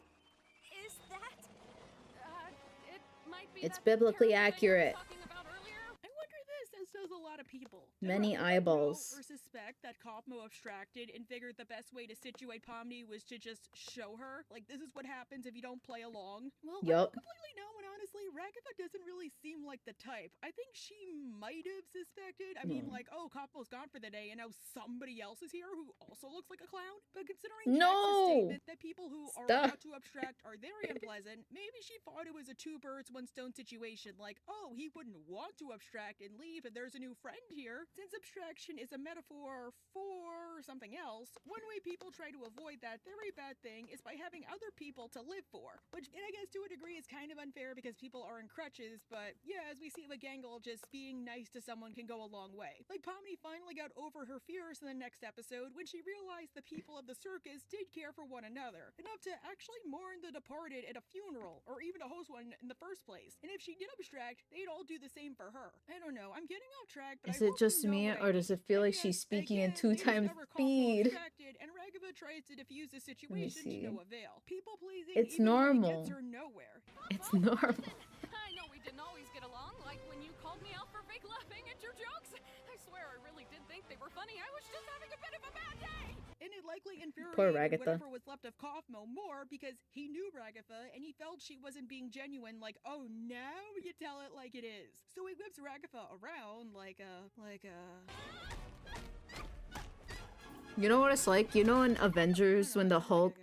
is that? It might be It's that biblically terrible thing I was accurate. talking about earlier. I wonder this, as does a lot of people. Many Do anyone know eyeballs. or suspect that Cosmo abstracted and figured the best way to situate Pomni was to just show her? Like, this is what happens if you don't play along? Well, I Yup. don't completely know, and honestly, Ragapha doesn't really seem like the type. I think she might have suspected. I mean, No. like, oh, Cosmo's gone for the day, and now somebody else is here who also looks like a clown? But considering No! Jax's statement that people who are Stop. about to abstract are very unpleasant, maybe she thought it was a two birds, one stone situation. Like, oh, he wouldn't want to abstract and leave if there's a new friend here. Since abstraction is a metaphor for something else, one way people try to avoid that very bad thing is by having other people to live for. Which, and I guess to a degree, is kind of unfair because people Peachael are in crutches, but yeah, as we see with Gangle, just being nice to someone can go a long way. Like, Pomni finally got over her fears in the next episode when she realized the people of the circus did care for one another, enough to actually mourn the departed at a funeral, or even to host one in the first place. And if she did abstract, they'd all do the same for her. I don't know, I'm getting off track, but Is it just me, or does it feel like she's speaking in 2 times speed? And Ragava tries to defuse the situation to no avail. People pleasing It's even normal. gets her nowhere. It's normal. I know we didn't always get along, like when you called me out for fake laughing at your jokes. I swear I really did think they were funny. I was just having a bit of a bad day. And it likely Poor infuriated Ragatha. whatever was left of Kaufmo more because he knew Ragatha and he felt she wasn't being genuine, like, oh, now you tell it like it is. So he whips Ragatha around like a... You know what it's like? You know in Avengers when the Hulk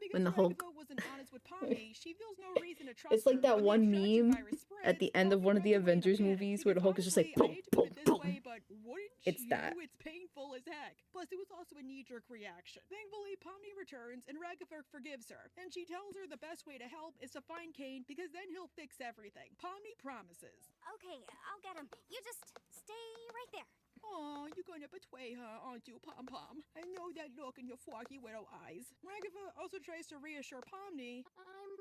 wasn't honest with Pomni, she feels no reason to trust it's like her, that but one the meme virus spreads, at the end of one of the Avengers movies where the Hulk is just like boom, boom, boom. but wouldn't It's you? that. It's painful as heck. Plus, it was also a knee-jerk reaction. Thankfully, Pomni returns and Ragava forgives her, and she tells her the best way to help is to find Kane because then he'll fix everything. Pomni promises. Okay, I'll get him. You just stay right there. Aw, you're gonna betray her, aren't you, Pom-Pom? I know that look in your foggy widow eyes. Ragava also tries to reassure Pomni. I'm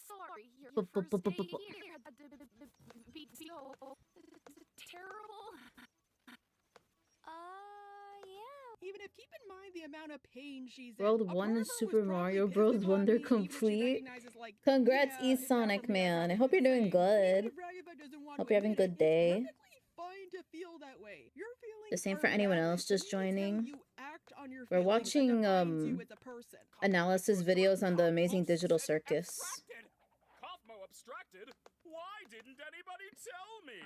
sorry. Your first day here had to be so terrible. Yeah. Even if keep in mind the amount of pain she's World in. 1 is Super Mario Bros. Wonder complete. Congrats, E-Sonic man. I hope you're doing good. Hope you're having a good day. Fine to feel that way. Your feelings The same are for anyone valid. else just You need to tell joining. you act on your We're feelings watching that defines you as a person. analysis videos on the Amazing Digital Circus. Kaufmo abstracted? Why didn't anybody tell me?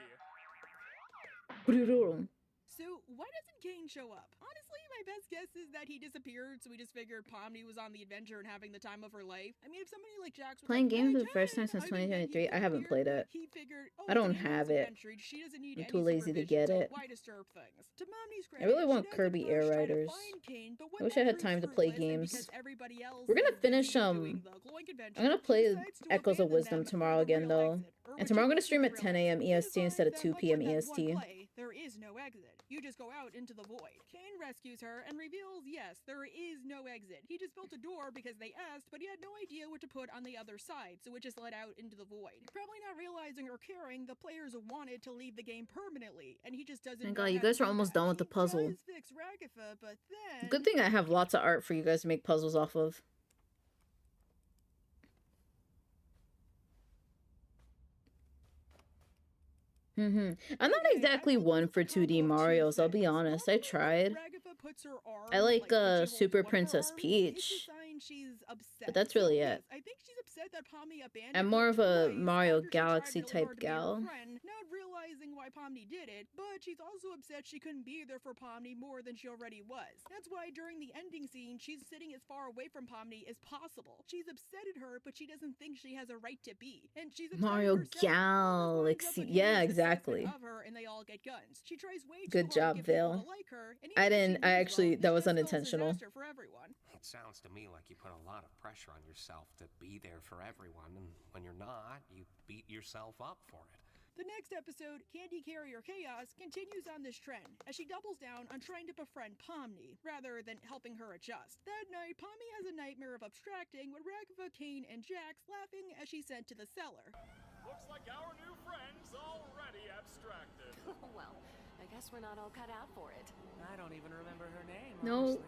So, why doesn't Kane show up? Honestly, my best guess is that he disappeared, so we just figured Pomni was on the adventure and having the time of her life. I mean, if somebody like Jax was Playing like, games "Hey, for the first time Kane," since I mean, 2023. I haven't played it. He figured, oh, I don't it's an have Amazing it. adventure. She doesn't need I'm any too lazy to supervision, get so it. why disturb things? To Momni's I really credit, want she does Kirby at Air first try to Riders. find Kane, but I when wish I that had proves time to play fruitless, and games. because everybody else We're gonna is busy finish doing the glowing I'm adventure, gonna she play decides to Echoes of abandon Wisdom them for tomorrow the again real though. exit, or And when tomorrow I'm she gonna gets stream to at the 10 real a.m. exit, EST instead of that 2 but p.m. with that EST. one play, there is no exit. You just go out into the void. Kane rescues her and reveals, yes, there is no exit. He just built a door because they asked, but he had no idea what to put on the other side, so it just led out into the void. Probably not realizing or caring the players wanted to leave the game permanently, and he just doesn't Thank know God, you how to guys are do almost that. done with the He puzzle. does fix Ragatha, but then... Good thing I have lots of art for you guys to make puzzles off of. I'm not exactly one for 2D Marios, I'll be honest. I tried. Ragatha puts her arm, I like when she holds Super one of her Princess arms, Peach. it's a sign she's upset. But that's really So, it. yes, I think she's upset that Pomni abandoned I'm her more of a twice Mario after she tried Galaxy really type hard to be her gal. friend, not realizing why Pomni did it, but she's also upset she couldn't be there for Pomni more than she already was. That's why during the ending scene, she's sitting as far away from Pomni as possible. She's upset at her, but she doesn't think she has a right to be. And she's upset Mario at herself. Galaxy. Yeah, exactly. Of her, and they all get guns. She tries way too Good hard job, to get people Vale. to like her, and I even if she didn't, I means actually, well, that was she spells unintentional. disaster for everyone. It sounds to me like you put a lot of pressure on yourself to be there for everyone, and when you're not, you beat yourself up for it. The next episode, Candy Carrier Chaos, continues on this trend as she doubles down on trying to befriend Pomni rather than helping her adjust. That night, Pomni has a nightmare of abstracting with Ragatha, Kane, and Jax laughing as she's sent to the cellar. Looks like our new friend's already abstracted. Well, I guess we're not all cut out for it. I don't even remember her name. No.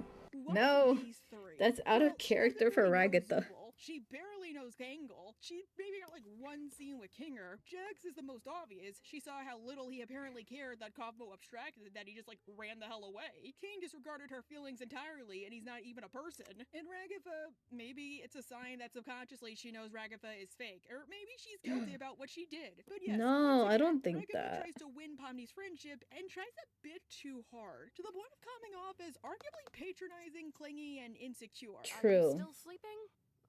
What No. are these three? That's out of Well, character for Ragatha. She barely knows Gangle. She maybe got like one scene with Kinger. Jax is the most obvious. She saw how little he apparently cared that Kaufmo abstracted that he just like ran the hell away. Kane disregarded her feelings entirely and he's not even a person. And Ragatha, maybe it's a sign that subconsciously she knows Ragatha is fake. Or maybe she's guilty about what she did. But yes, No, I once again, don't think Ragatha that. tries to win Pomni's friendship and tries a bit too hard. To the point of coming off as arguably patronizing, clingy, and insecure. True. Are you still sleeping?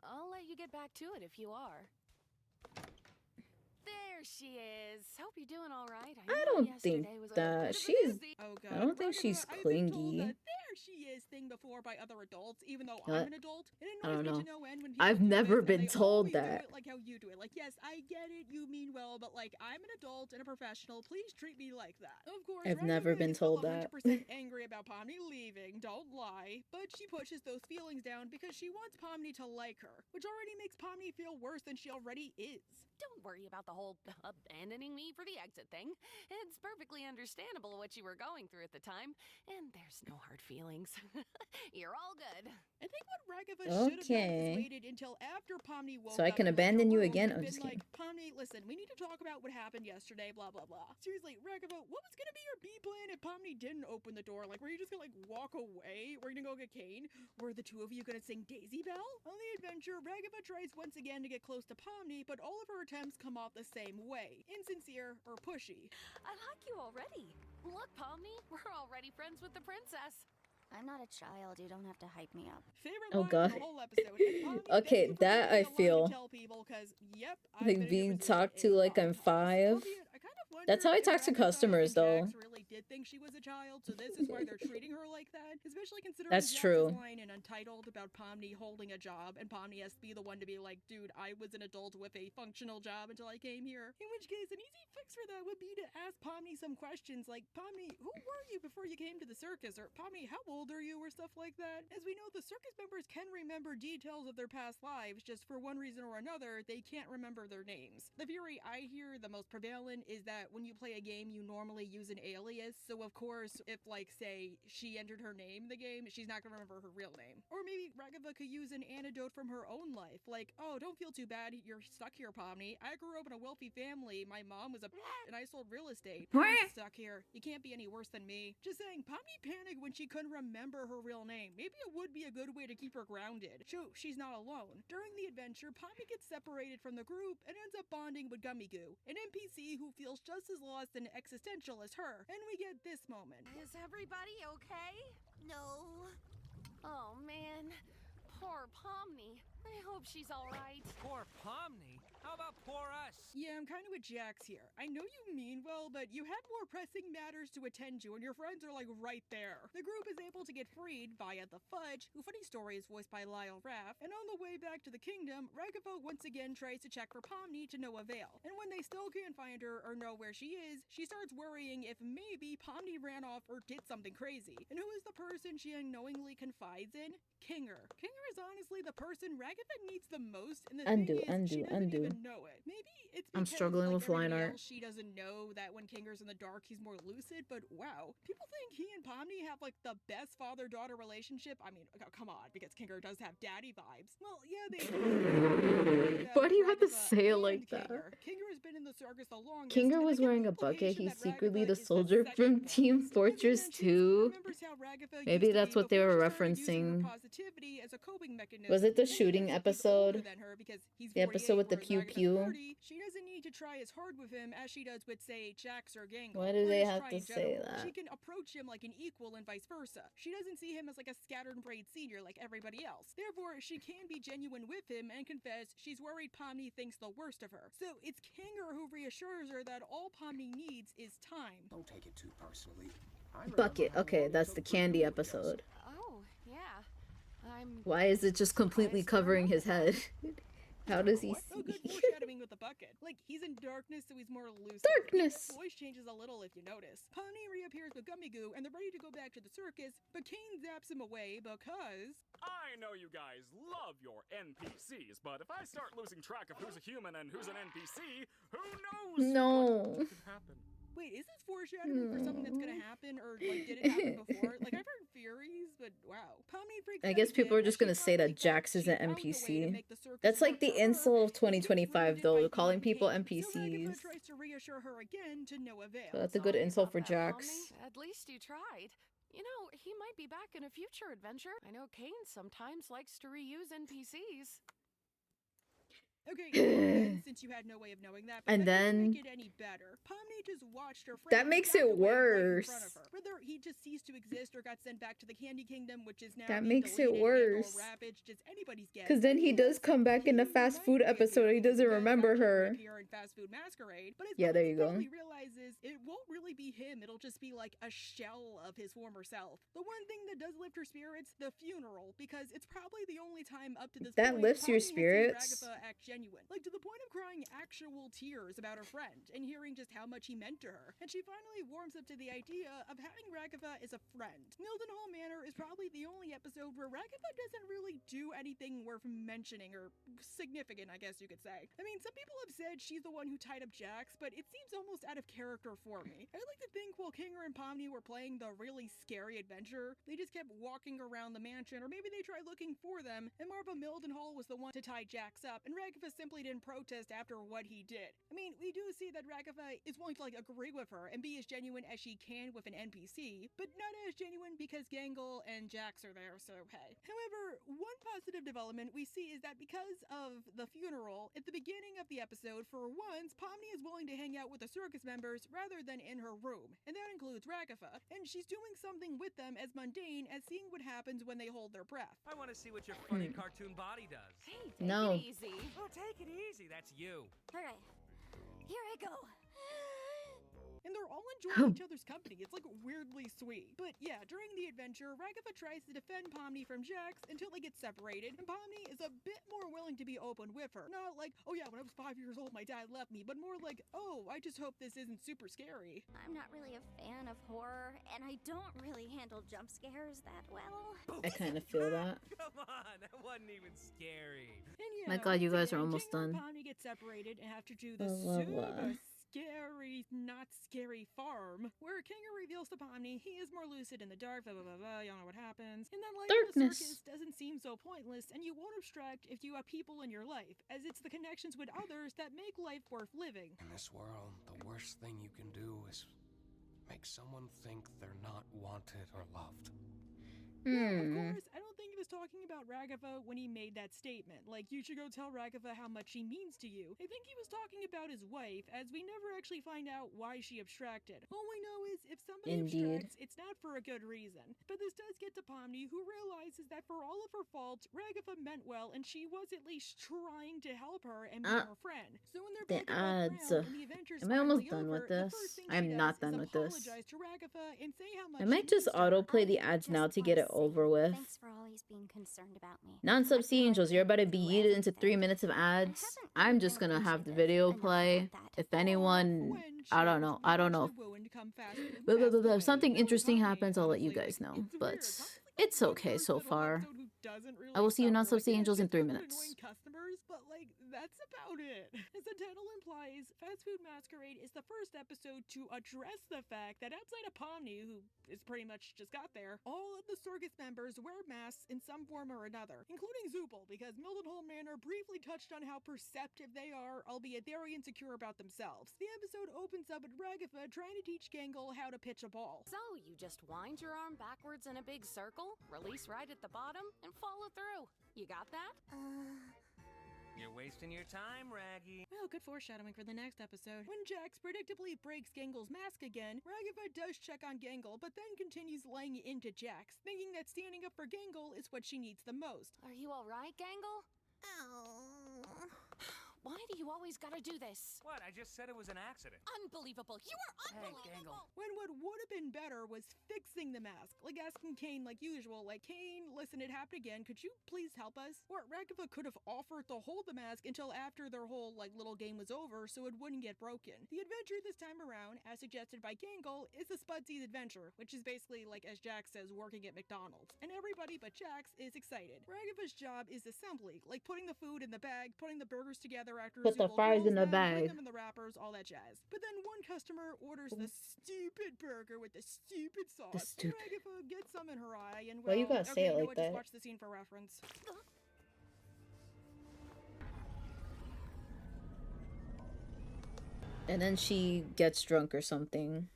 I'll let you get back to it if you are. There she is. Hope you're doing all right. I know don't think yesterday was a that bit of a she's. doozy. Oh, I don't think she's I've been told clingy. that there where she is thing before by other adults, even though What? I'm an adult. It I annoys don't me know. to no end when people I've do never this, and been they told always do that. it like how you do it. Like, yes, I get it, you mean well, but like, I'm an adult and a professional. Please treat me like that. Of course, I've never Ragava been is still told that. 100% angry about Pomni leaving, don't lie, but she pushes those feelings down because she wants Pomni to like her, which already makes Pomni feel worse than she already is. Don't worry about the whole abandoning me for the exit thing. It's perfectly understandable what you were going through at the time, and there's no hard feelings. You're all good. I think what Ragava should have done is Okay. waited until after Pomni woke So I up can and left her abandon you room again? and I'm been just like, kidding. Pomni, listen, we need to talk about what happened yesterday, blah, blah, blah. Seriously, Ragava, what was gonna be your B plan if Pomni didn't open the door? Like, were you just gonna, like, walk away? We're gonna go get Kane? Were the two of you gonna sing Daisy Bell? On the adventure, Ragava tries once again to get close to Pomni, but all of her attempts come off the same way. Insincere or pushy. I like you already. Look, Pomni, we're already friends with the princess. I'm not a child. You don't have to hype me up. Favorite Oh line god. of the whole episode. And Pomni, thank Okay, you for that giving me I a line feel. to tell people, 'cause, yep, I've been Like in your being position talked a to like lot. I'm 5. Albeit, I kind of wonder That's how I if talk to Ragava customers and though. Jax really did think she was a child, so this is why they're treating her like that. Especially considering That's Jax's true. line in Untitled about Pomni holding a job, and Pomni has to be the one to be like, dude, I was an adult with a functional job until I came here. In which case, an easy fix for that would be to ask Pomni some questions like, Pomni, who were you before you came to the circus? Or Pomni, how old are you? Or stuff like that. As we know, the circus members can remember details of their past lives, just for one reason or another, they can't remember their names. The theory I hear the most prevalent is that when you play a game, you normally use an alias, so of course, if like, say, she entered her name in the game, she's not gonna remember her real name. Or maybe Ragava could use an anecdote from her own life, like, oh, don't feel too bad, you're stuck here, Pomni. I grew up in a wealthy family, my mom was a and I sold real estate. I'm stuck here. You can't be any worse than me. Just saying, Pomni panicked when she couldn't remember her real name. Maybe it would be a good way to keep her grounded. Show she's not alone. During the adventure, Pomni gets separated from the group and ends up bonding with Gummigoo, an NPC who feels just as lost and existential as her. And we get this moment. Is everybody okay? No. Oh, man. Poor Pomni. I hope she's all right. Poor Pomni? How about poor us? Yeah, I'm kind of with Jax here. I know you mean well, but you have more pressing matters to attend to, and your friends are like right there. The group is able to get freed via the Fudge, who, funny story, is voiced by Lyle Raff, and on the way back to the kingdom, Ragava once again tries to check for Pomni to no avail. And when they still can't find her or know where she is, she starts worrying if maybe Pomni ran off or did something crazy. And who is the person she unknowingly confides in? Kinger. Kinger is honestly the person Ragava needs the most, and the thing is, she doesn't even know it. Maybe it's I'm because, struggling like with line everybody art. else, she doesn't know that when Kinger's in the dark, he's more lucid, but wow. People think he and Pomni have like the best father-daughter relationship. I mean, come on, because Kinger does have daddy vibes. Well, yeah, they Why do you have to Ragava say it and like that? Kinger has been in the circus the longest. Kinger and I was get the wearing a bucket. implication He's that secretly Ragava the is soldier second from longest. Team As he Fortress mentions, 2. remembers how Ragava Maybe used to that's be what they before were she started using her referencing. positivity as a coping mechanism. Was it the And even shooting if he's episode? older than her because he's The episode 48, with the whereas pew Ragava's pew? 40, she doesn't need to try as hard with him as she does with, say, Jax or Gangle. Why do or they just have try to in say general. that? She can approach him like an equal and vice versa. She doesn't see him as like a scattered braid senior like everybody else. Therefore, she can be genuine with him and confess she's worried Pomni thinks the worst of her. So it's Kinger who reassures her that all Pomni needs is time. Don't take it too personally. Bucket. Okay, that's the candy episode. Oh, yeah. I'm... Why is it just completely covering his head? How does he Oh, good see? foreshadowing with the bucket. Like, he's in darkness, so he's more lucid. Darkness! Even his voice changes a little if you notice. Pomni reappears with Gummigoo, and they're ready to go back to the circus, but Kane zaps him away because... I know you guys love your NPCs, but if I start losing track of who's a human and who's an NPC, who knows No. what could happen? Wait, is this foreshadowing for something that's gonna happen, or like did it happen before? Like, I've heard theories, but wow. Pomni freaks I out guess a people bit are just as she gonna say finally that Jax finds is an she found the way to NPC. make the circus That's like work the for her, insult of and gets 2025 wounded though, by calling being people Kane. So NPCs. Ragava tries to reassure her again to no avail. So that's a good Sorry insult about for that, Jax. Pomni. At least you tried. You know, he might be back in a future adventure. I know Kane sometimes likes to reuse NPCs. Okay, then, since you had no way of knowing that, but And that doesn't then- make it any better. Pomni just watched her friend That makes walk it away right in front worse. of her. Whether he just ceased to exist or got sent back to the Candy Kingdom, which is now That being makes it deleted and worse. or ravaged, is anybody's guess. Because then he does come back in the fast food episode. He doesn't remember her. Appear in Fast Food Masquerade, but as Yeah, there you go. probably realizes it won't really be him. It'll just be like a shell of his former self. The one thing that does lift her spirits, the funeral, because it's probably the only time up to this That point lifts your Pomni has seen spirits? Ragatha act genuine, like to the point of crying actual tears about her friend and hearing just how much he meant to her. And she finally warms up to the idea of having Ragatha as a friend. Mildenhall Manor is probably the only episode where Ragatha doesn't really do anything worth mentioning or significant, I guess you could say. I mean, some people have said she's the one who tied up Jax, but it seems almost out of character for me. I like to think while Kinger and Pomni were playing the really scary adventure, they just kept walking around the mansion, or maybe they tried looking for them, and Marva Mildenhall was the one to tie Jax up, and Ragatha simply didn't protest after what he did. I mean, we do see that Ragatha is willing to agree with her and be as genuine as she can with an NPC, but not as genuine because Gangle and Jax are there, so hey. However, one positive development we see is that because of the funeral, at the beginning of the episode, for once, Pomni is willing to hang out with the circus members rather than in her room, and that includes Ragatha, and she's doing something with them as mundane as seeing what happens when they hold their breath. I want to see what your funny cartoon body does. Hey, take No. it easy. Oh, take it easy. That's you. Alright, here I go. And they're all enjoying each other's company. It's like weirdly sweet. But yeah, during the adventure, Ragatha tries to defend Pomni from Jax until they get separated, and Pomni is a bit more willing to be open with her. Not like, oh yeah, when I was 5 years old, my dad left me, but more like, oh, I just hope this isn't super scary. I'm not really a fan of horror, and I don't really handle jump scares that well. I kind of feel that. Come on, that wasn't even scary. And yeah, My God, you once guys are again, almost Kinger and done. Pomni get separated and have to do the Blah, blah, blah. super scary, not scary farm, where Kinger reveals to Pomni he is more lucid in the dark, blah, blah, blah, blah, y'all know what happens. And then life in the Darkness. circus doesn't seem so pointless, and you won't abstract if you have people in your life, as it's the connections with others that make life worth living. In this world, the worst thing you can do is make someone think they're not wanted or loved. Yeah, of course, I don't think he was talking about Ragatha when he made that statement. Like, you should go tell Ragatha how much she means to you. I think he was talking about his wife, as we never actually find out why she abstracted. All we know is if somebody Indeed. abstracts, it's not for a good reason. But this does get to Pomni, who realizes that for all of her faults, Ragatha meant well, and she was at least trying to help her and be her friend. So when they're The both above ads. ground and the adventure's Am I almost finally done over, with the this? first thing I'm she not does done is with this. apologize to Ragatha and say how much I she might just misses her. autoplay the ads now to get it over with. Thanks for always being concerned about me. Non-sub C Angels, you're about to be yeeted into 3 minutes of ads. I'm just gonna have the video play. If anyone, I don't know. Blah, blah, blah, blah. If something interesting happens, I'll let you guys know. But it's okay so far. I will see you non-sub C Angels in 3 minutes. Customers, but like that's about it. As the title implies, Fast Food Masquerade is the first episode to address the fact that outside of Pomni, who is pretty much just got there, all of the circus members wear masks in some form or another, including Zoople, because Mildenhall Manor briefly touched on how perceptive they are, albeit very insecure about themselves. The episode opens up with Ragatha trying to teach Gangle how to pitch a ball. So, you just wind your arm backwards in a big circle, release right at the bottom, and follow through. You got that? You're wasting your time, Raggy. Well, good foreshadowing for the next episode. When Jax predictably breaks Gangle's mask again, Ragatha does check on Gangle, but then continues laying into Jax, thinking that standing up for Gangle is what she needs the most. Are you alright, Gangle? Why do you always gotta do this? What? I just said it was an accident. Unbelievable. You are unbelievable. When what would have been better was fixing the mask, like asking Kane like usual, like, Kane, listen, it happened again, could you please help us? Or Ragatha could have offered to hold the mask until after their whole, like, little game was over so it wouldn't get broken. The adventure this time around, as suggested by Gangle, is the Spudsies adventure, which is basically, like as Jax says, working at McDonald's. And everybody but Jax is excited. Ragatha's job is assembly, like putting the food in the bag, putting the burgers together after Put the Zoople fries rolls in the them, bag. putting them in the wrappers, all that jazz. But then one customer orders the stupid burger with the stupid sauce. stupid. And Ragatha gets some in her eye, and Why you gotta say it you know like what, that? Just watch the scene for reference. And then she gets drunk or something.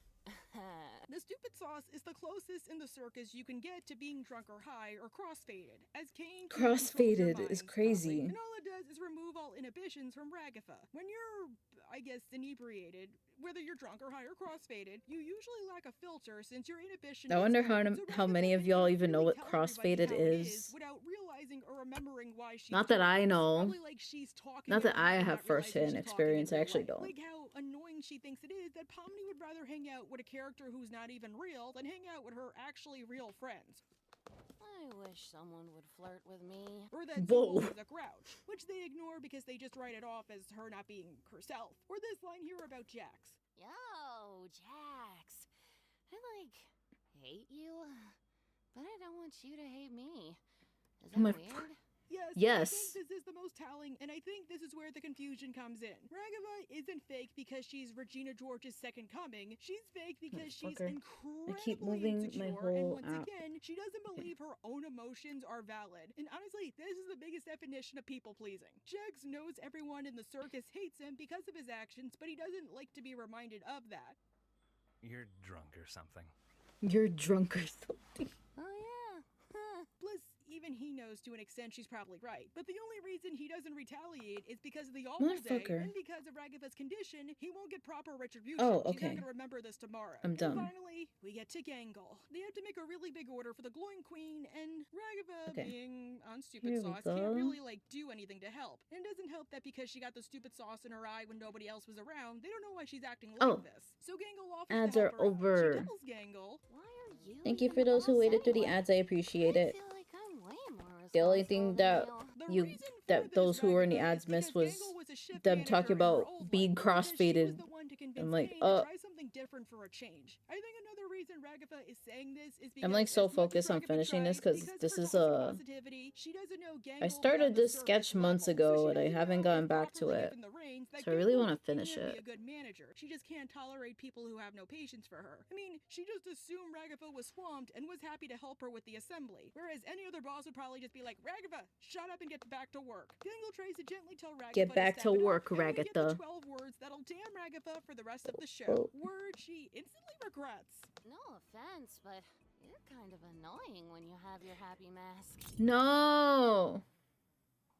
The stupid sauce is the closest in the circus you can get to being drunk or high or crossfaded, as Kane Crossfaded is crazy. and all it does is remove all inhibitions from Ragatha. When you're, I guess, inebriated, whether you're drunk or high or crossfaded, you usually lack a filter since your inhibition I wonder how many of y'all even know what crossfaded is. without realizing or remembering why she's Not that I drunk. know. Probably like she's talking Not that about I and have not realizing firsthand she's experience. I talking in actually real life. don't. Like how annoying she thinks it is that Pomni would rather hang out with a character who's not even real than hang out with her actually real friends. I wish someone would flirt with me. Or that Whoa. Zool is a grouch, which they ignore because they just write it off as her not being herself. Or this line here about Jax. Yo, Jax. I, hate you, but I don't want you to hate me. Is that my weird? Yes. I think this is the most telling, and I think this is where the confusion comes in. Ragava isn't fake because she's Regina George's second coming. She's fake because she's Motherfucker. incredibly I keep moving my insecure, and whole once app. again, she doesn't believe her own emotions are valid. And honestly, this is the biggest definition of people-pleasing. Jax knows everyone in the circus hates him because of his actions, but he doesn't like to be reminded of that. You're drunk or something. You're drunk or something. Oh, yeah. Plus, even he knows to an extent she's probably right. But the only reason he doesn't retaliate is because of the awful day, Motherfucker. and because of Ragava's condition, he won't get proper retribution. Oh, She's okay. not gonna remember this tomorrow. I'm And dumb. finally, we get to Gangle. They have to make a really big order for the glowing queen, and Ragava, Okay. being on Here stupid we sauce, go. can't really do anything to help. And it doesn't help that because she got the stupid sauce in her eye when nobody else was around, they don't know why she's acting like Oh. this. So Gangle offers Ads to are help her out. over. She tells Gangle, Why are you Thank you even for the those who boss waited through the anyway? ads. I appreciate I it. feel like I'm way more The only thing that those who were in the ads missed was them talking about being crossfaded. I'm like, try something different for a change. I think another reason Ragava is saying this is because I'm like so as much as focused on Ragava finishing this tries, because of this her is toxic positivity, she doesn't know I Gangle started beyond the this surface sketch months level, so ago she and I doesn't haven't know gotten if back to properly it. given the reins that So I really Gangle want to finish can be it. a good manager. She just can't tolerate people who have no patience for her. I mean, she just assumed Ragava was swamped and was happy to help her with the assembly, whereas any other boss would probably just be like, Ragava, shut up and get back to work. Gangle tries to gently tell Ragava Get back to step it up, work, and we get the Ragatha. 12 words that'll damn Ragava for the rest of the show. Words she instantly regrets. No offense, but you're kind of annoying when you have your happy mask. No.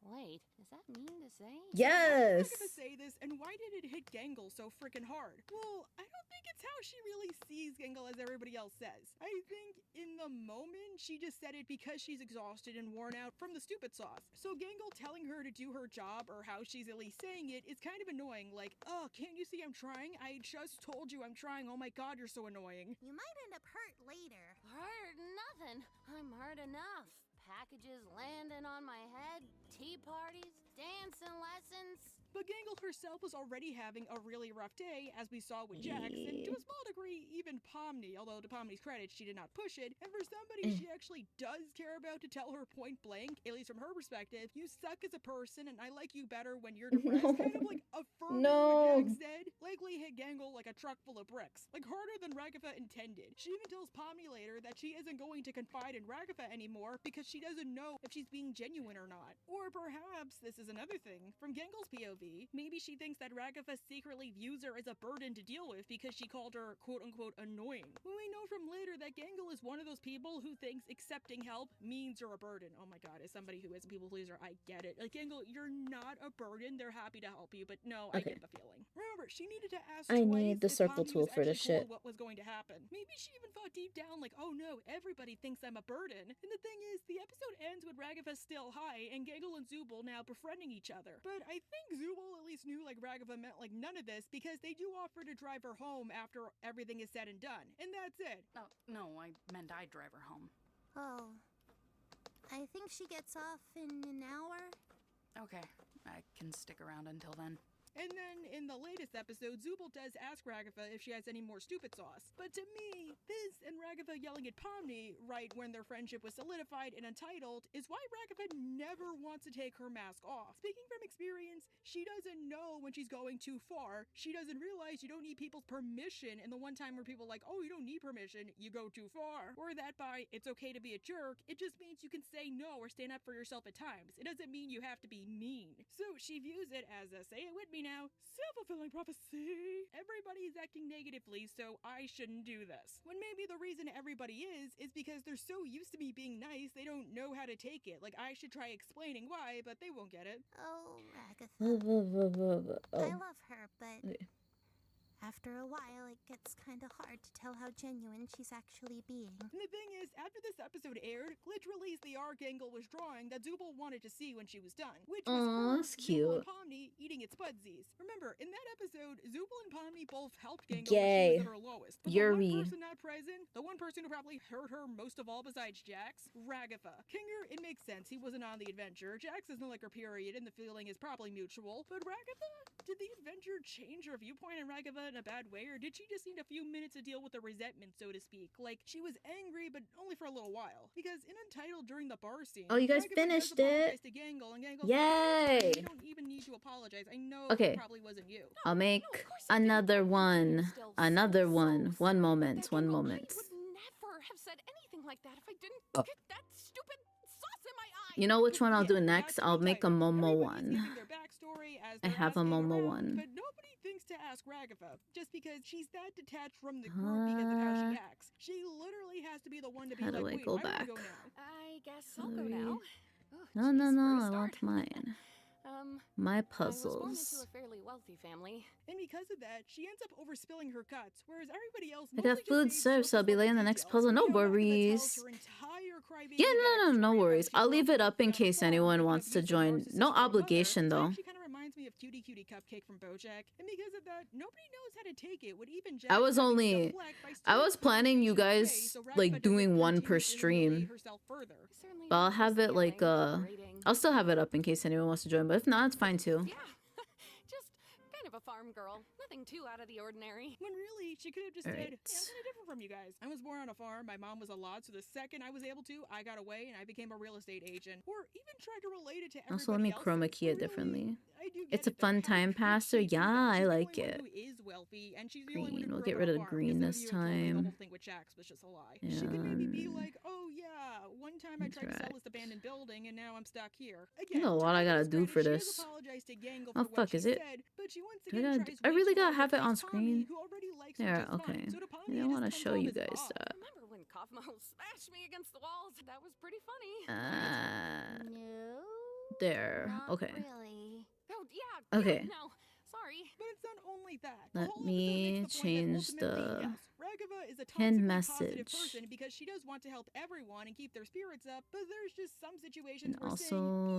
Wait, is that mean to say? Yes. I'm not gonna say this, and why did it hit Gangle so freaking hard? Well, I don't think it's how she really sees Gangle as everybody else says. I think in the moment, she just said it because she's exhausted and worn out from the stupid sauce. So Gangle telling her to do her job, or how she's at least saying it, is kind of annoying. Like, oh, can't you see I'm trying? I just told you I'm trying. Oh my god, you're so annoying. You might end up hurt later. Hurt nothing. I'm hurt enough. Packages landing on my head, tea parties, dancing lessons. But Gangle herself was already having a really rough day, as we saw with Jax, and to a small degree, even Pomni, although to Pomni's credit, she did not push it. And for somebody she actually does care about to tell her point blank, at least from her perspective, you suck as a person, and I like you better when you're depressed. Kind of like affirming what Jax said, likely hit Gangle like a truck full of bricks. Like harder than Ragava intended. She even tells Pomni later that she isn't going to confide in Ragava anymore because she doesn't know if she's being genuine or not. Or perhaps, this is another thing, from Gangle's POV, maybe she thinks that Ragava secretly views her as a burden to deal with because she called her quote-unquote annoying. When we know from later that Gangle is one of those people who thinks accepting help means you're a burden. Oh my god, as somebody who is a people pleaser, I get it. Like, Gangle, you're not a burden, they're happy to help you, but no, I get the feeling. Remember, she needed to ask I twice need the if circle Pomni tool was for this actually cool shit. with what was going to happen. Maybe she even thought deep down like, oh no, everybody thinks I'm a burden. And the thing is, the episode ends with Ragava still high and Gangle and Zubul now befriending each other. But I think Zubul at least knew like Ragava meant like none of this because they do offer to drive her home after everything is said and done. And that's it. Oh, no, I meant I'd drive her home. Oh. I think she gets off in an hour. Okay, I can stick around until then. And then, in the latest episode, Zubul does ask Ragava if she has any more stupid sauce. But to me, this and Ragava yelling at Pomni right when their friendship was solidified and untitled is why Ragava never wants to take her mask off. Speaking from experience, she doesn't know when she's going too far. She doesn't realize you don't need people's permission, and the one time where people are like, oh, you don't need permission, you go too far. Or that by, it's okay to be a jerk, it just means you can say no or stand up for yourself at times. It doesn't mean you have to be mean. So she views it as a say it with me now. Self-fulfilling prophecy. Everybody's acting negatively, so I shouldn't do this. When maybe the reason everybody is because they're so used to me being nice, they don't know how to take it. Like, I should try explaining why, but they won't get it. Oh, Agatha. Oh. I love her, but Okay. after a while, it gets kind of hard to tell how genuine she's actually being. And the thing is, after this episode aired, Glitch released the Archangel was drawing that Zubul wanted to see when she was done, which was her, That's Zubul, and cute. Pomni eating its budsies. Remember, in that episode, Zubul and Pomni both helped Gangle when she Gay. was at her lowest. But the Yuri. one person not present, the one person who probably hurt her most of all besides Jax, Ragatha. Kinger, it makes sense. He wasn't on the adventure. Jax doesn't like her period, and the feeling is probably mutual. But Ragatha? Did the adventure change her viewpoint on Ragatha in a bad way, or did she just need a few minutes to deal with the resentment, so to speak? Like, she was angry, but only for a little while. Because in Untitled during the bar scene, Oh, you guys Ragatha finished does apologize it. to Gangle, and Gangle's Yay. you don't even need to apologize. I know Okay. it probably wasn't you. I'll make another one. Another one. One moment. One moment. Never have said anything like that if I didn't Oh. get that stupid sauce in my eye. You know which one I'll do Yeah, next? that's I'll make a Untitled. Momo Everybody's one. giving their backstory as I they're have a asking Momo around, one. But nobody thinks to ask Ragatha, just because she's that detached from the group because of how she acts. She literally has to be the one to be How like, do I wait, go I wanna back? go now. I guess I'll go Sorry. now. No, no, no. I want mine. My I was born puzzles. into a fairly wealthy family. And because of that, she ends up overspilling her cuts, whereas everybody else I got food served, so I'll be late on the next puzzle. No worries. her entire crybaby Yeah, no backstory worries. about I'll she leave grew it up in case anyone wants to join. No obligation, though. She kind of reminds me of Cutie Cutie Cupcake from BoJack, and because of that, nobody knows how to take it. Would even Jack I was having only. deflect by I steering was the planning you conversation away guys so Ragatha like doesn't doing one per continuously humiliate stream. herself further. But I'll have it like I'll still have it up in case anyone wants to join. But if not, it's fine too. Yeah, just kind of a farm girl. Nothing too out of the ordinary. When really, she could have just said, Alright. yeah, I'm kind of different from you guys. I was born on a farm, my mom was a lot, so the second I was able to, I got away and I became a real estate agent. Or even tried to relate it to everybody Also, let me else's. chroma key it Really, differently. I do get It's a it, though. fun How time could passer. she do Yeah, that? I She's the like only one it. who is wealthy, and she's the only one Green. who We'll grew get up rid on of a the farm, green because this if you had told me the time. whole thing with Jax was just a lie. She could maybe be like, oh yeah, one time I tried to sell this abandoned building and now I'm stuck here. Again, There's a lot I gotta do for she has this. apologized to Gangle Oh for what fuck, she is it? said, but she once Do I, again gotta, tries I way really too gotta hard have to it on please Pomni, screen? who already likes her Yeah, just okay. fine. So to I Pomni, don't it want to just show comes you off as guys odd. that. Remember when Cosmo smashed me against the walls? That was pretty funny. No. There. Not Okay. really. Oh yeah. Okay. Yeah, no, sorry. But it's not only that. The Let whole me episode makes the point that change ultimately, the yes, Ragatha is a pin toxically positive message. person because she does want to help everyone and keep their spirits up, but there's just some situations And where also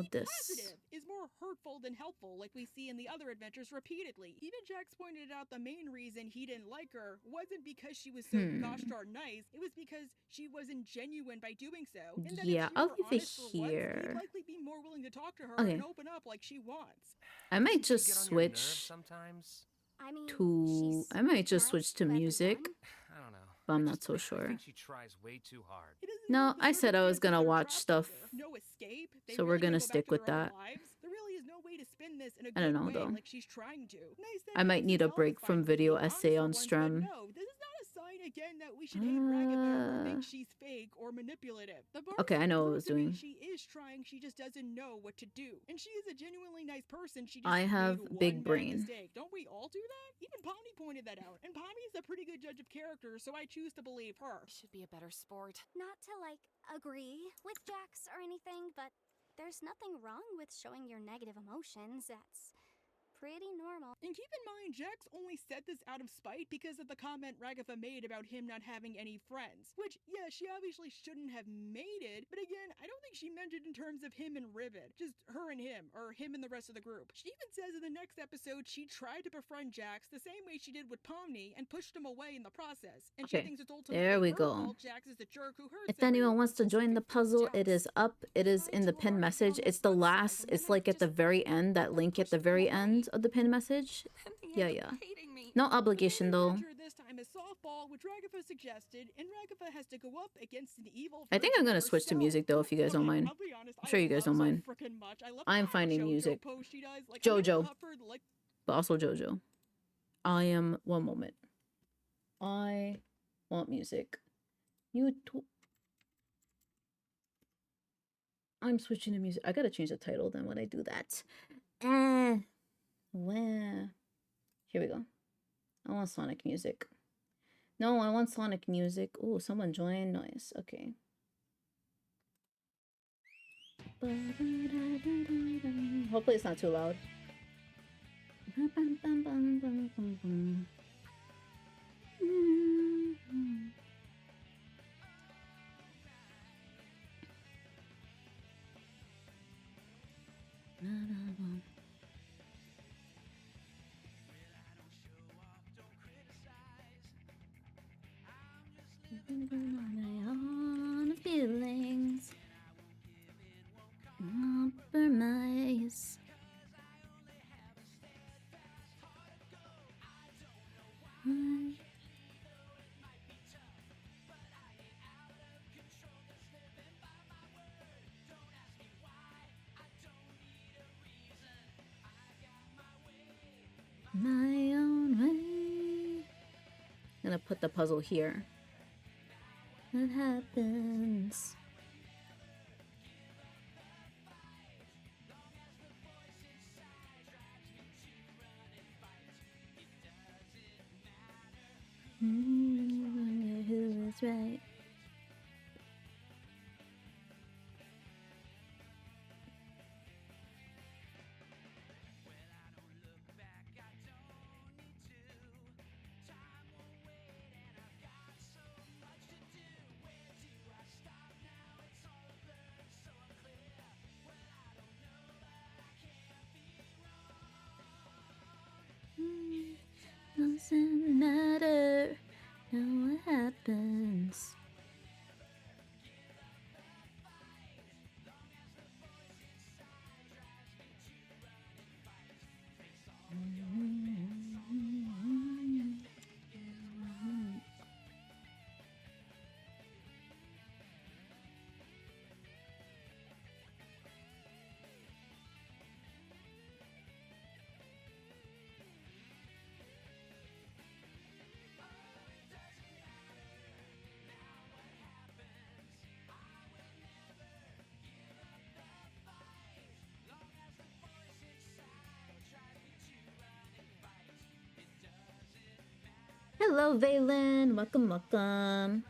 saying this. positive is more hurtful than helpful, like we see in the other adventures repeatedly. Even Jax pointed out the main reason he didn't like her wasn't because she was so gosh darn nice, it was because she wasn't genuine by doing so. And that Yeah, if she I'll were leave it honest for once, here. he'd likely be more willing to talk to her Okay. and open up like she wants. I might Doesn't just she get on your nerves switch sometimes? I mean, to. she's I might just nice switch to to music. everyone. I don't know. But I'm I not just- so I sure. think she tries way too hard. It doesn't No, help the I said I was circumstances gonna that are watch trapped stuff. under. No escape. They So we're really gonna can't go back stick to with their old that. lives. There really is no way to spin this in a I don't good know, way though. like she's trying to. Nice that I might Jax need a is break satisfied from with video being honest essay for on once, but stream. no, this is not a sign again that we should hate Ragatha or think she's fake or manipulative. The bar Okay, I scene know what I was proves to me doing. She is trying, she just doesn't know what to do. And she is a genuinely nice person. She just I have made big one bad brain. mistake. Don't we all do that? Even Pomni pointed that out. And Pomni is a pretty good judge of character, so I choose to believe her. Should be a better sport. Not to like agree with Jax or anything, but there's nothing wrong with showing your negative emotions. That's pretty normal. And keep in mind, Jax only said this out of spite because of the comment Ragatha made about him not having any friends. Which, yeah, she obviously shouldn't have made it, but again, I don't think she meant it in terms of him and Ribbit. Just her and him, or him and the rest of the group. She even says in the next episode she tried to befriend Jax the same way she did with Pomni and pushed him away in the process. And she Okay, thinks it's ultimately there we her go. fault Jax is the jerk who hurts If anyone everyone. wants to join the puzzle, it is up. It is in the pinned message. It's the last. It's like at the very end. That link at the very end of the pinned message. Yeah, yeah. No obligation though. Adventure this time is softball, which Ragatha suggested, and Ragatha has to go up against an evil. I think I'm gonna switch to music though, if you guys don't mind. I'll be honest, I'm sure you guys don't mind. frickin' much. I love I'm the finding JoJo music. pose she does. Like, JoJo. Amanda Hufford, like, But also JoJo. I am. One moment. I want music. I'm switching to music. I gotta change the title then when I do that. Where? Here we go. I want Sonic music. No, I want Sonic music. Oh, someone joined. Nice. Okay. Hopefully it's not too loud. My own feelings, compromise. My own way. I'm gonna put the puzzle here. What happens? Who is right? Doesn't matter. Know what happens. Hello, Valen. Welcome, welcome.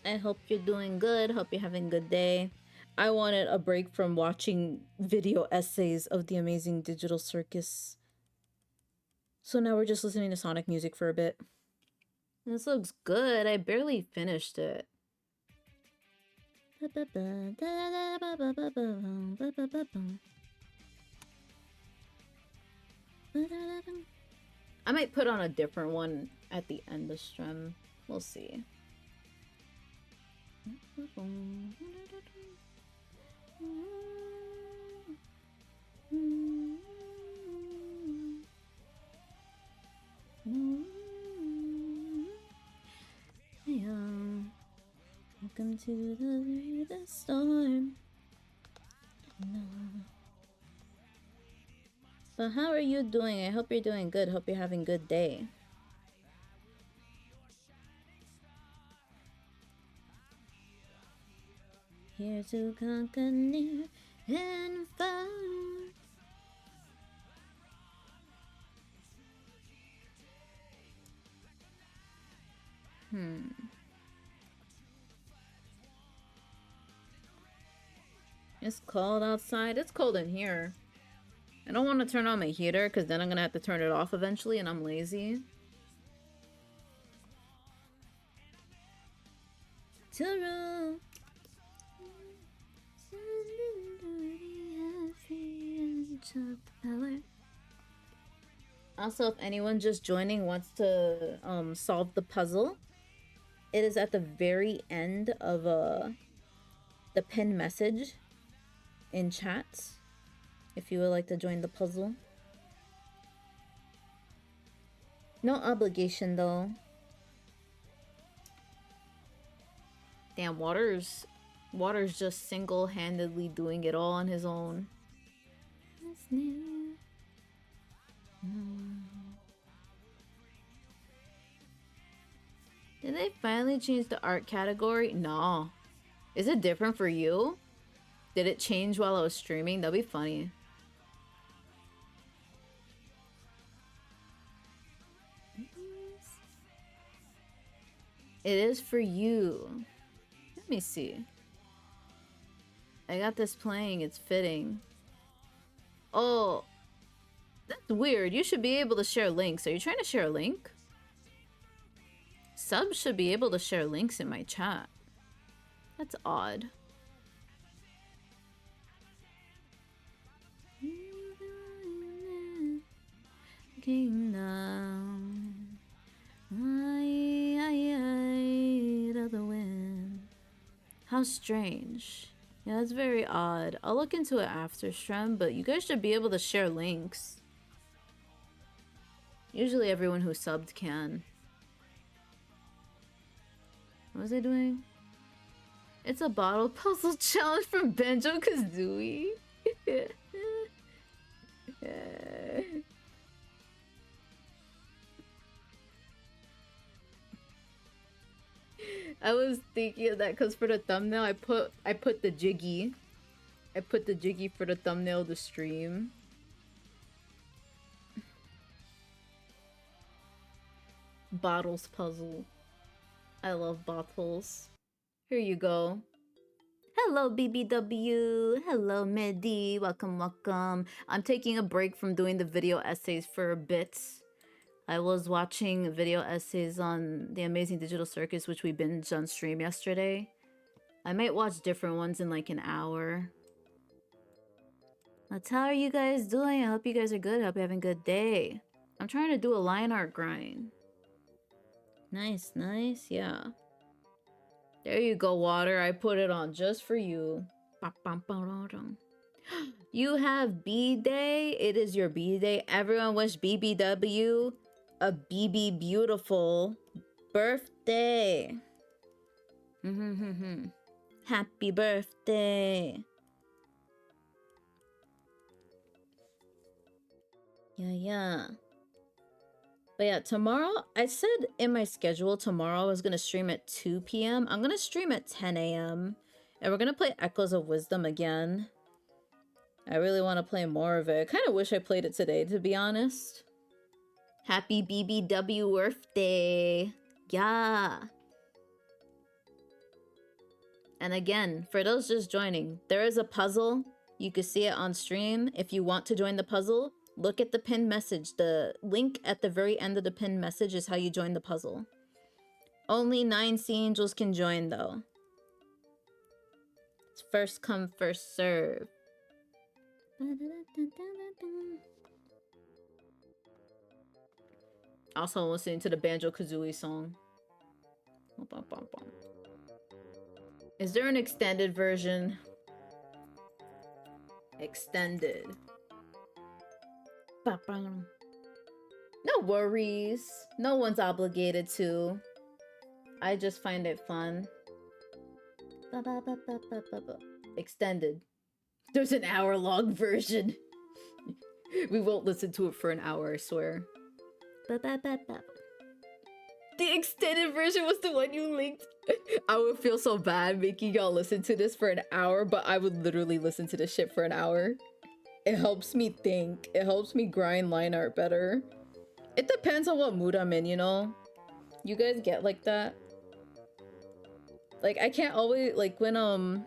I hope you're doing good. Hope you're having a good day. I wanted a break from watching video essays of the amazing digital circus. So now we're just listening to Sonic music for a bit. This looks good. I barely finished it. I might put on a different one at the end of stream. We'll see. Welcome to the storm. No. But how are you doing? I hope you're doing good. Hope you're having a good day. Here to conquer near and far. It's cold outside. It's cold in here. I don't want to turn on my heater because then I'm going to have to turn it off eventually and I'm lazy. Also, if anyone just joining wants to solve the puzzle, it is at the very end of the pinned message in chat. If you would like to join the puzzle. No obligation though. Damn, Water's just single-handedly doing it all on his own. Did they finally change the art category? No. Is it different for you? Did it change while I was streaming? That'd be funny. It is for you. Let me see. I got this playing. It's fitting. Oh, that's weird. You should be able to share links. Are you trying to share a link? Subs should be able to share links in my chat. That's odd. Kingdom. Of the wind. How strange. Yeah, that's very odd. I'll look into it after stream, but you guys should be able to share links. Usually everyone who subbed can. What was I doing? It's a bottle puzzle challenge from Banjo-Kazooie. I was thinking of that because for the thumbnail I put the jiggy. I put the jiggy for the thumbnail of the stream. Bottles puzzle. I love bottles. Here you go. Hello BBW. Hello Medi. Welcome, welcome. I'm taking a break from doing the video essays for a bit. I was watching video essays on The Amazing Digital Circus, which we binged on stream yesterday. I might watch different ones in like an hour. That's how are you guys doing? I hope you guys are good. I hope you're having a good day. I'm trying to do a line art grind. Nice, nice, yeah. There you go, Water. I put it on just for you. You have B-Day. It is your B-Day. Everyone wish BBW a BB beautiful birthday. Happy birthday. Yeah. But yeah, tomorrow, I said in my schedule tomorrow I was going to stream at 2 p.m. I'm going to stream at 10 a.m. And we're going to play Echoes of Wisdom again. I really want to play more of it. I kind of wish I played it today, to be honest. Happy BBW birthday. Yeah. And again, for those just joining, there is a puzzle. You can see it on stream. If you want to join the puzzle, look at the pinned message. The link at the very end of the pinned message is how you join the puzzle. Only 9 Sea Angels can join, though. It's first come, first serve. Also listening to the Banjo-Kazooie song. Is there an extended version? Extended. No worries. No one's obligated to. I just find it fun. Extended. There's an hour-long version. We won't listen to it for an hour, I swear. The extended version was the one you linked. I would feel so bad making y'all listen to this for an hour, but I would literally listen to this shit for an hour. It helps me think. It helps me grind line art better. It depends on what mood I'm in, you know? You guys get like that? Like, I can't always, like, when I'm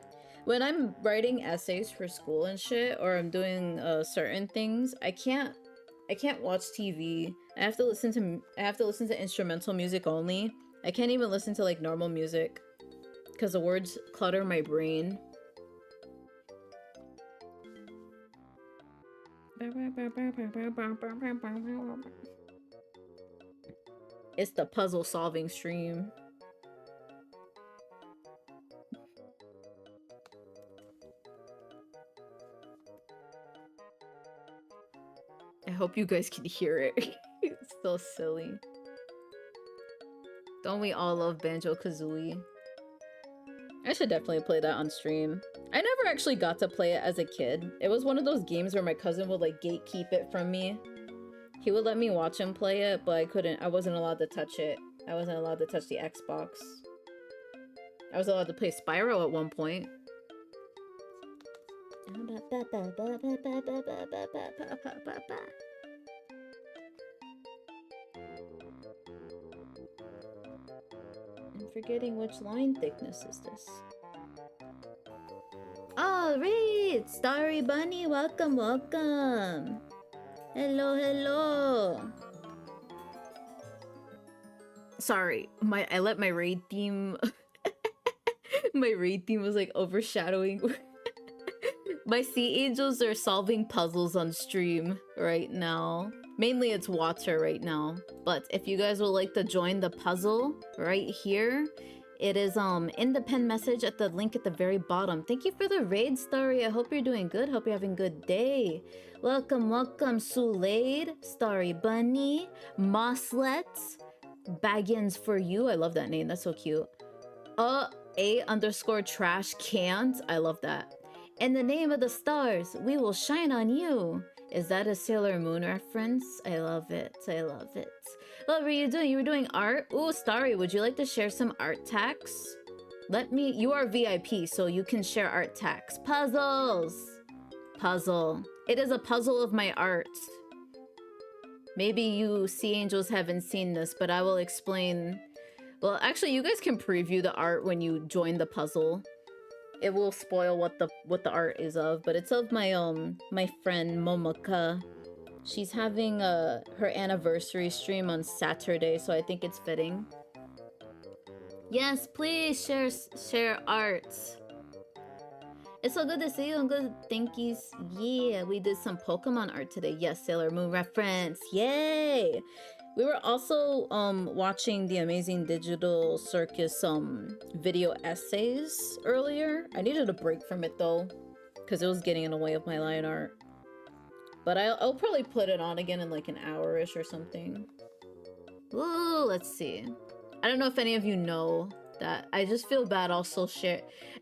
writing essays for school and shit, or I'm doing certain things, I can't watch TV. I have to listen to instrumental music only. I can't even listen to like normal music because the words clutter my brain. It's the puzzle solving stream. I hope you guys can hear it. It's so silly. Don't we all love Banjo-Kazooie? I should definitely play that on stream. I never actually got to play it as a kid. It was one of those games where my cousin would like gatekeep it from me. He would let me watch him play it, but I wasn't allowed to touch it. I wasn't allowed to touch the Xbox. I was allowed to play Spyro at one point. I'm forgetting which line thickness is this. Oh, Reed! Starry Bunny, welcome, welcome! Hello, hello! Sorry, I let my raid theme... my raid theme was like overshadowing... My sea angels are solving puzzles on stream right now. Mainly it's water right now. But if you guys would like to join the puzzle right here, it is in the pen message at the link at the very bottom. Thank you for the raid, Starry. I hope you're doing good. Hope you're having a good day. Welcome, welcome, Sulaid, Starry Bunny, Mosslet, Baggins for you. I love that name. That's so cute. A_trash can't. I love that. In the name of the stars, we will shine on you. Is that a Sailor Moon reference? I love it. I love it. What were you doing? You were doing art? Ooh, Starry, would you like to share some art tags? You are VIP, so you can share art tags. Puzzles! Puzzle. It is a puzzle of my art. Maybe you Sea Angels haven't seen this, but I will explain. Well, actually, you guys can preview the art when you join the puzzle. It will spoil what the art is of, but it's of my my friend Momoka. She's having her anniversary stream on Saturday, so I think it's fitting. Yes, please share art. It's so good to see you and good thankies. Yeah, we did some Pokemon art today. Yes, Sailor Moon reference. Yay! We were also watching the Amazing Digital Circus video essays earlier. I needed a break from it though, because it was getting in the way of my line art. But I'll probably put it on again in like an hour-ish or something. Ooh, let's see. I don't know if any of you know that. I just feel bad also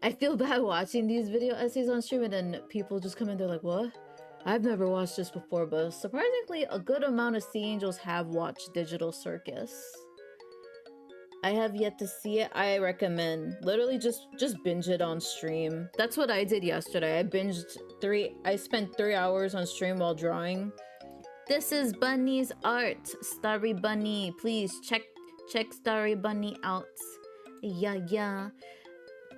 I feel bad watching these video essays on stream and then people just come in, they're like, what? I've never watched this before, but surprisingly, a good amount of Sea Angels have watched Digital Circus. I have yet to see it. I recommend literally just binge it on stream. That's what I did yesterday. I spent 3 hours on stream while drawing. This is Bunny's art. Starry Bunny, please check Starry Bunny out. Yeah.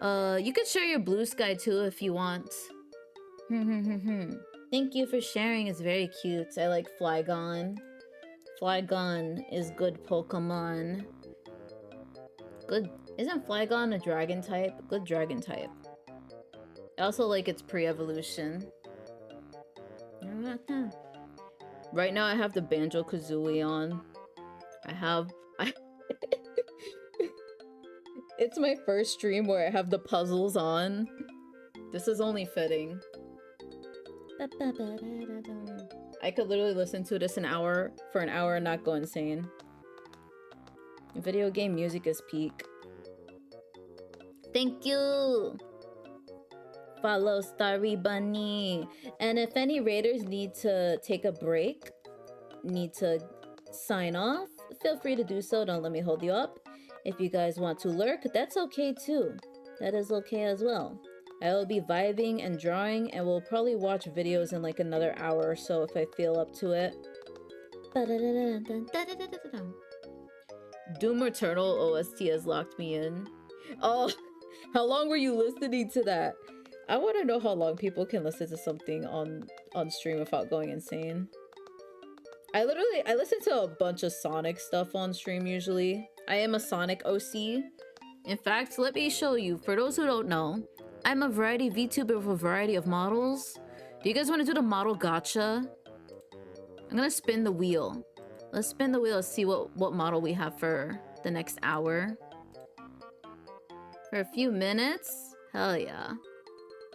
You could share your blue sky too if you want. Thank you for sharing. It's very cute. I like Flygon. Flygon is good Pokemon. Good. Isn't Flygon a dragon type? Good dragon type. I also like its pre-evolution. Right now I have the Banjo-Kazooie on. It's my first stream where I have the puzzles on. This is only fitting. I could literally listen to this for an hour and not go insane. Video game music is peak. Thank you! Follow Starry Bunny. And if any raiders need to take a break, need to sign off, feel free to do so. Don't let me hold you up. If you guys want to lurk, that's okay too. That is okay as well. I will be vibing and drawing, and we'll probably watch videos in like another hour or so if I feel up to it. Doom Eternal OST has locked me in. Oh, how long were you listening to that? I want to know how long people can listen to something on stream without going insane. I listen to a bunch of Sonic stuff on stream usually. I am a Sonic OC. In fact, let me show you. For those who don't know, I'm a variety VTuber with a variety of models. Do you guys want to do the model gacha? I'm gonna spin the wheel. Let's spin the wheel and see what model we have for the next hour. For a few minutes? Hell yeah.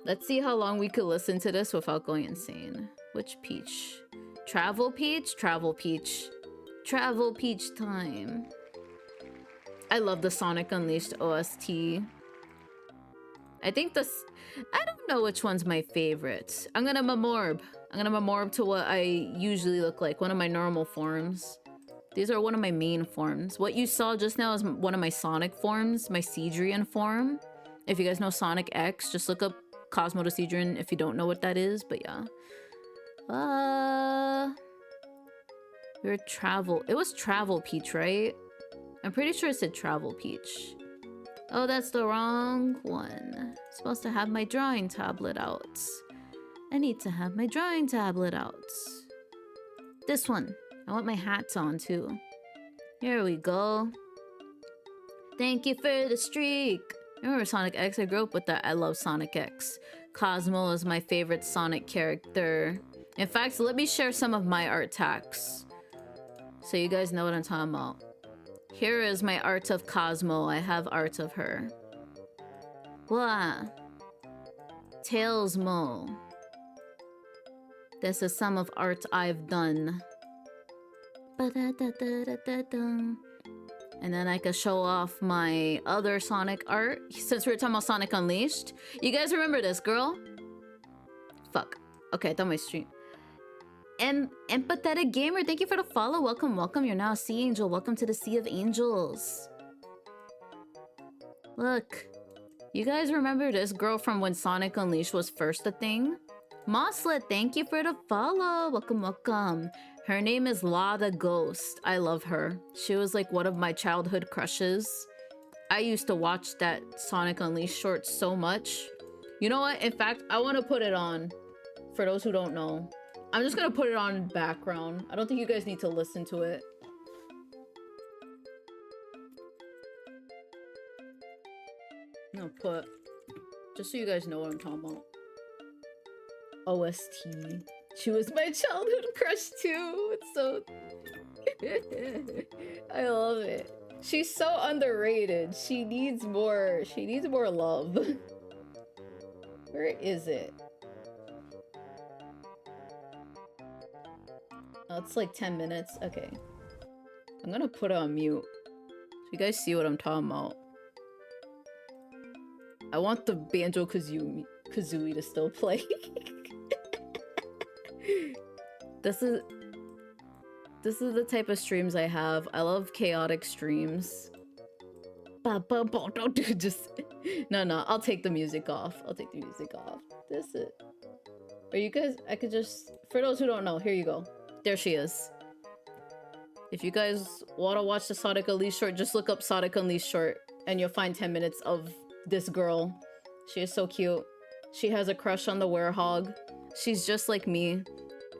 Let's see how long we could listen to this without going insane. Which Peach? Travel Peach? Travel Peach. Travel Peach time. I love the Sonic Unleashed OST. I think I don't know which one's my favorite. I'm gonna Mamorb to what I usually look like, one of my normal forms. These are one of my main forms. What you saw just now is one of my Sonic forms, my Cedrian form. If you guys know Sonic X, just look up Cosmo to Cedrian if you don't know what that is, but yeah. Your travel. It was Travel Peach, right? I'm pretty sure it said Travel Peach. Oh, that's the wrong one. Supposed to have my drawing tablet out. I need to have my drawing tablet out. This one. I want my hats on too. Here we go. Thank you for the streak. Remember Sonic X? I grew up with that. I love Sonic X. Cosmo is my favorite Sonic character. In fact, let me share some of my art tacks, so you guys know what I'm talking about. Here is my art of Cosmo. I have art of her. Wah. Tailsmo. This is some of art I've done. And then I could show off my other Sonic art. Since we were talking about Sonic Unleashed. You guys remember this, girl? Fuck. Okay, I thought my stream. Empathetic Gamer, thank you for the follow. Welcome, welcome. You're now a Sea Angel. Welcome to the Sea of Angels. Look. You guys remember this girl from when Sonic Unleashed was first a thing? Mosslet, thank you for the follow. Welcome, welcome. Her name is La the Ghost. I love her. She was like one of my childhood crushes. I used to watch that Sonic Unleashed short so much. You know what? In fact, I want to put it on. For those who don't know. I'm just gonna put it on in background. I don't think you guys need to listen to it. I'm gonna put, just so you guys know what I'm talking about. OST. She was my childhood crush too. It's so... I love it. She's so underrated. She needs more love. Where is it? Oh, it's like 10 minutes. Okay. I'm gonna put it on mute, so you guys see what I'm talking about. I want the Banjo-Kazooie to still play. This is the type of streams I have. I love chaotic streams. Don't do just... No, I'll take the music off. This is... Are you guys... I could just... For those who don't know, here you go. There she is. If you guys want to watch the Sonic Unleashed short, just look up Sonic Unleashed short and you'll find 10 minutes of this girl. She is so cute. She has a crush on the werehog. She's just like me.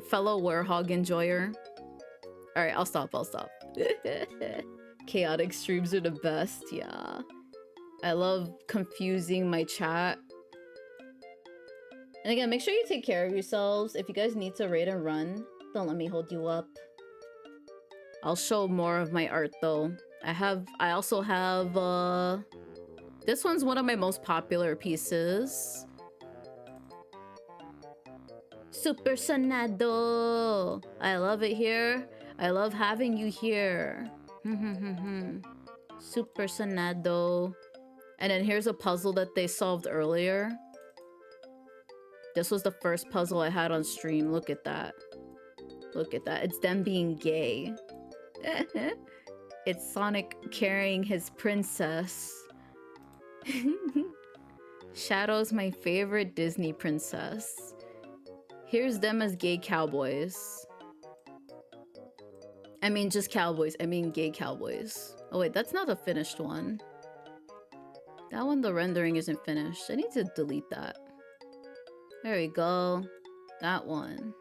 Fellow werehog enjoyer. Alright, I'll stop. Chaotic streams are the best, yeah. I love confusing my chat. And again, make sure you take care of yourselves. If you guys need to raid and run, don't let me hold you up. I'll show more of my art though. I also have this one's one of my most popular pieces. Super Sonado. I love it here. I love having you here. Super Sonado. And then here's a puzzle that they solved earlier. This was the first puzzle I had on stream. Look at that. Look at that. It's them being gay. It's Sonic carrying his princess. Shadow's my favorite Disney princess. Here's them as gay cowboys. I mean just cowboys. I mean gay cowboys. Oh wait, that's not a finished one. That one, the rendering isn't finished. I need to delete that. There we go. That one.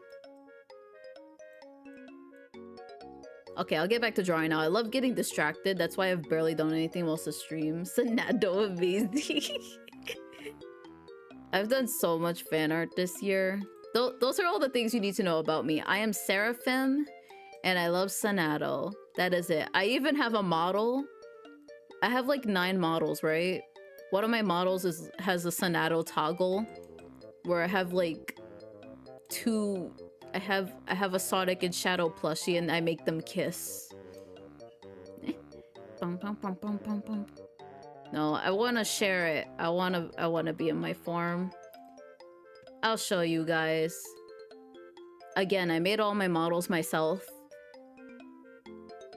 Okay, I'll get back to drawing now. I love getting distracted. That's why I've barely done anything whilst the stream. Sonado amazing. I've done so much fan art this year. Those are all the things you need to know about me. I am Seraphim, and I love Sonado. That is it. I even have a model. I have like 9 models, right? One of my models has a Sonado toggle, where I have like 2... I have a Sonic and Shadow plushie, and I make them kiss. No, I want to share it. I want to be in my form. I'll show you guys. Again, I made all my models myself.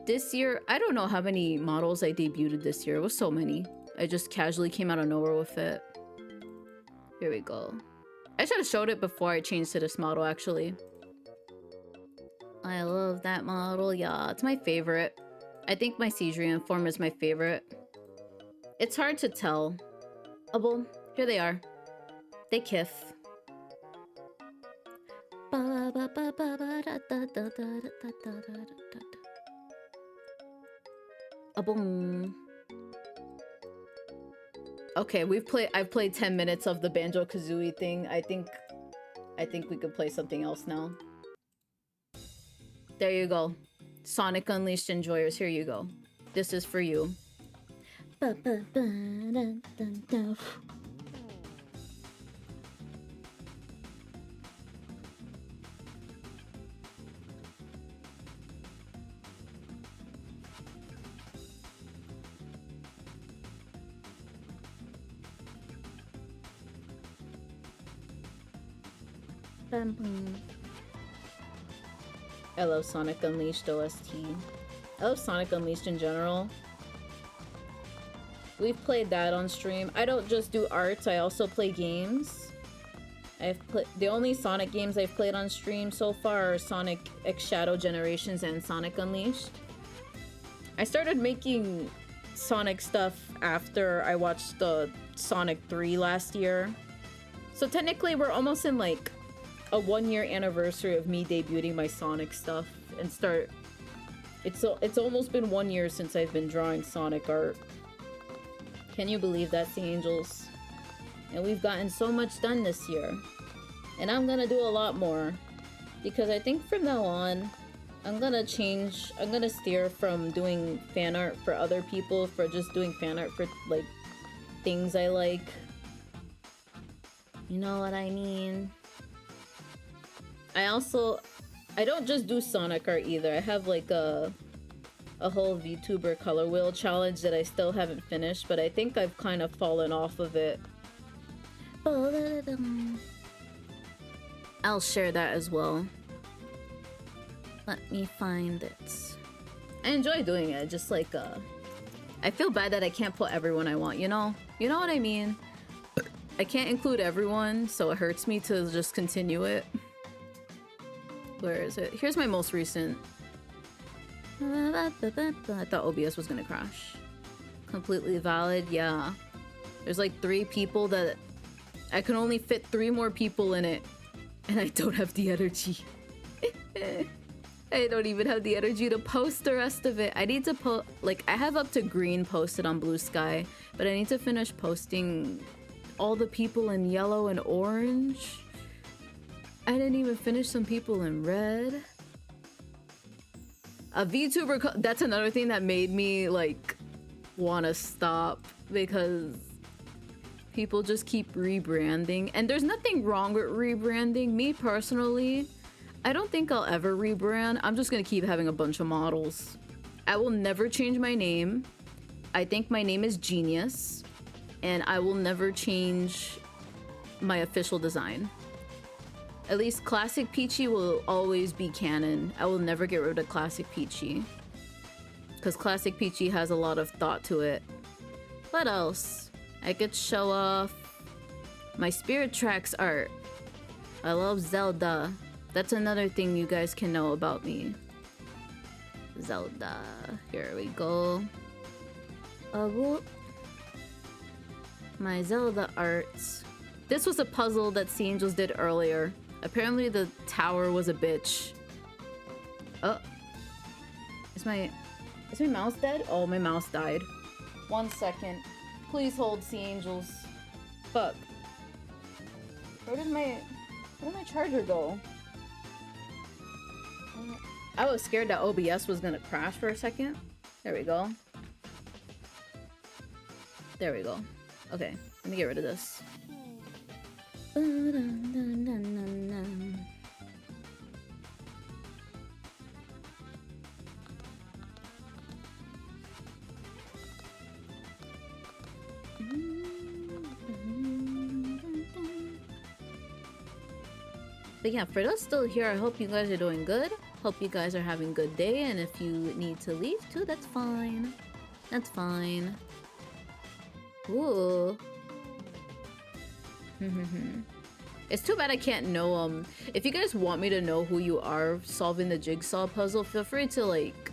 This year, I don't know how many models I debuted this year. It was so many. I just casually came out of nowhere with it. Here we go. I should have showed it before I changed to this model, actually. I love that model. Yeah, it's my favorite. I think my Caesarian form is my favorite. It's hard to tell. Oh, well, here they are. They kiff. A-boom. Okay, I've played 10 minutes of the Banjo-Kazooie thing. I think we could play something else now. There you go. Sonic Unleashed enjoyers, here you go. This is for you. I love Sonic Unleashed OST. I love Sonic Unleashed in general. We've played that on stream. I don't just do arts, I also play games. The only Sonic games I've played on stream so far are Sonic X Shadow Generations and Sonic Unleashed. I started making Sonic stuff after I watched the Sonic 3 last year. So technically we're almost in like a 1-year anniversary of me debuting my Sonic stuff and it's almost been 1 year since I've been drawing Sonic art. Can you believe that, Sea Angels? And we've gotten so much done this year. And I'm gonna do a lot more. Because I think from now on, I'm gonna steer from doing fan art for other people for just doing fan art for like things I like. You know what I mean? I don't just do Sonic art either. I have like a whole VTuber color wheel challenge that I still haven't finished, but I think I've kind of fallen off of it. I'll share that as well. Let me find it. I enjoy doing it, just like I feel bad that I can't put everyone I want, you know? You know what I mean? I can't include everyone, so it hurts me to just continue it. Where is it? Here's my most recent. I thought OBS was gonna crash. Completely valid, yeah. There's like 3 people that... I can only fit 3 more people in it. And I don't have the energy. I don't even have the energy to post the rest of it. I need to post... Like, I have up to green posted on Blue Sky. But I need to finish posting all the people in yellow and orange. I didn't even finish some people in red. A VTuber, that's another thing that made me like want to stop because people just keep rebranding and there's nothing wrong with rebranding. Me personally, I don't think I'll ever rebrand. I'm just gonna keep having a bunch of models. I will never change my name. I think my name is Genius and I will never change my official design. At least Classic Peachy will always be canon. I will never get rid of Classic Peachy. Because Classic Peachy has a lot of thought to it. What else? I could show off my Spirit Tracks art. I love Zelda. That's another thing you guys can know about me. Zelda. Here we go. Whoop. My Zelda arts. This was a puzzle that Sea Angels did earlier. Apparently the tower was a bitch. Oh. Is my mouse dead? Oh, my mouse died. 1 second. Please hold, Sea Angels. Fuck. Where did my charger go? I was scared that OBS was gonna crash for a second. There we go. There we go. Okay, let me get rid of this. But yeah, Fredo's still here. I hope you guys are doing good. Hope you guys are having a good day, and if you need to leave too, that's fine. That's fine. Ooh. It's too bad I can't know, if you guys want me to know who you are solving the jigsaw puzzle, feel free to, like,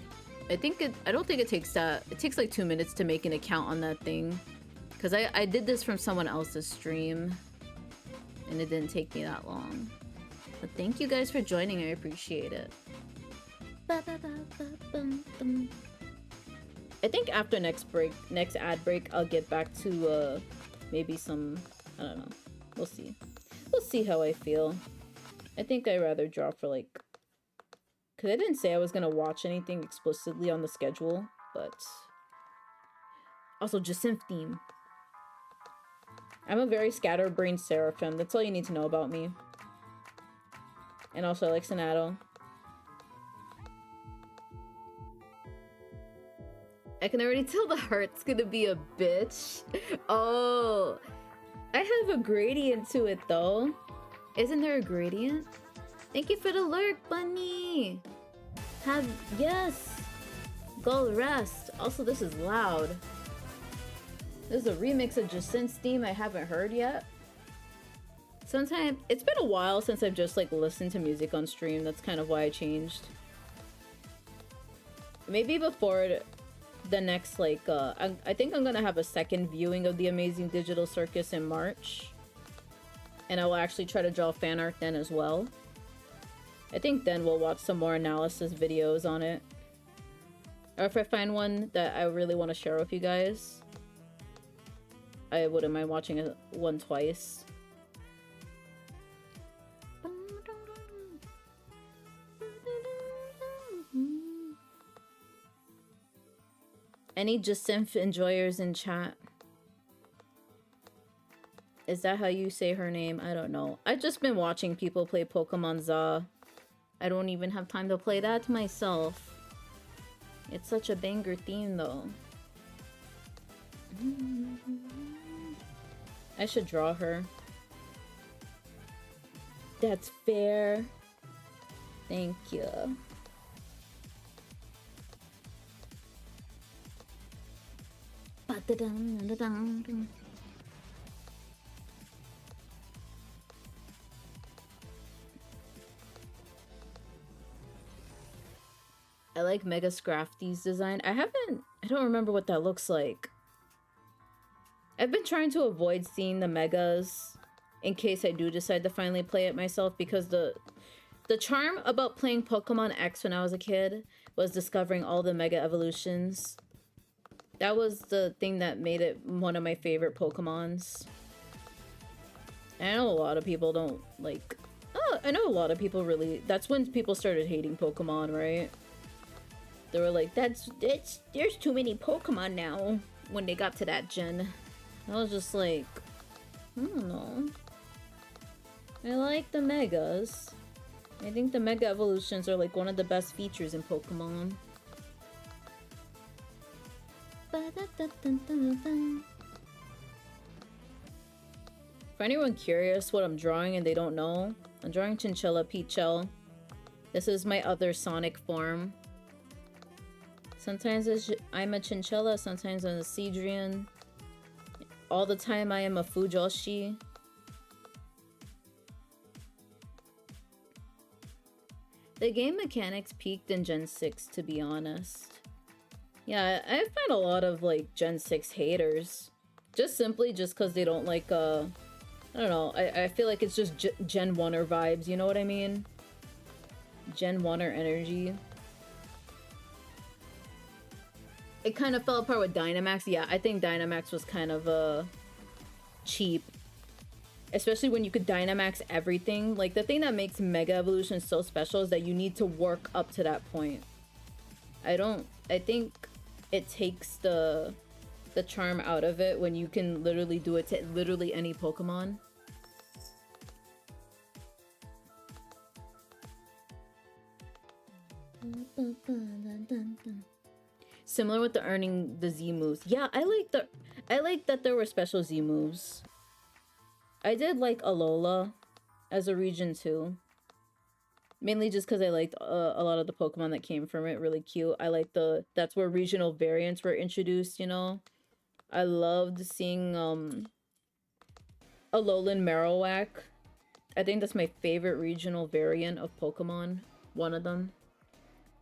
I don't think it takes that, it takes like 2 minutes to make an account on that thing. Because I did this from someone else's stream, and it didn't take me that long. But thank you guys for joining, I appreciate it. I think after next ad break, I'll get back to, maybe some, I don't know. We'll see. We'll see how I feel. I think I'd rather draw for, like, because I didn't say I was going to watch anything explicitly on the schedule, but also Jacinth theme. I'm a very scatterbrained Seraphim. That's all you need to know about me. And also I like Sonato. I can already tell the heart's gonna be a bitch. Oh, I have a gradient to it though. Isn't there a gradient? Thank you for the lurk, bunny. Yes. Go rest. Also, this is loud. This is a remix of Jacinth's theme I haven't heard yet. Sometimes it's been a while since I've just like listened to music on stream. That's kind of why I changed. Maybe before the next like I think I'm gonna have a second viewing of the Amazing Digital Circus in March, and I will actually try to draw fan art then as well. I think then we'll watch some more analysis videos on it, or if I find one that I really want to share with you guys, I wouldn't mind watching one twice. Any Jacinth enjoyers in chat? Is that how you say her name? I don't know. I've just been watching people play Pokemon Za. I don't even have time to play that myself. It's such a banger theme though. I should draw her. That's fair. Thank you. I like Mega Scrafty's design. I don't remember what that looks like. I've been trying to avoid seeing the Megas in case I do decide to finally play it myself, because the charm about playing Pokemon X when I was a kid was discovering all the Mega Evolutions. That was the thing that made it one of my favorite Pokemons. And I know a lot of people don't like... Oh, I know a lot of people really... That's when people started hating Pokemon, right? They were like, there's too many Pokemon now, when they got to that gen. I was just like, I don't know. I like the Megas. I think the Mega Evolutions are like one of the best features in Pokemon. For anyone curious what I'm drawing and they don't know, I'm drawing Chinchilla Peachael. This is my other Sonic form. Sometimes I'm a Chinchilla, sometimes I'm a Cedrian. All the time I am a Fujoshi. The game mechanics peaked in Gen 6, to be honest. Yeah, I find a lot of like Gen 6 haters. Just because they don't like, I don't know, I feel like it's just Gen 1er vibes, you know what I mean? Gen 1er energy. It kind of fell apart with Dynamax. Yeah, I think Dynamax was kind of cheap. Especially when you could Dynamax everything. Like, the thing that makes Mega Evolution so special is that you need to work up to that point. I think it takes the charm out of it when you can literally do it to literally any Pokemon. Similar with the earning the Z moves. Yeah, I like that there were special Z moves. I did like Alola as a region too. Mainly just because I liked a lot of the Pokemon that came from it. Really cute. I like that's where regional variants were introduced, you know? I loved seeing, Alolan Marowak. I think that's my favorite regional variant of Pokemon. One of them.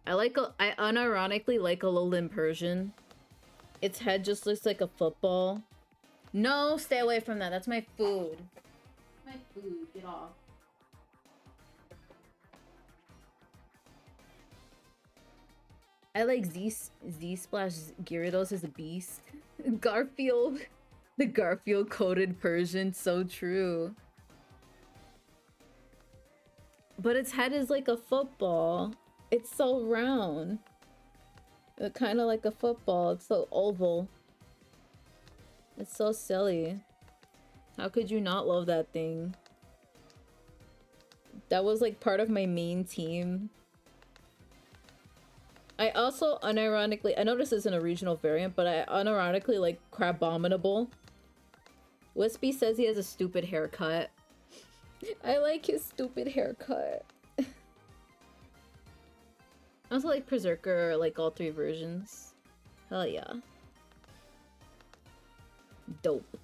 I unironically like Alolan Persian. Its head just looks like a football. No, stay away from that. That's my food. My food. Get off. I like Z-Splash Gyarados as a beast. Garfield. The Garfield coded Persian. So true. But its head is like a football. It's so round. Kind of like a football. It's so oval. It's so silly. How could you not love that thing? That was like part of my main team. I also unironically, I know this isn't a regional variant, but I unironically like Crabominable. Wispy says he has a stupid haircut. I like his stupid haircut. I also like Berserker, like all 3 versions. Hell yeah. Dope.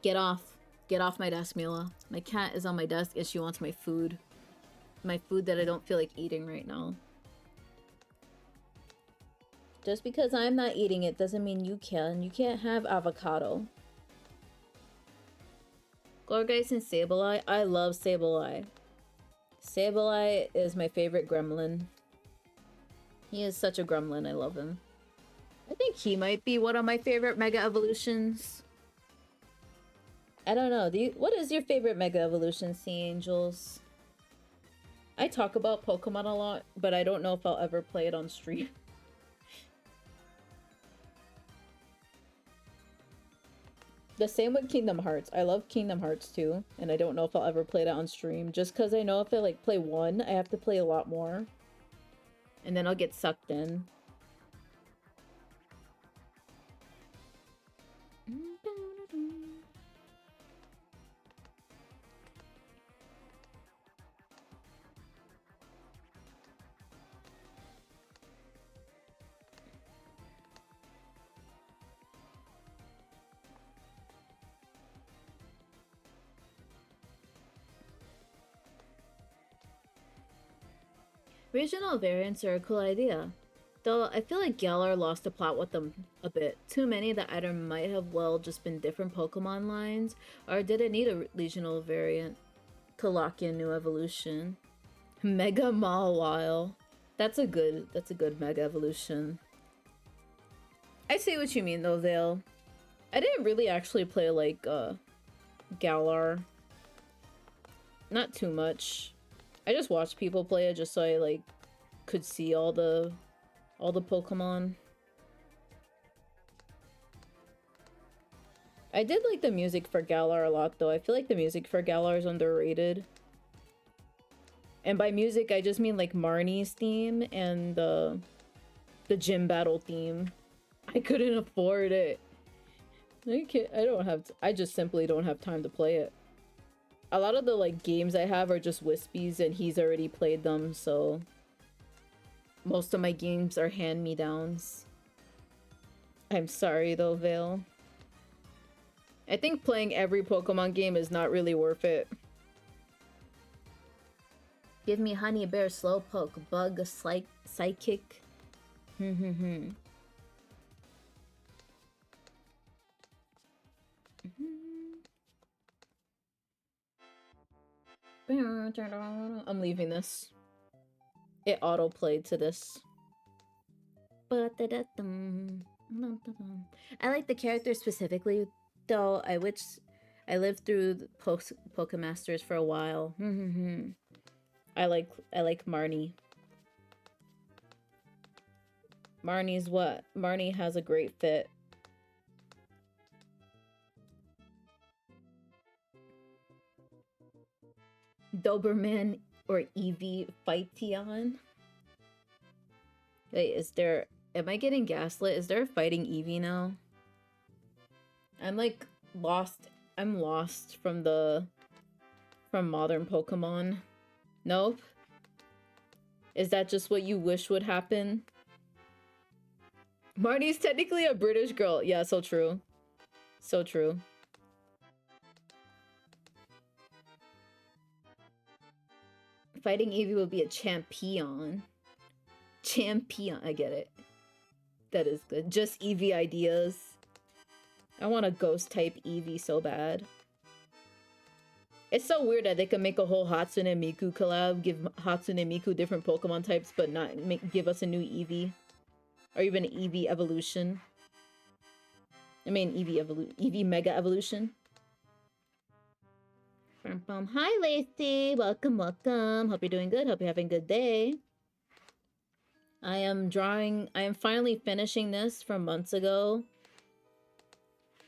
Get off. Get off my desk, Mila. My cat is on my desk and she wants my food. My food that I don't feel like eating right now. Just because I'm not eating it doesn't mean you can. You can't have avocado. Glorgeist and Sableye. I love Sableye. Sableye is my favorite gremlin. He is such a gremlin. I love him. I think he might be one of my favorite Mega Evolutions. I don't know. What is your favorite Mega Evolution, Sea Angels? I talk about Pokemon a lot, but I don't know if I'll ever play it on stream. The same with Kingdom Hearts. I love Kingdom Hearts too, and I don't know if I'll ever play that on stream. Just because I know if I like play one, I have to play a lot more. And then I'll get sucked in. Regional variants are a cool idea, though I feel like Galar lost the plot with them a bit. Too many that either might have well just been different Pokemon lines, or did it need a regional variant? Coloquian New Evolution. Mega Mawile. That's a good Mega Evolution. I see what you mean though, Vale. I didn't really actually play like Galar. Not too much. I just watched people play it just so I like could see all the Pokemon. I did like the music for Galar a lot though. I feel like the music for Galar is underrated. And by music I just mean like Marnie's theme and the gym battle theme. I couldn't afford it. I just simply don't have time to play it. A lot of the like games I have are just Wispy's and he's already played them, so most of my games are hand-me-downs. I'm sorry though, Vale. I think playing every Pokemon game is not really worth it. Give me Honey Bear, Slowpoke, Bug, Psychic. I'm leaving this. It auto-played to this. I like the character specifically, though I wish I lived through the Pokemasters for a while. I like Marnie. Marnie's what? Marnie has a great fit. Doberman or Eevee Fightion? Wait, am I getting gaslit? Is there a fighting Eevee now? I'm like lost I'm lost from modern Pokemon. Nope. Is that just what you wish would happen? Marnie's technically a British girl. Yeah, so true. So true. Fighting Eevee would be a champion. Champion, I get it. That is good. Just Eevee ideas. I want a ghost type Eevee so bad. It's so weird that they can make a whole Hatsune Miku collab, give Hatsune Miku different Pokemon types, but not give us a new Eevee. Or even Eevee evolution. I mean Eevee Mega Evolution. Hi Lacey! Welcome, welcome. Hope you're doing good. Hope you're having a good day. I am finally finishing this from months ago.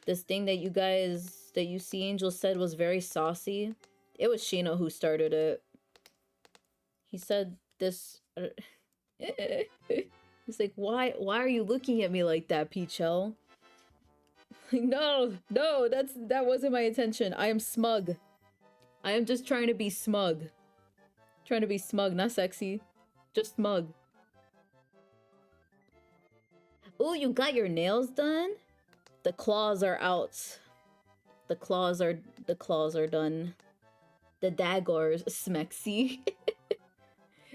This thing that you see Angel said was very saucy. It was Shino who started it. He said this. He's like, why are you looking at me like that, Peachael? Like, no, that wasn't my intention. I am smug. I am just trying to be smug. Trying to be smug, not sexy. Just smug. Oh, you got your nails done? The claws are out. The claws are done. The daggers smexy.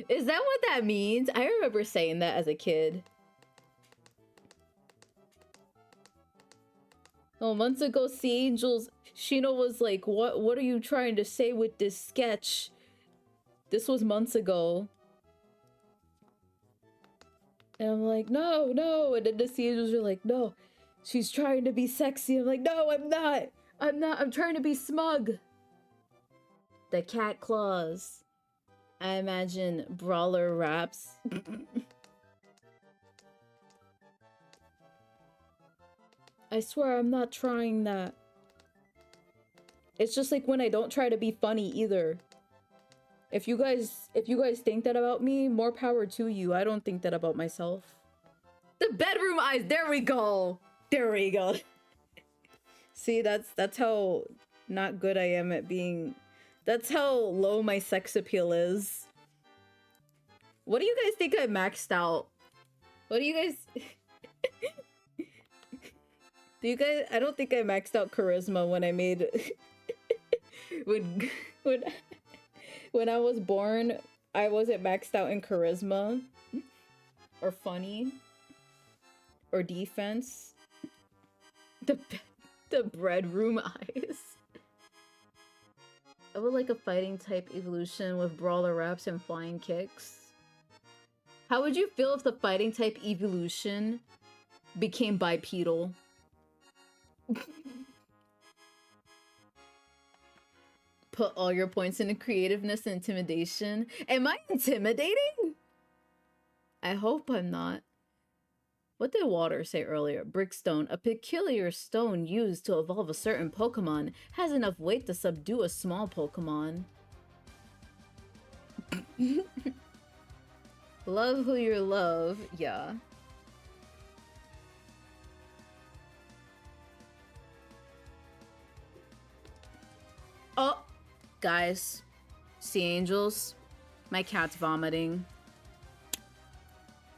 Is that what that means? I remember saying that as a kid. Oh, months ago, Sea Angels, Shino was like, what are you trying to say with this sketch? This was months ago. And I'm like, no. And then the Sea Angels are like, no, she's trying to be sexy. I'm like, no, I'm not. I'm trying to be smug. The cat claws. I imagine brawler raps. I swear I'm not trying that. It's just like when I don't try to be funny either. If you guys think that about me, more power to you. I don't think that about myself. The bedroom eyes. There we go. There we go. See, that's how not good I am at being. That's how low my sex appeal is. What do you guys think I maxed out? What do you guys... I don't think I maxed out charisma when I made... when I was born, I wasn't maxed out in charisma. Or funny. Or defense. The breadroom eyes. I would like a fighting type evolution with brawler raps and flying kicks. How would you feel if the fighting type evolution became bipedal? Put all your points into creativeness and intimidation. Am I intimidating? I hope I'm not. What did Water say earlier? Brickstone, a peculiar stone used to evolve a certain Pokemon, has enough weight to subdue a small Pokemon. Love who you love, yeah. Oh, guys, Sea Angels, my cat's vomiting.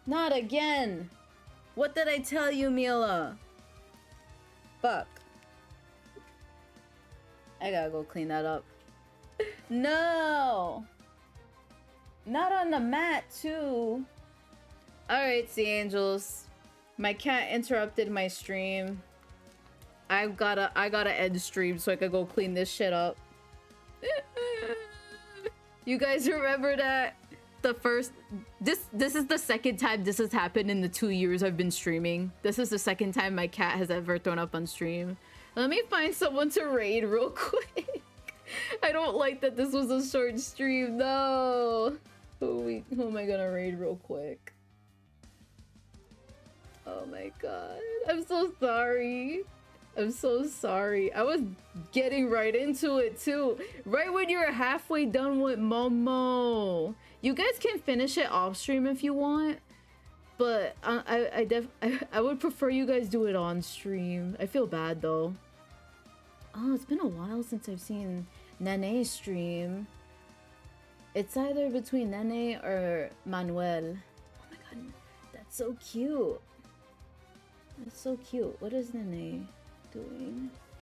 Not again! What did I tell you, Mila? Fuck. I gotta go clean that up. No! Not on the mat, too. Alright, Sea Angels. My cat interrupted my stream. I gotta end stream so I could go clean this shit up. You guys remember that? This is the second time this has happened in the 2 years I've been streaming. This is the second time my cat has ever thrown up on stream. Let me find someone to raid real quick. I don't like that this was a short stream. No. Who am I gonna raid real quick? Oh my god. I'm so sorry. I'm so sorry. I was getting right into it too. Right when you were halfway done with Momo. You guys can finish it off stream if you want. But I would prefer you guys do it on stream. I feel bad though. Oh, it's been a while since I've seen Nene stream. It's either between Nene or Manuel. Oh my god, that's so cute. That's so cute. What is Nene doing?